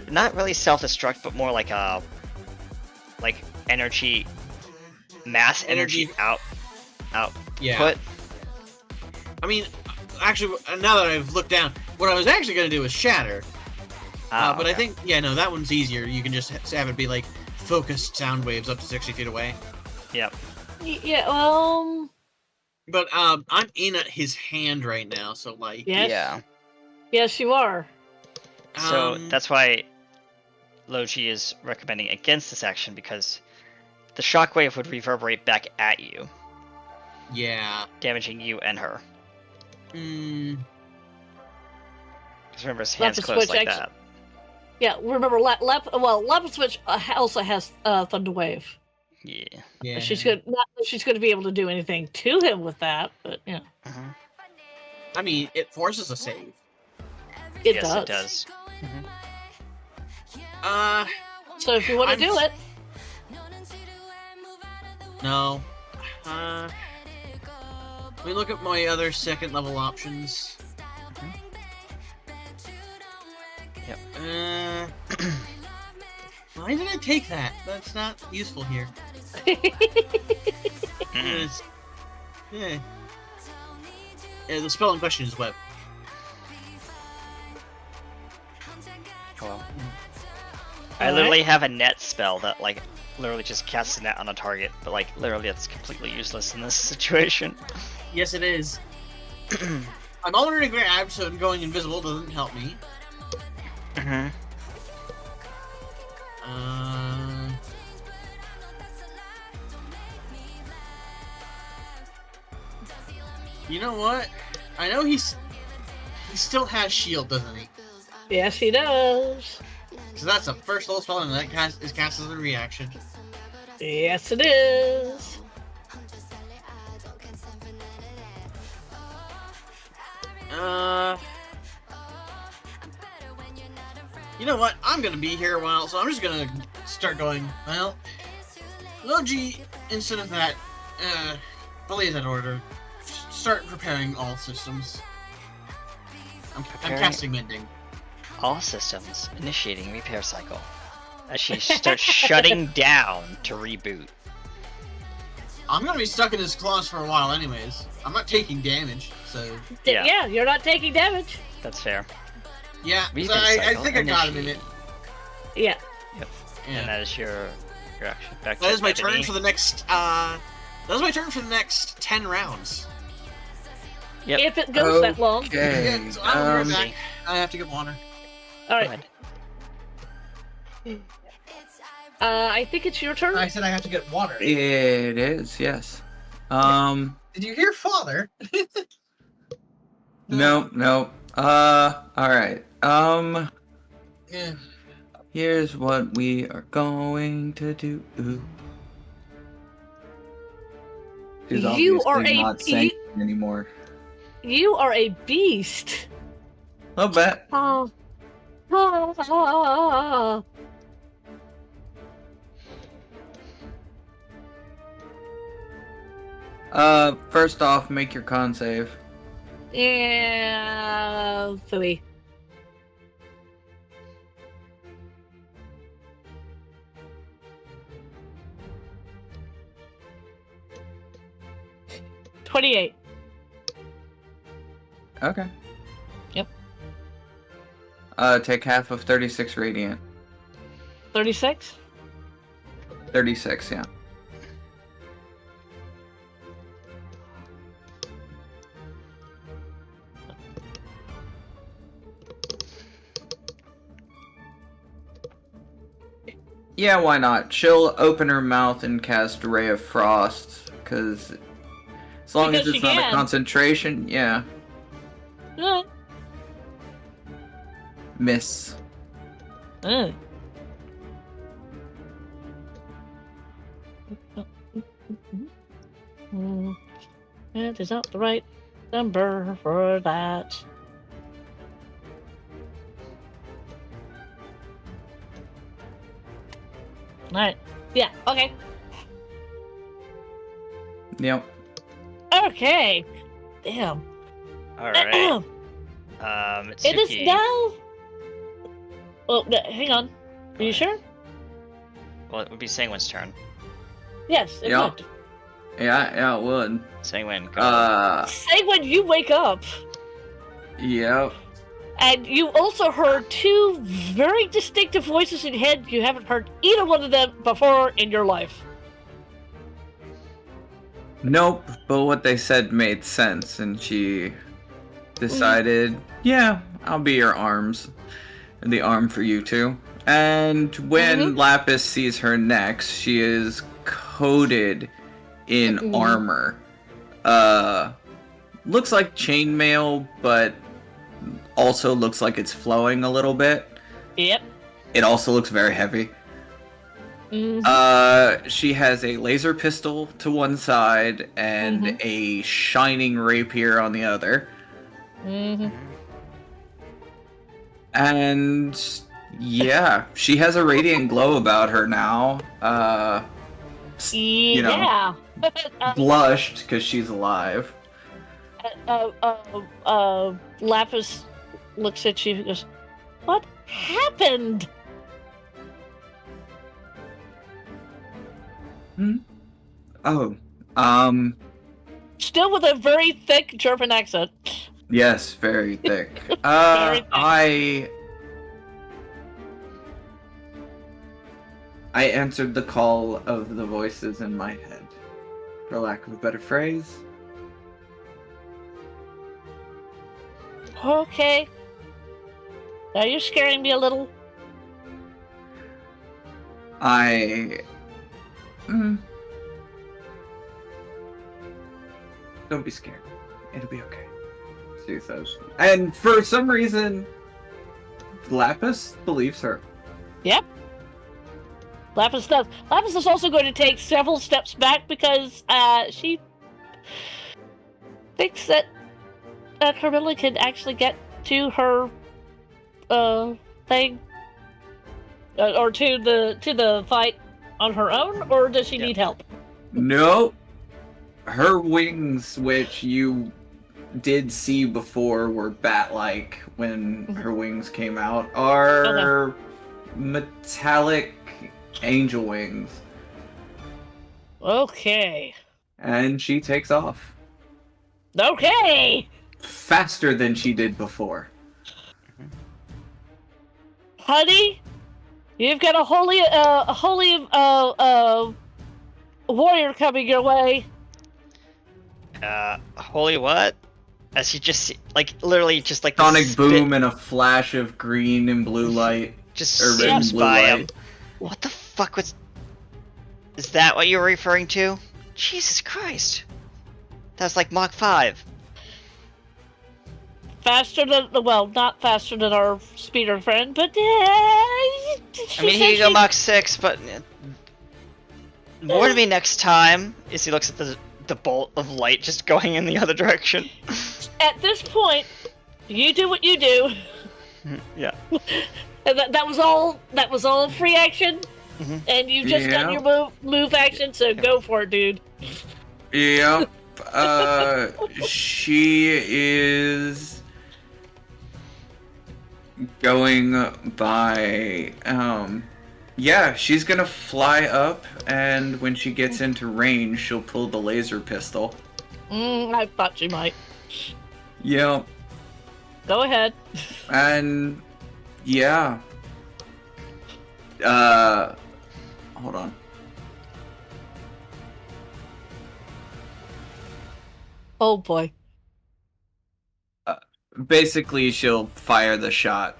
Not really self-destruct, but more like a energy, mass energy output. Yeah. I mean, actually, now that I've looked down, what I was actually going to do was Shatter. But I Okay. think, yeah, no, that one's easier. You can just have it be like focused sound waves up to 60 feet away. Yep. Yeah, But I'm in his hand right now, so like, yes. Yeah. Yes, you are. So um, that's why Logi is recommending against this action, because the shockwave would reverberate back at you, yeah. damaging you and her. Mm, Because remember, his hands Lapis closed Switch like actu- that. Yeah, remember, Lapis Switch also has Thunder Wave. Yeah. yeah. She's not that she's going to be able to do anything to him with that, but yeah, Mhm. I mean, it forces a save. it Yes, does. it does. So if you want to do it, No. Let me look at my other second level options. Yep. Why did I take that? That's not useful here. It's- yeah. The spell in question is web. Well, I literally have a net spell that like literally just casts a net on a target, but like literally it's completely useless in this situation. Yes, it is. I'm already grabbed, so going invisible doesn't help me. Mm-hmm. You know what? I know he still has shield, doesn't he? yes, he does. So that's a first level spell, and that is cast as a reaction. Yes, it is. You know what? I'm gonna be here a while, so I'm just gonna start going. Well, Logi, instead of that, belay that order. Start preparing all systems. I'm Preparing- casting mending. All systems initiating repair cycle. As she starts shutting down to reboot. I'm gonna be stuck in his claws for a while, anyways. I'm not taking damage, so Yeah. Yeah, you're not taking damage. That's fair. yeah. So Repair I cycle think I got him in it. Yeah. And Yeah. that is your action. Back That to is my Ebony. turn for the next. That is my turn for the next 10 rounds. Yep. If it goes that long. Okay. Yeah, so I'll be right um, back. I have to get water. All Go right. ahead. I think it's your turn. I said I have to get water. it is, yes. Did you hear father? No. Alright. Yeah. Here's what we are going to do. She's You obviously are a- not saying anymore. You are a beast. A little bit. Oh. Oh. First off, make your con save. Yeah, Philly. $28. Okay. Yep. Take half of 36 radiant. 36? 36, yeah. Yeah, why not? She'll open her mouth and cast Ray of Frost, because as long Because as she it's not a can. concentration, yeah. Uh, Miss. uh. That is not the right number for that. Alright. Yeah, okay. Yep. Okay. Damn. Alright. It is Mitsuki. now. Oh, hang on. Are you sure? Well, it would be Sanguine's turn. Yes, it Yeah. would. Yeah, it would. Sanguine, go. Say when you wake up, Yep. and you also heard two very distinctive voices in your head. You haven't heard either one of them before in your life. Nope, but what they said made sense, and she decided, yeah, I'll be your arms. And the arm for you two. And when Lapis sees her next, she is coated in armor. Looks like chainmail, but also looks like it's flowing a little bit. Yep. It also looks very heavy. Mhm. She has a laser pistol to one side and a shining rapier on the other. Mhm. And Yeah, she has a radiant glow about her now. You know, Yeah. blushed because she's alive. Lapis looks at you and goes, "What happened?" Oh, Still with a very thick German accent. yes, very thick. Very thick. I answered the call of the voices in my head, for lack of a better phrase. Okay. Now you're scaring me a little. Don't be scared. It'll be okay. She says. And for some reason, Lapis believes her. Yep. Lapis does. Lapis is also going to take several steps back because she thinks that Carmilla can actually get to her thing or to the fight on her own, or does she need help? No. Her wings, which you did see before were bat-like when her wings came out, are metallic angel wings. Okay. And she takes off. Okay. Faster than she did before. Honey, you've got a holy warrior coming your way. Holy what? As he just, like, literally just like Sonic spit boom and a flash of green and blue light. just or red and zips blue by him. light. What the fuck was... Is that what you were referring to? Jesus Christ. That's like Mach 5. Faster than, well, not faster than our speeder friend, but I mean, he can go Mach 6, but... Warn me next time, as he looks at the bolt of light just going in the other direction. At this point, you do what you do. Yeah. And that was all free action. And you just done your move action, so go for it, dude. Yep. She is going by, yeah, she's gonna fly up, and when she gets into range, she'll pull the laser pistol. I thought you might. Yep. Go ahead. And, yeah. Hold on. Oh boy. Basically, she'll fire the shot.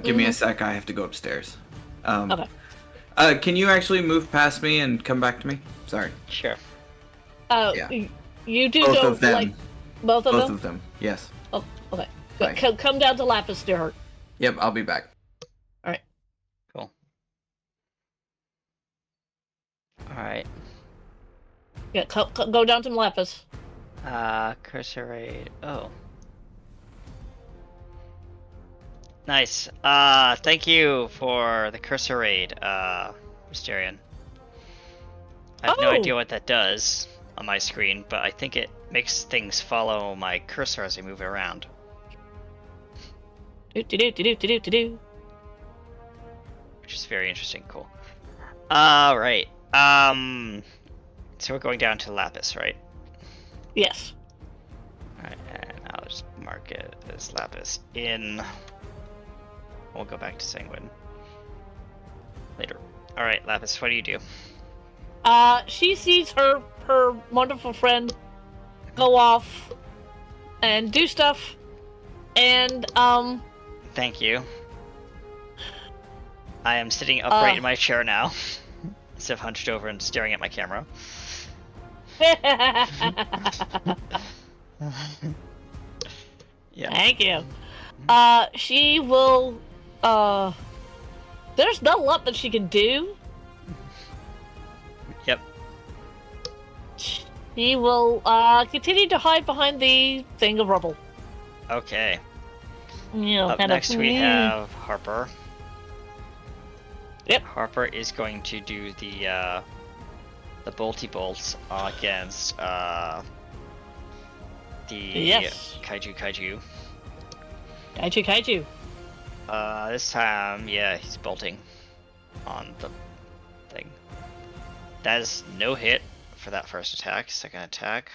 Give me a sec, I have to go upstairs. Okay. Can you actually move past me and come back to me? Sorry. Sure. Yeah. You do Both go of them. like both of Both them. of them, yes. Oh, okay. Bye. Come down to Lapis near her. Yep, I'll be back. Cool. Alright. Yeah, go down to Lapis. Cursor raid. Oh. Nice. Thank you for the cursor raid, Mysterion. I have no Oh. idea what that does on my screen, but I think it makes things follow my cursor as I move it around. Do. Which is very interesting. Cool. Alright. So we're going down to Lapis, right? Yes. Alright, and I'll just mark it as Lapis in. We'll go back to Sanguine later. Alright, Lapis, what do you do? She sees her wonderful friend go off and do stuff, and Thank you. I am sitting upright in my chair now, instead of hunched over and staring at my camera. Yeah. Thank you. She will. There's not a lot that she can do. Yep. She will continue to hide behind the thing of rubble. Okay. You know, Up kind next of, we have Harper. Yep. Harper is going to do the bolty bolts against the Yes. kaiju. Kaiju. This time, yeah, he's bolting on the thing. That is no hit for that first attack. Second attack.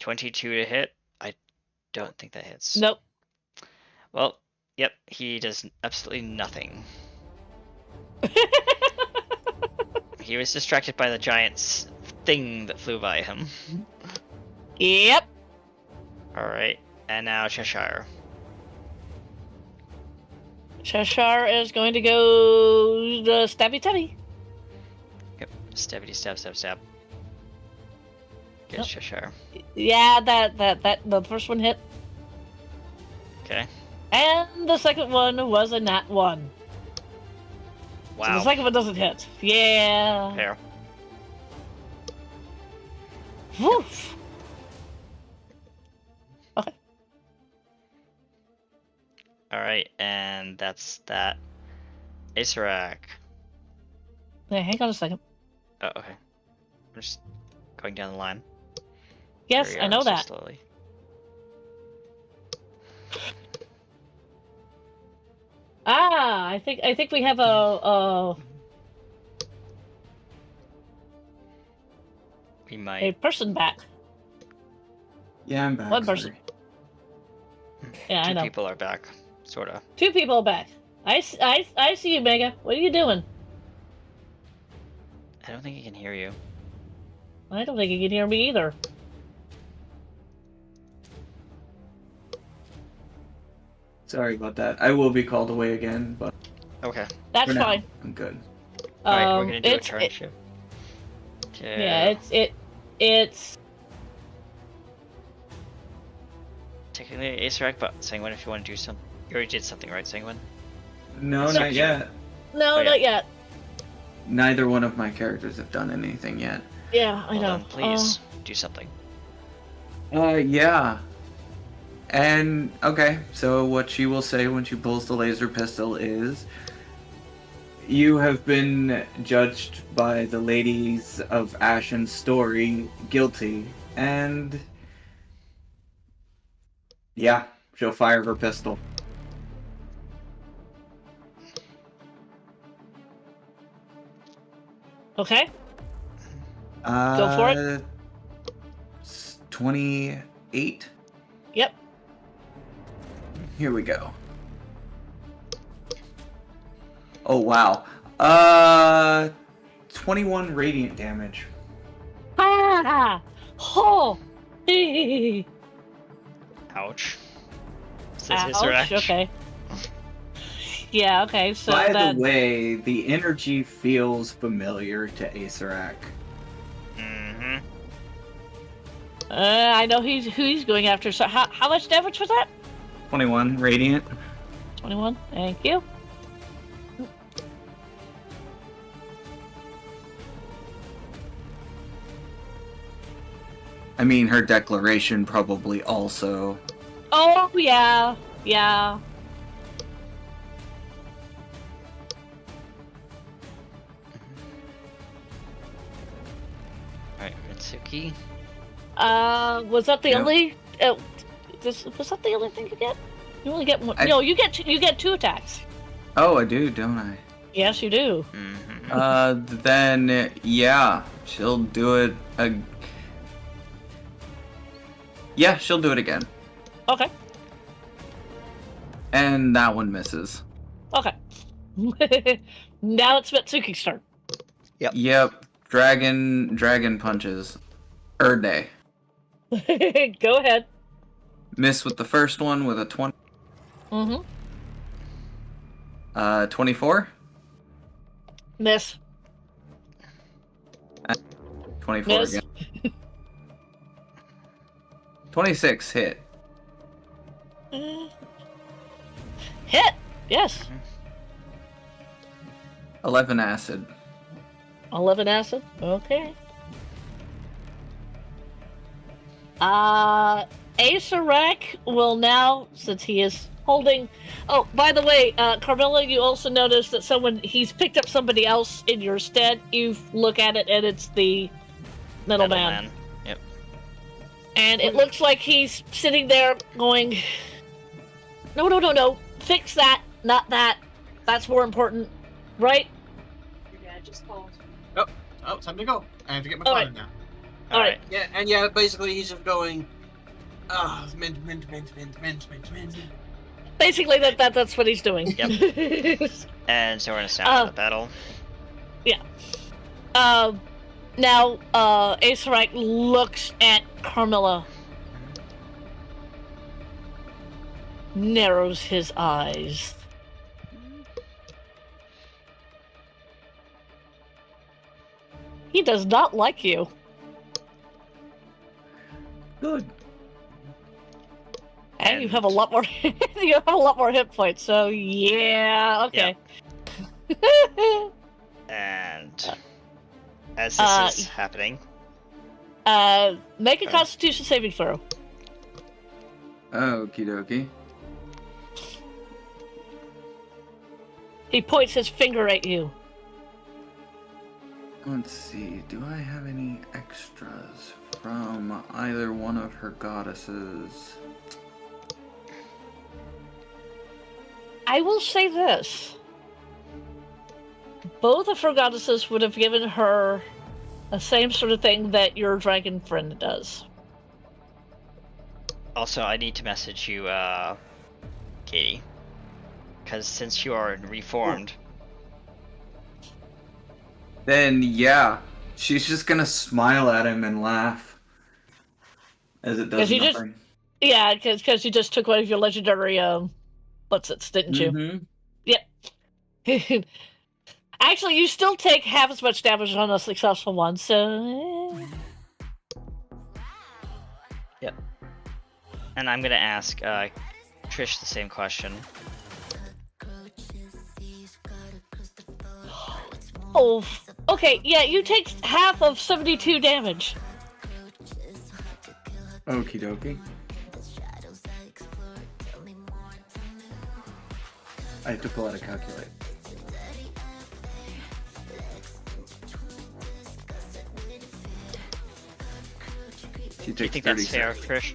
22 to hit. I don't think that hits. Nope. Well, yep, he does absolutely nothing. He was distracted by the giant thing that flew by him. Yep. Alright, and now Cheshire. Cheshire is going to go the stabby. Yep, stabby stab. Good Yep. Cheshire. Yeah, that the first one hit, Okay. and the second one was a nat 1. So Wow. the second one doesn't hit. Yeah. Fair. Woof. Okay. Alright, and that's that. Acerak. Yeah, hang on a second. Oh, okay. I'm just going down the line. Yes, Here we I are, know so that. Slowly. I think we have a We a might. person back. Yeah, I'm back. One person. sorry. Yeah, I Two know. people are back, sorta. 2 people back. I see you, Mega. What are you doing? I don't think he can hear you. I don't think you can hear me either. Sorry about that. I will be called away again, but Okay. That's for now, fine. I'm good. Alright, we're gonna do a it's turn it- shift. yeah, it's Technically Acerak, but Sanguine, if you want to do something. You already did something, right, Sanguine? No, So- not yet. no, Oh, yeah. not yet. Neither one of my characters have done anything yet. Yeah, I Well, know. then please do something. Yeah. And, okay, so what she will say when she pulls the laser pistol is, you have been judged by the ladies of Ashen's story guilty, and yeah, she'll fire her pistol. Okay. Go for it. 28. Yep. Here we go. Oh wow. 21 radiant damage. Ah! Oh! Ouch. Says Ouch, Acerak. okay. Yeah, okay, so By that... the way, the energy feels familiar to Acerak. Mm-hmm. I know who he's going after. So how much damage was that? 21 radiant. 21. Thank you. I mean, her declaration probably also. Oh yeah, yeah. Alright, Mitsuki. Was that the Yeah. only? Was that the only thing you get? You only get one. I- No, you get 2 attacks. Oh, I do, don't I? Yes, you do. Mm-hmm. Then yeah, she'll do it. Yeah, she'll do it again, Okay. and that one misses. Okay. Now it's Mitsuki's turn. Yep, dragon punches. Day. Go ahead. Miss with the first one with a 20. Mm-hmm. 24. Miss. 24 Miss. again. 26 hit. Hit. Yes. 11 acid. 11 acid. Okay. Acerak will now, since he is holding. Oh, by the way, Carmilla, you also notice that he's picked up somebody else in your stead. You look at it, and it's the middleman. Yep. And it looks like he's sitting there going, no. Fix that, not that. That's more important, right? Your dad just called. Oh, time to go. I have to get my All phone right. now. All right. Yeah, and yeah, basically he's just going, mint. Basically, that's what he's doing. Yep. And so we're gonna start the battle. Now, Acerite looks at Carmilla, narrows his eyes. He does not like you. Good. And you have a lot more. You have a lot more hit points. So yeah, okay. And as this is happening, Make a Constitution saving throw. Okie dokie. He points his finger at you. Let's see, do I have any extras from either one of her goddesses? I will say this. Both of her goddesses would have given her the same sort of thing that your dragon friend does. also I need to message you, Katie, because since you are reformed, Then yeah, she's just gonna smile at him and laugh as it does 'Cause you just- nothing. Yeah, because you just took one of your legendary what's-its, didn't you? Mhm. Actually, you still take half as much damage on a successful one, so... and I'm gonna ask Trish the same question. Oh, okay, yeah, you take half of 72 damage. Okie dokie. I have to pull out a calculator. She Do you takes think that's fair, 36.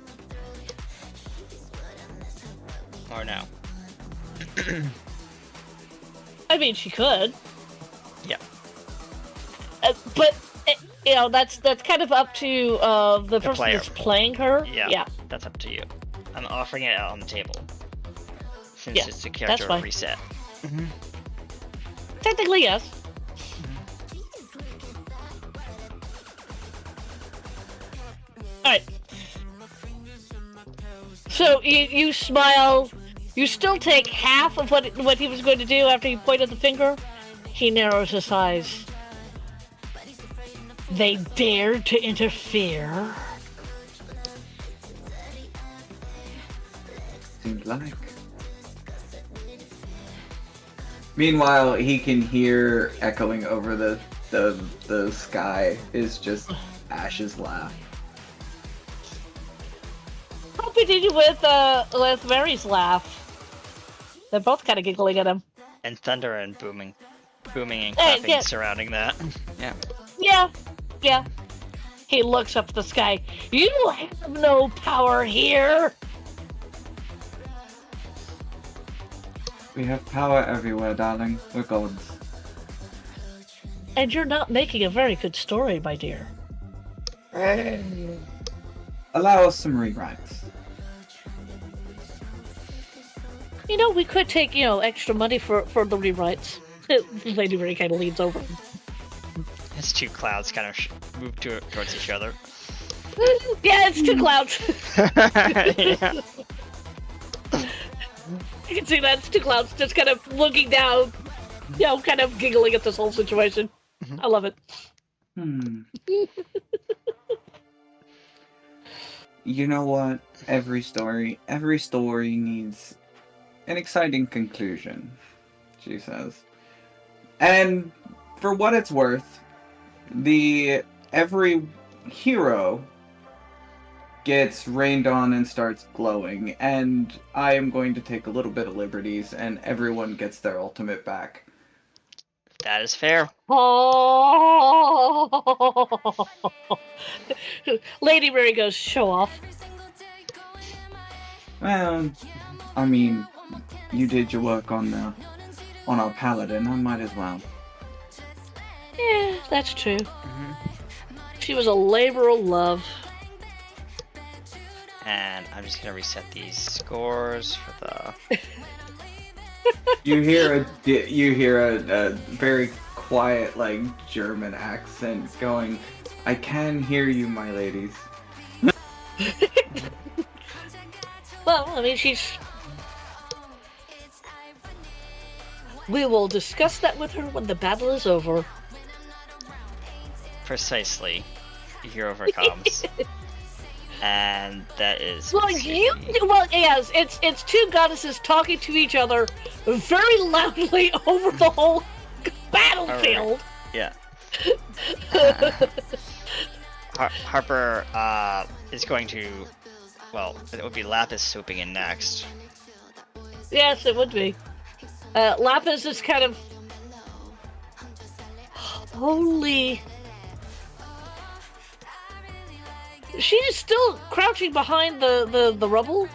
Trish? Or no? I mean, she could. Yeah. But, you know, that's kind of up to the person player. that's playing her. Yeah. That's up to you. I'm offering it out on the table. Since Yeah, it's a that's character fine. reset. Technically, yes. Alright. So, you smile. You still take half of what he was going to do after you pointed the finger. He narrows his eyes. They dared to interfere. Seems like. Meanwhile, he can hear echoing over the sky is just Ash's laugh. How did you with Mary's laugh? They're both kind of giggling at him. And thunder and booming and Hey, clapping yeah. surrounding that. Yeah. Yeah. He looks up at the sky. You have no power here. We have power everywhere, darling. We're gods. And you're not making a very good story, my dear. Allow us some rewrites. You know, we could take, extra money for the rewrites. Lady Ray kind of leans over. His two clouds kind of move towards each other. Yeah, it's two clouds. Yeah. You can see that. It's two clouds just kind of looking down, kind of giggling at this whole situation. I love it. You know what? Every story needs an exciting conclusion, she says. And for what it's worth, every hero gets rained on and starts glowing, and I am going to take a little bit of liberties, and everyone gets their ultimate back. That is fair. Oh, Lady Mary goes, show off. Well, I mean, you did your work on our paladin. I might as well. Yeah, that's true. Mhm. She was a labor of love. And I'm just gonna reset these scores for the. You hear a very quiet, like, German accent going, "I can hear you, my ladies." Well, I mean, we will discuss that with her when the battle is over. Precisely. You hear over comms. And that is. Well, yes, it's two goddesses talking to each other very loudly over the whole battlefield. Yeah. Harper is going to. Well, it would be Lapis swooping in next. Yes, it would be. Lapis is kind of holy. She's still crouching behind the rubble,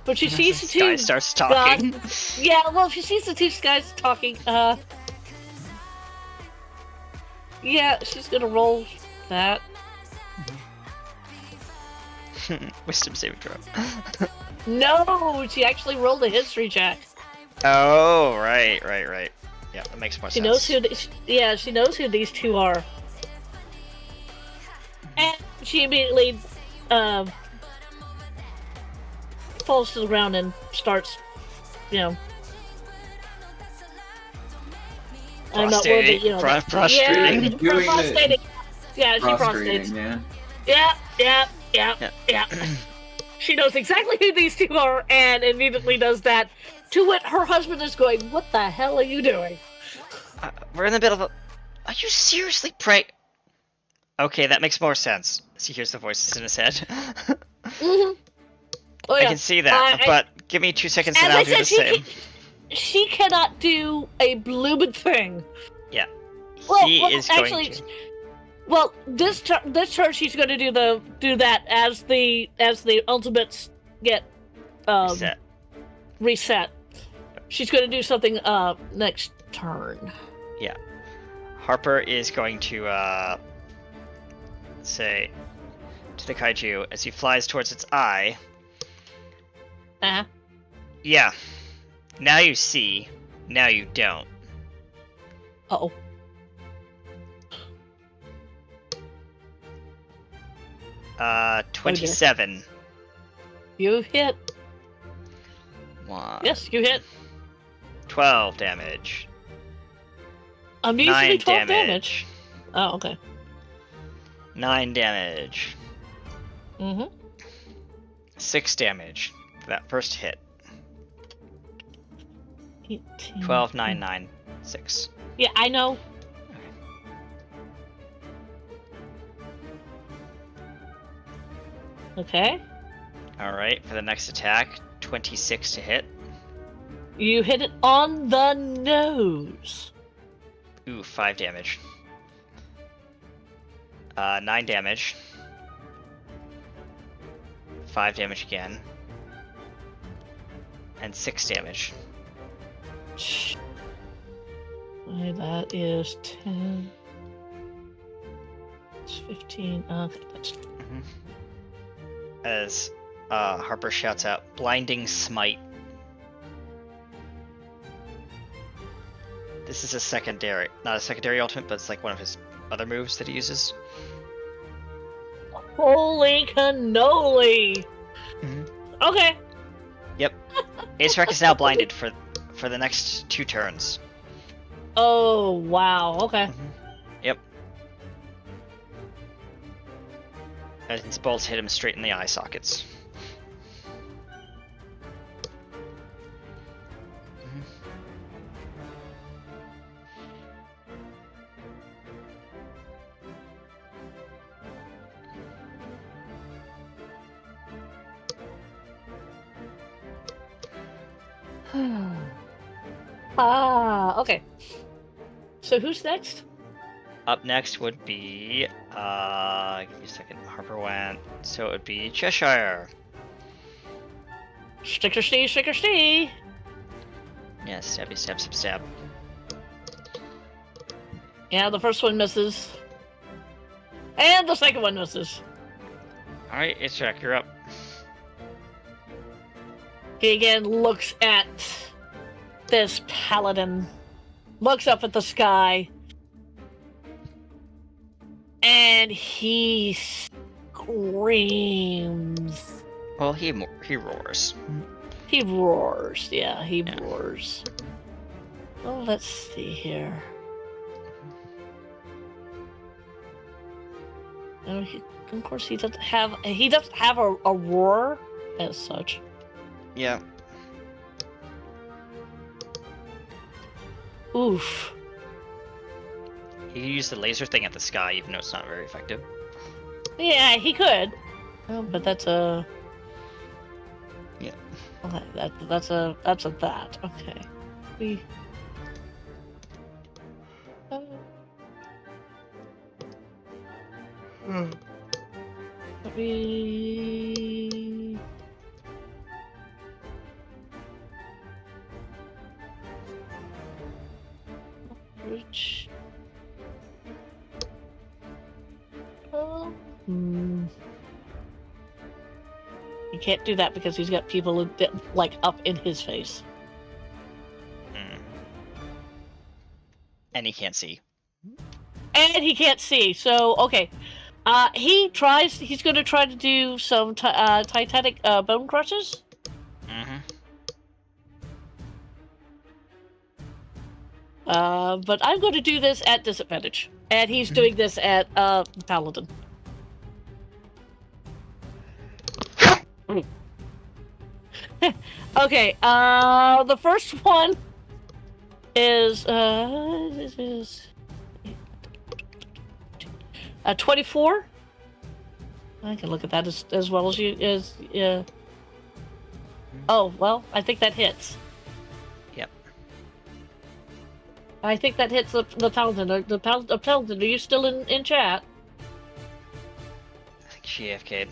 but she sees the Sky two. starts talking. Yeah, well, she sees the two guys talking. Yeah, she's gonna roll that. Wisdom saving throw. No, she actually rolled a history check. Oh, right. Yeah, that makes more She sense. knows who. She knows who these two are. And she immediately falls to the ground and starts, I'm not worthy, Prostrating. Yeah, Doing the- prostrating. Yeah, she prostrates. Prostrating, Yeah. She knows exactly who these two are and immediately does that. To which her husband is going, "What the hell are you doing?" We're in the middle of a. Are you seriously praying? Okay, that makes more sense. He hears the voices in his head. Mm-hmm. Oh, I yeah. can see that, but give me 2 seconds and As I I'll do the said, same. she cannot do a blooming thing. Yeah. Well, He is going to. Well, this turn she's going to do that as the ultimates get reset. She's going to do something next turn. Yeah. Harper is going to say to the kaiju as he flies towards its eye. Uh-huh. Yeah. Now you see. Now you don't. Uh-oh. Uh, 27. You hit. One. Yes, you hit. 12 damage. I'm usually 9 12 damage. damage. Oh, okay. 9 damage. Mm-hmm. 6 damage for that first hit. 18. 12, 9, 9, 6. Yeah, I know. Okay. Alright, for the next attack, 26 to hit. You hit it on the nose. Ooh, 5 damage. 9 damage. 5 damage again. And 6 damage. Okay, that is 10. It's 15. That's... As Harper shouts out, Blinding Smite. This is a secondary, not a secondary ultimate, but it's like one of his other moves that he uses. Holy cannoli! Mhm. Okay. Yep. Acerec is now blinded for the next 2 turns. Oh, wow. Okay. Yep. And his bolts hit him straight in the eye sockets. Okay. So who's next? Up next would be give me a second. Harper went, so it would be Cheshire. Sticker Steve, Sticker Steve. Yeah, stabby stab stab stab. Yeah, the first one misses. And the second one misses. Alright, it's Jack, you're up. He again looks at this paladin, looks up at the sky, and he screams. Well, he roars. He roars. Yeah, he roars. Oh, let's see here. Oh, of course, he doesn't have a roar as such. Yeah. Oof. He can use the laser thing at the sky, even though it's not very effective. Yeah, he could. Oh, but that's a. Yeah. Okay, that's a that. Okay. We. Let me. Which. He can't do that because he's got people like up in his face. And he can't see. And he can't see. So okay, he's going to try to do some Titanic bone crushes. But I'm going to do this at disadvantage, and he's doing this at Paladin. Okay, the first one is 24. I can look at that as well as you yeah. Oh well, I think that hits. Yep. I think that hits the Paladin. The Paladin, are you still in chat? I think she AFK'd.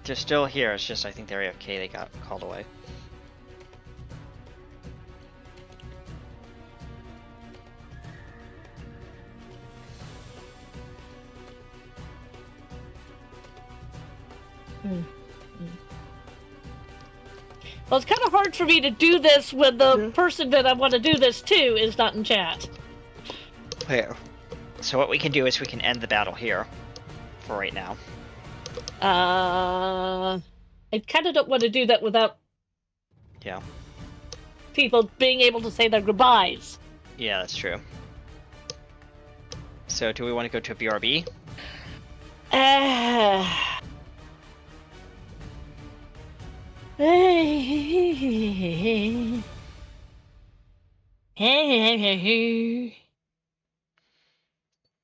They're still here, it's just I think they're AFK, they got called away. Well, it's kind of hard for me to do this when the person that I want to do this to is not in chat. Okay. So what we can do is we can end the battle here for right now. I kind of don't want to do that without people being able to say their goodbyes. Yeah, that's true. So do we want to go to a BRB?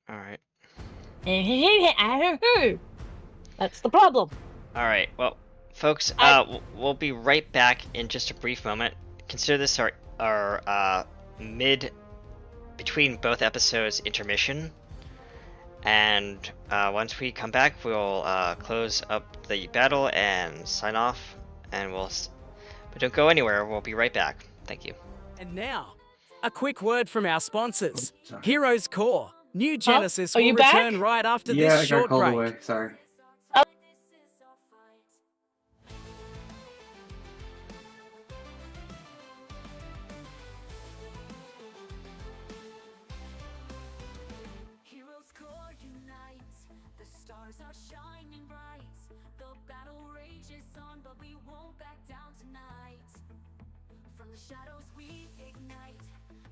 Alright. That's the problem. Alright, well, folks, we'll be right back in just a brief moment. Consider this our between both episodes intermission. And once we come back, we'll close up the battle and sign off. And but don't go anywhere, we'll be right back. Thank you. And now, a quick word from our sponsors. Heroes Core. New Genesis Are will you return back? right after Yeah, this I got short called break. away. Sorry. Heroes core unite, the stars are shining bright. The battle rages on, but we won't back down tonight. From the shadows we ignite,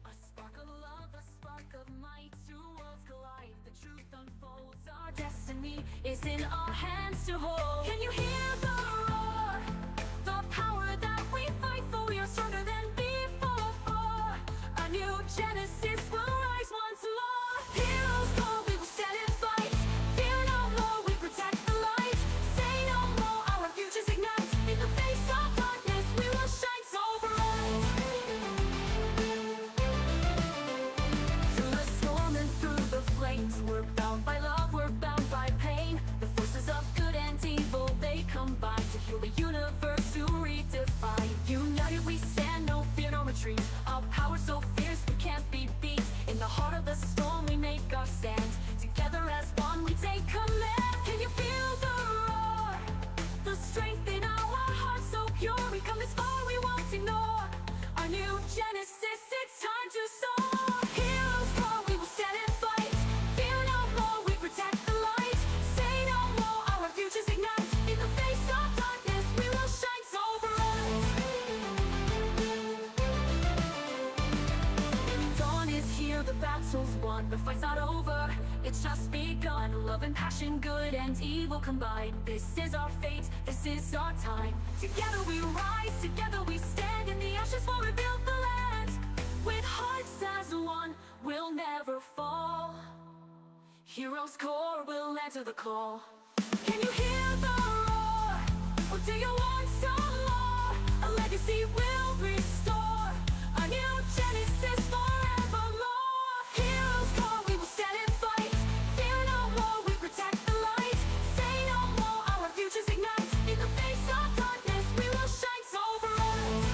a spark of love, a spark of might. Two worlds collide, the truth unfolds. Our destiny is in our hands to hold. Can you hear the roar? The power that we fight for, we are stronger than before. A new Genesis will rise once more. the fight's not over. It's just begun. Love and passion, good and evil combined. This is our fate, this is our time. Together we rise, together we stand. In the ashes we'll rebuild the land. With hearts as one, we'll never fall. Heroes core will answer the call. Can you hear the roar? Or do you want some more? A legacy will restore. A new genesis forevermore. Heroes core, we will stand and fight. Fear no more, we protect the light. Say no more, our futures ignite. In the face of darkness, we will shine so bright.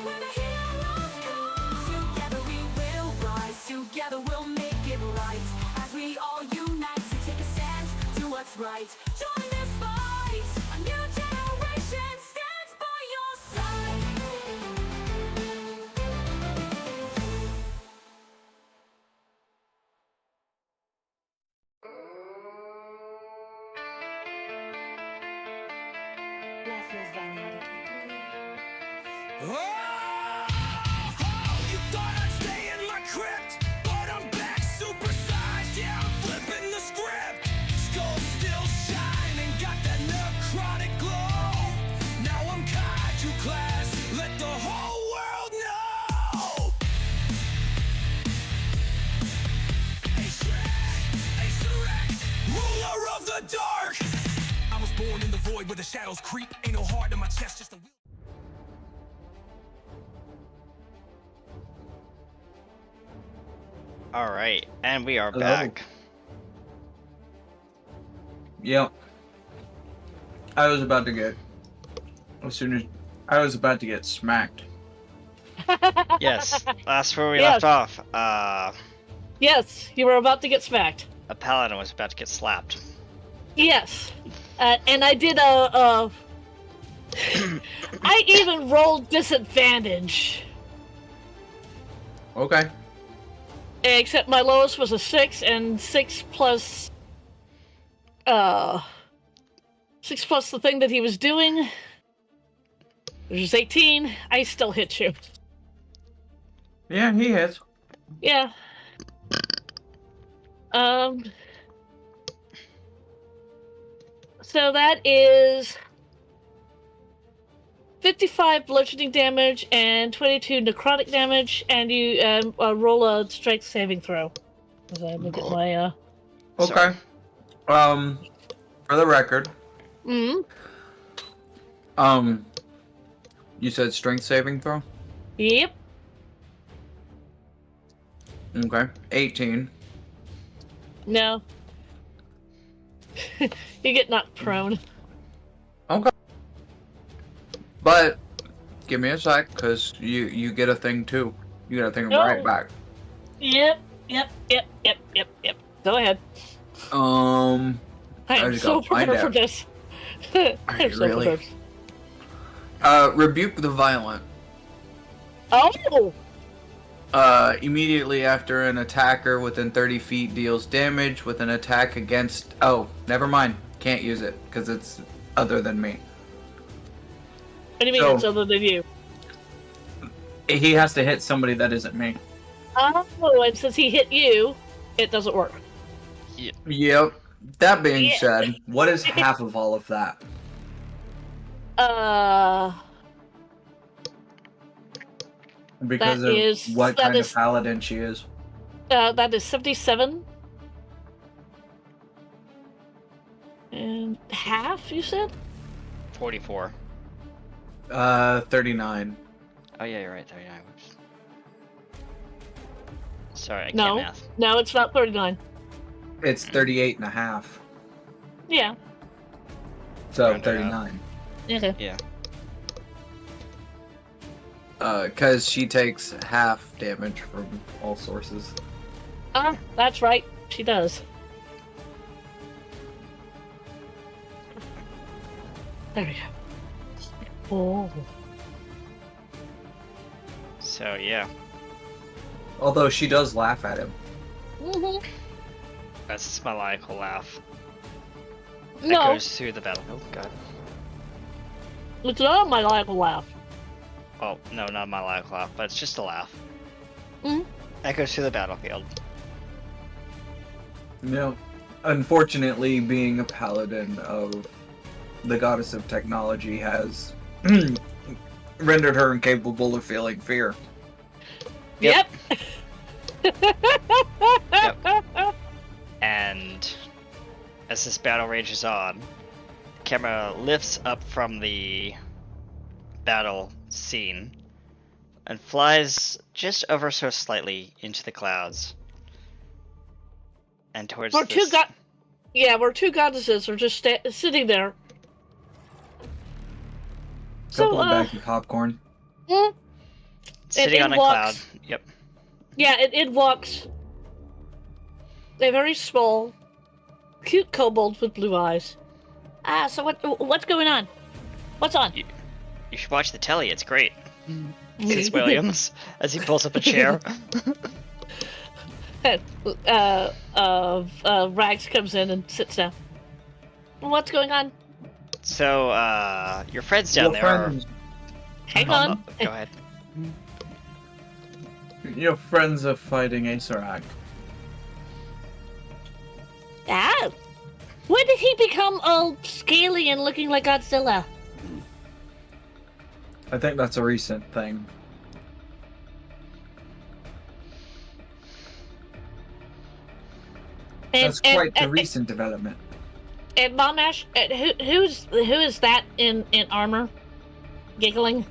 We're the heroes core. Together we will rise. Together we'll make it right. As we all unite to take a stand, do what's right. Join this fight. A new generation stands by your side. You thought I'd stay in my crypt, but I'm back supersized. Yeah, I'm flipping the script. Skull still shining, got that necrotic glow. Now I'm kaiju class, let the whole world know. Ace-Rex, ruler of the dark. I was born in the void where the shadows creep. Ain't no heart in my chest, just a will. All right, and we are Hello. back. Yep. I was about to get smacked. Yes, that's where we Yes. left off. Yes, you were about to get smacked. A paladin was about to get slapped. Yes, and I did a. I even rolled disadvantage, Okay. except my lowest was a 6, and 6 plus. 6 plus the thing that he was doing, which is 18. I still hit you. Yeah, he hits. Yeah. So that is 55 bludgeoning damage and 22 necrotic damage, and you roll a strength saving throw. As I look at my Okay. Sorry. For the record, Mm. you said strength saving throw? Yep. Okay. 18. No. You get knocked prone. Okay. But give me a sec, because you get a thing too. You get a thing right Oh. back. Yep. Go ahead. I I am just so gotta find prepared for out. this. Are I'm you so really? prepared. Rebuke the violent. Oh! Immediately after an attacker within 30 feet deals damage with an attack against... Oh, never mind. Can't use it, because it's other than me. What do you mean So- it's other than you? He has to hit somebody that isn't me. Oh, and since he hit you, it doesn't work. Yep. That being Yeah. said, what is half of all of that? Because That of is- what that kind is- of paladin she is. That is 77. And half, you said? 44. 39. Oh yeah, you're right. 39. Whoops. Sorry, I No. can't math. No, it's not 39. It's 38 and a half. Yeah. So Round it up. 39. Okay. Yeah. Because she takes half damage from all sources. That's right. She does. There we go. Oh. So yeah, Although she does laugh at him. Mm-hmm. that's my maniacal laugh. That No, goes through the battlefield. God. it's not my maniacal laugh. Well, no, not my maniacal laugh, but it's just a laugh. Mhm. echoes through the battlefield. No. Unfortunately, being a paladin of the goddess of technology has rendered her incapable of feeling fear. Yep. Yep. And as this battle rages on, the camera lifts up from the battle scene and flies just ever so slightly into the clouds and towards Where this... where two goddesses are just sitting there. Couple of bags of popcorn. sitting it on a walks- cloud. Yep. Yeah, it walks. They're very small, cute kobolds with blue eyes. So what's going on? What's on? You should watch the telly. It's great. Says Williams as he pulls up a chair. Rags comes in and sits down. What's going on? So, your friends down there are... Hang Oh, on. Go ahead. Your friends are fighting Asarak. Ah! When did he become all scaly and looking like Godzilla? I think that's a recent thing. That's quite the recent development. And Mom Ash, who is that in armor, giggling?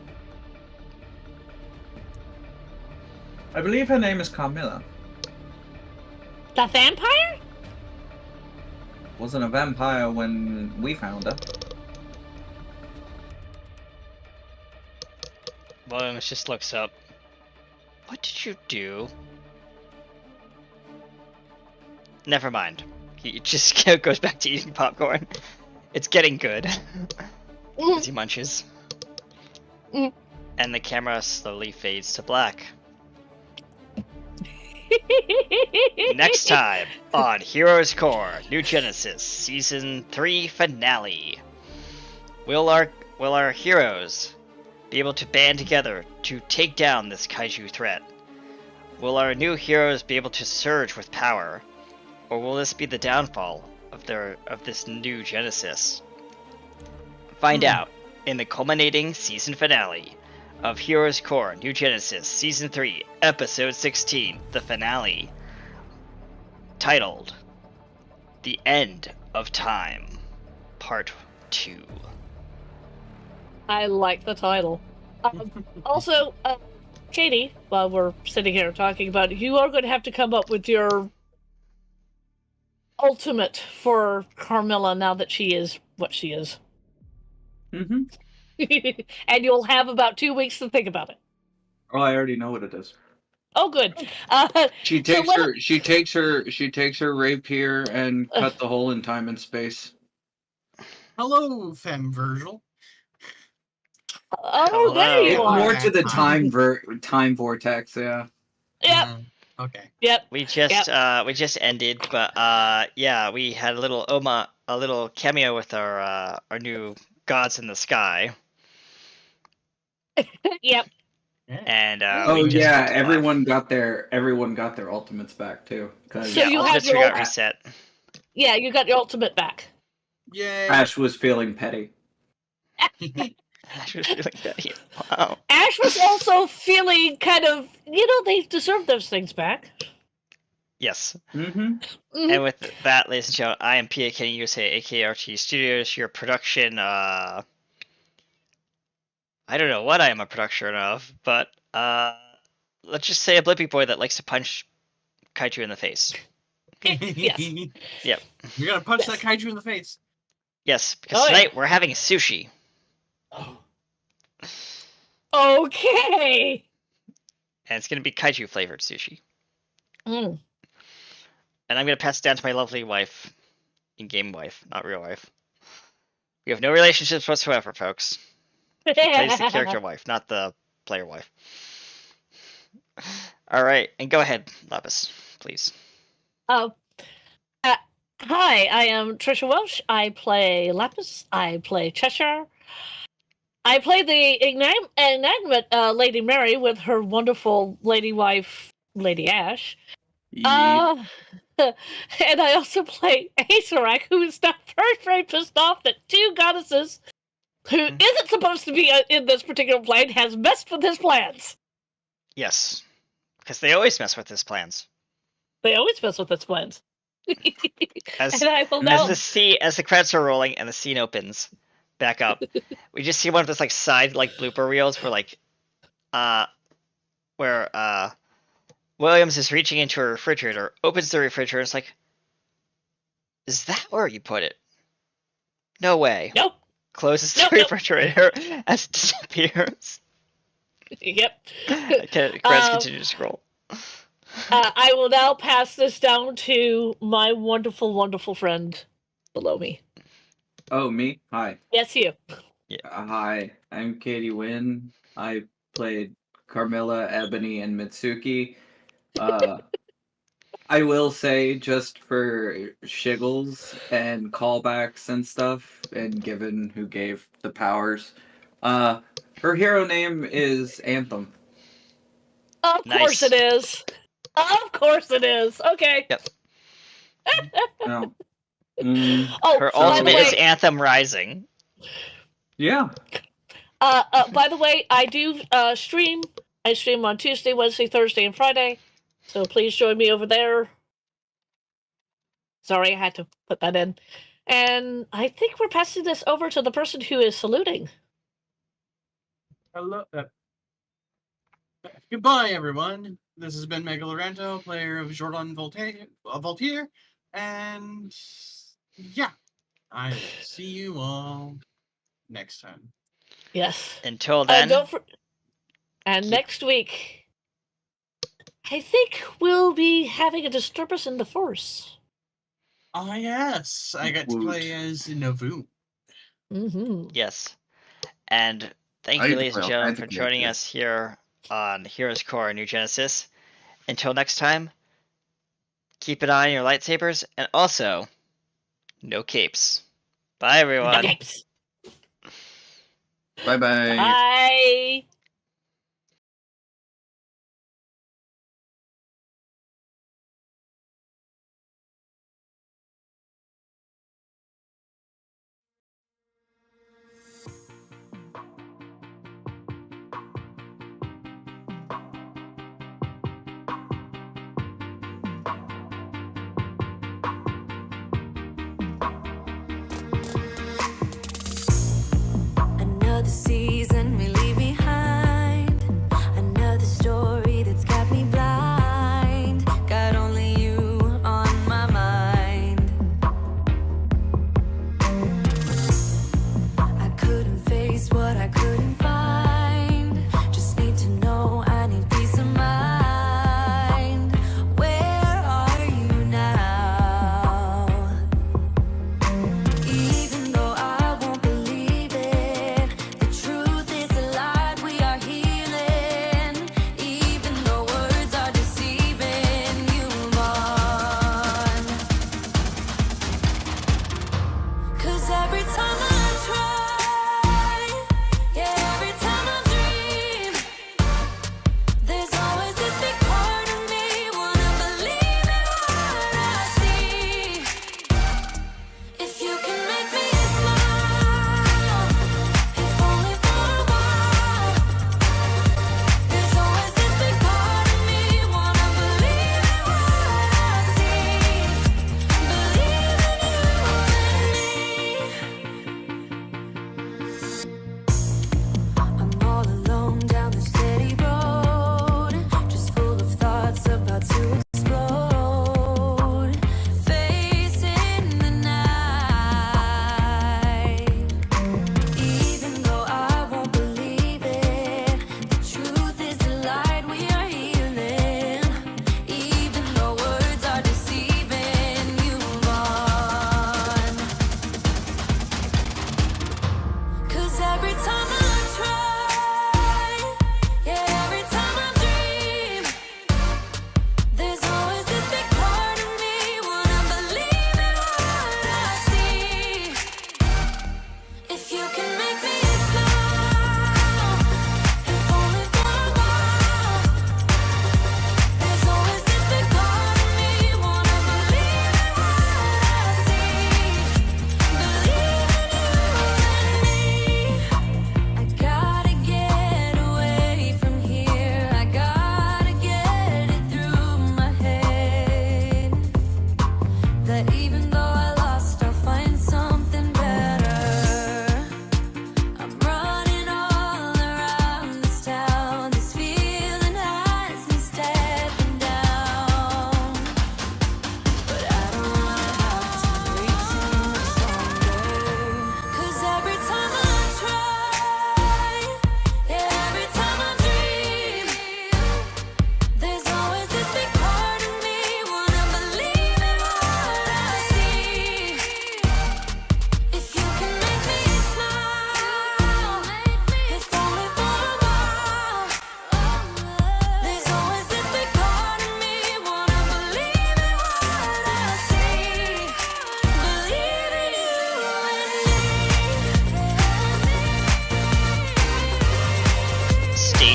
I believe her name is Carmilla. The vampire? Wasn't a vampire when we found her. Williams just looks up. What did you do? Never mind. He just goes back to eating popcorn. It's getting good. As he munches. Mm. And the camera slowly fades to black. Next time on Heroes Core New Genesis Season 3 Finale. Will our heroes be able to band together to take down this kaiju threat? Will our new heroes be able to surge with power? Or will this be the downfall of this new Genesis? Find out in the culminating season finale of Heroes Core New Genesis Season 3 Episode 16, the finale, titled The End of Time, Part 2. I like the title. Also, Katie, while we're sitting here talking about it, you are going to have to come up with your ultimate for Carmilla now that she is what she is. Mm-hmm. And you'll have about 2 weeks to think about it. Oh, I already know what it is. Oh, good. She takes her rapier and cut the hole in time and space. Hello, Femme Virgil. Oh, there Hello. you are. More to the time vortex, yeah. Yep. Okay. Yep. We just ended, but yeah, we had a little cameo with our new gods in the sky, Yep. and Oh we just yeah, went to everyone got their ultimates back too. 'Cause So yeah, you all have this your got ult- reset. Yeah, you got your ultimate back. Yay. Ash was feeling petty. Ash was feeling petty. Wow. Ash was also feeling kind of, they deserve those things back. Yes. Mm-hmm. Mhm. And with that, ladies and gentlemen, I am PA Kenny USA, aka RT Studios, your production. I don't know what I am a production of, but let's just say a Blippy boy that likes to punch kaiju in the face. Yes. Yep. You're gonna punch that kaiju in the face. Yes, because Oh, yeah. tonight we're having sushi. Okay. And it's going to be kaiju flavored sushi. Mm. And I'm going to pass it down to my lovely wife. In-game wife, not real wife. We have no relationships whatsoever, folks. She plays the character wife, not the player wife. Alright, and go ahead, Lapis, please. Hi, I am Trisha Welsh. I play Lapis. I play Cheshire. I play the enigmatic Lady Mary with her wonderful lady wife, Lady Ash. Yeet. And I also play Azarak, who is now very, very pissed off that two goddesses who isn't supposed to be in this particular plane has messed with his plans. Yes, because they always mess with his plans. They always mess with his plans. As, and I will and now... as the credits are rolling and the scene opens back up, we just see one of those like side like blooper reels where Williams is reaching into a refrigerator, opens the refrigerator, and it's like, is that where you put it? No way. Nope. Closes the refrigerator as it disappears. Yep. Credits continue to scroll. I will now pass this down to my wonderful, wonderful friend below me. Oh, me? Hi. Yes, you. Hi, I'm Katie Wynn. I played Carmilla, Ebony, and Mitsuki. I will say, just for shiggles and callbacks and stuff, and given who gave the powers, her hero name is Anthem. Of course it is. Of course it is. Okay. Yep. No. Oh, her ultimate is Anthem Rising. Yeah. By the way, I do stream. I stream on Tuesday, Wednesday, Thursday, and Friday. So please join me over there. Sorry, I had to put that in. And I think we're passing this over to the person who is saluting. Hello. Goodbye, everyone. This has been Mega Loranto, player of Jordan Voltaire, and yeah, I will see you all next time. Yes. Until then. And next week, I think we'll be having a disturbance in the Force. Ah, yes, I got to play as Navoon. Mm-hmm. Yes, and thank you, ladies and gentlemen, for joining us here on Heroes Core New Genesis. Until next time, keep an eye on your lightsabers, and also, no capes. Bye, everyone. No capes. Bye-bye. Bye. Another season, we leave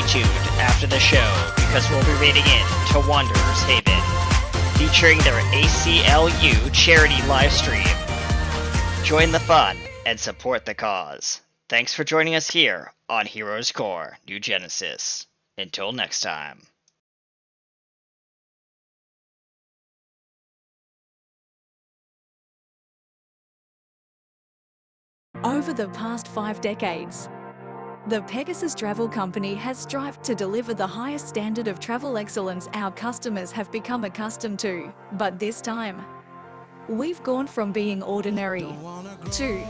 tuned after the show because we'll be reading in to Wanderer's Haven, featuring their ACLU charity livestream. Join the fun and support the cause. Thanks for joining us here on Heroes Core New Genesis. Until next time. Over the past 5 decades, the Pegasus Travel Company has strived to deliver the highest standard of travel excellence our customers have become accustomed to. But this time, we've gone from being ordinary to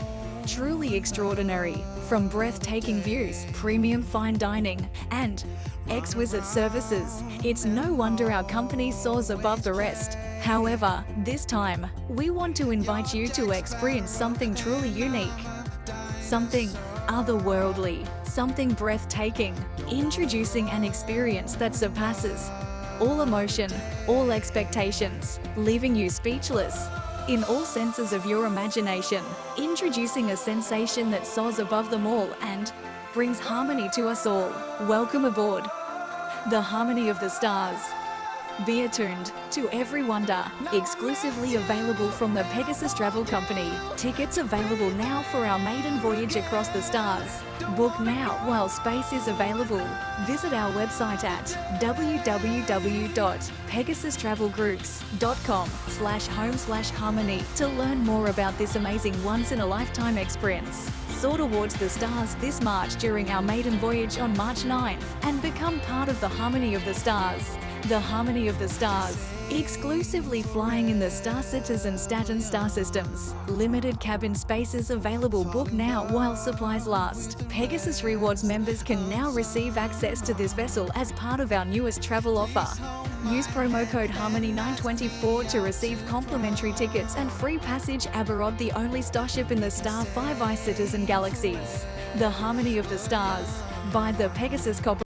truly extraordinary. From breathtaking views, premium fine dining, and exquisite services, it's no wonder our company soars above the rest. However, this time, we want to invite you to experience something truly unique. Something otherworldly, something breathtaking, introducing an experience that surpasses all emotion, all expectations, leaving you speechless in all senses of your imagination, introducing a sensation that soars above them all and brings harmony to us all. Welcome aboard the Harmony of the Stars. Be attuned to every wonder, exclusively available from the Pegasus Travel Company. Tickets available now for our maiden voyage across the stars. Book now while space is available. Visit our website at www.pegasustravelgroups.com/home/harmony to learn more about this amazing once-in-a-lifetime experience. Soar towards the stars this March during our maiden voyage on March 9th and become part of the Harmony of the Stars. The Harmony of the Stars, exclusively flying in the Star Citizen Staten star systems. Limited cabin spaces available. Book now while supplies last. Pegasus Rewards members can now receive access to this vessel as part of our newest travel offer. Use promo code HARMONY924 to receive complimentary tickets and free passage aboard the only starship in the Star 5i Citizen galaxies. The Harmony of the Stars by the Pegasus Corporation.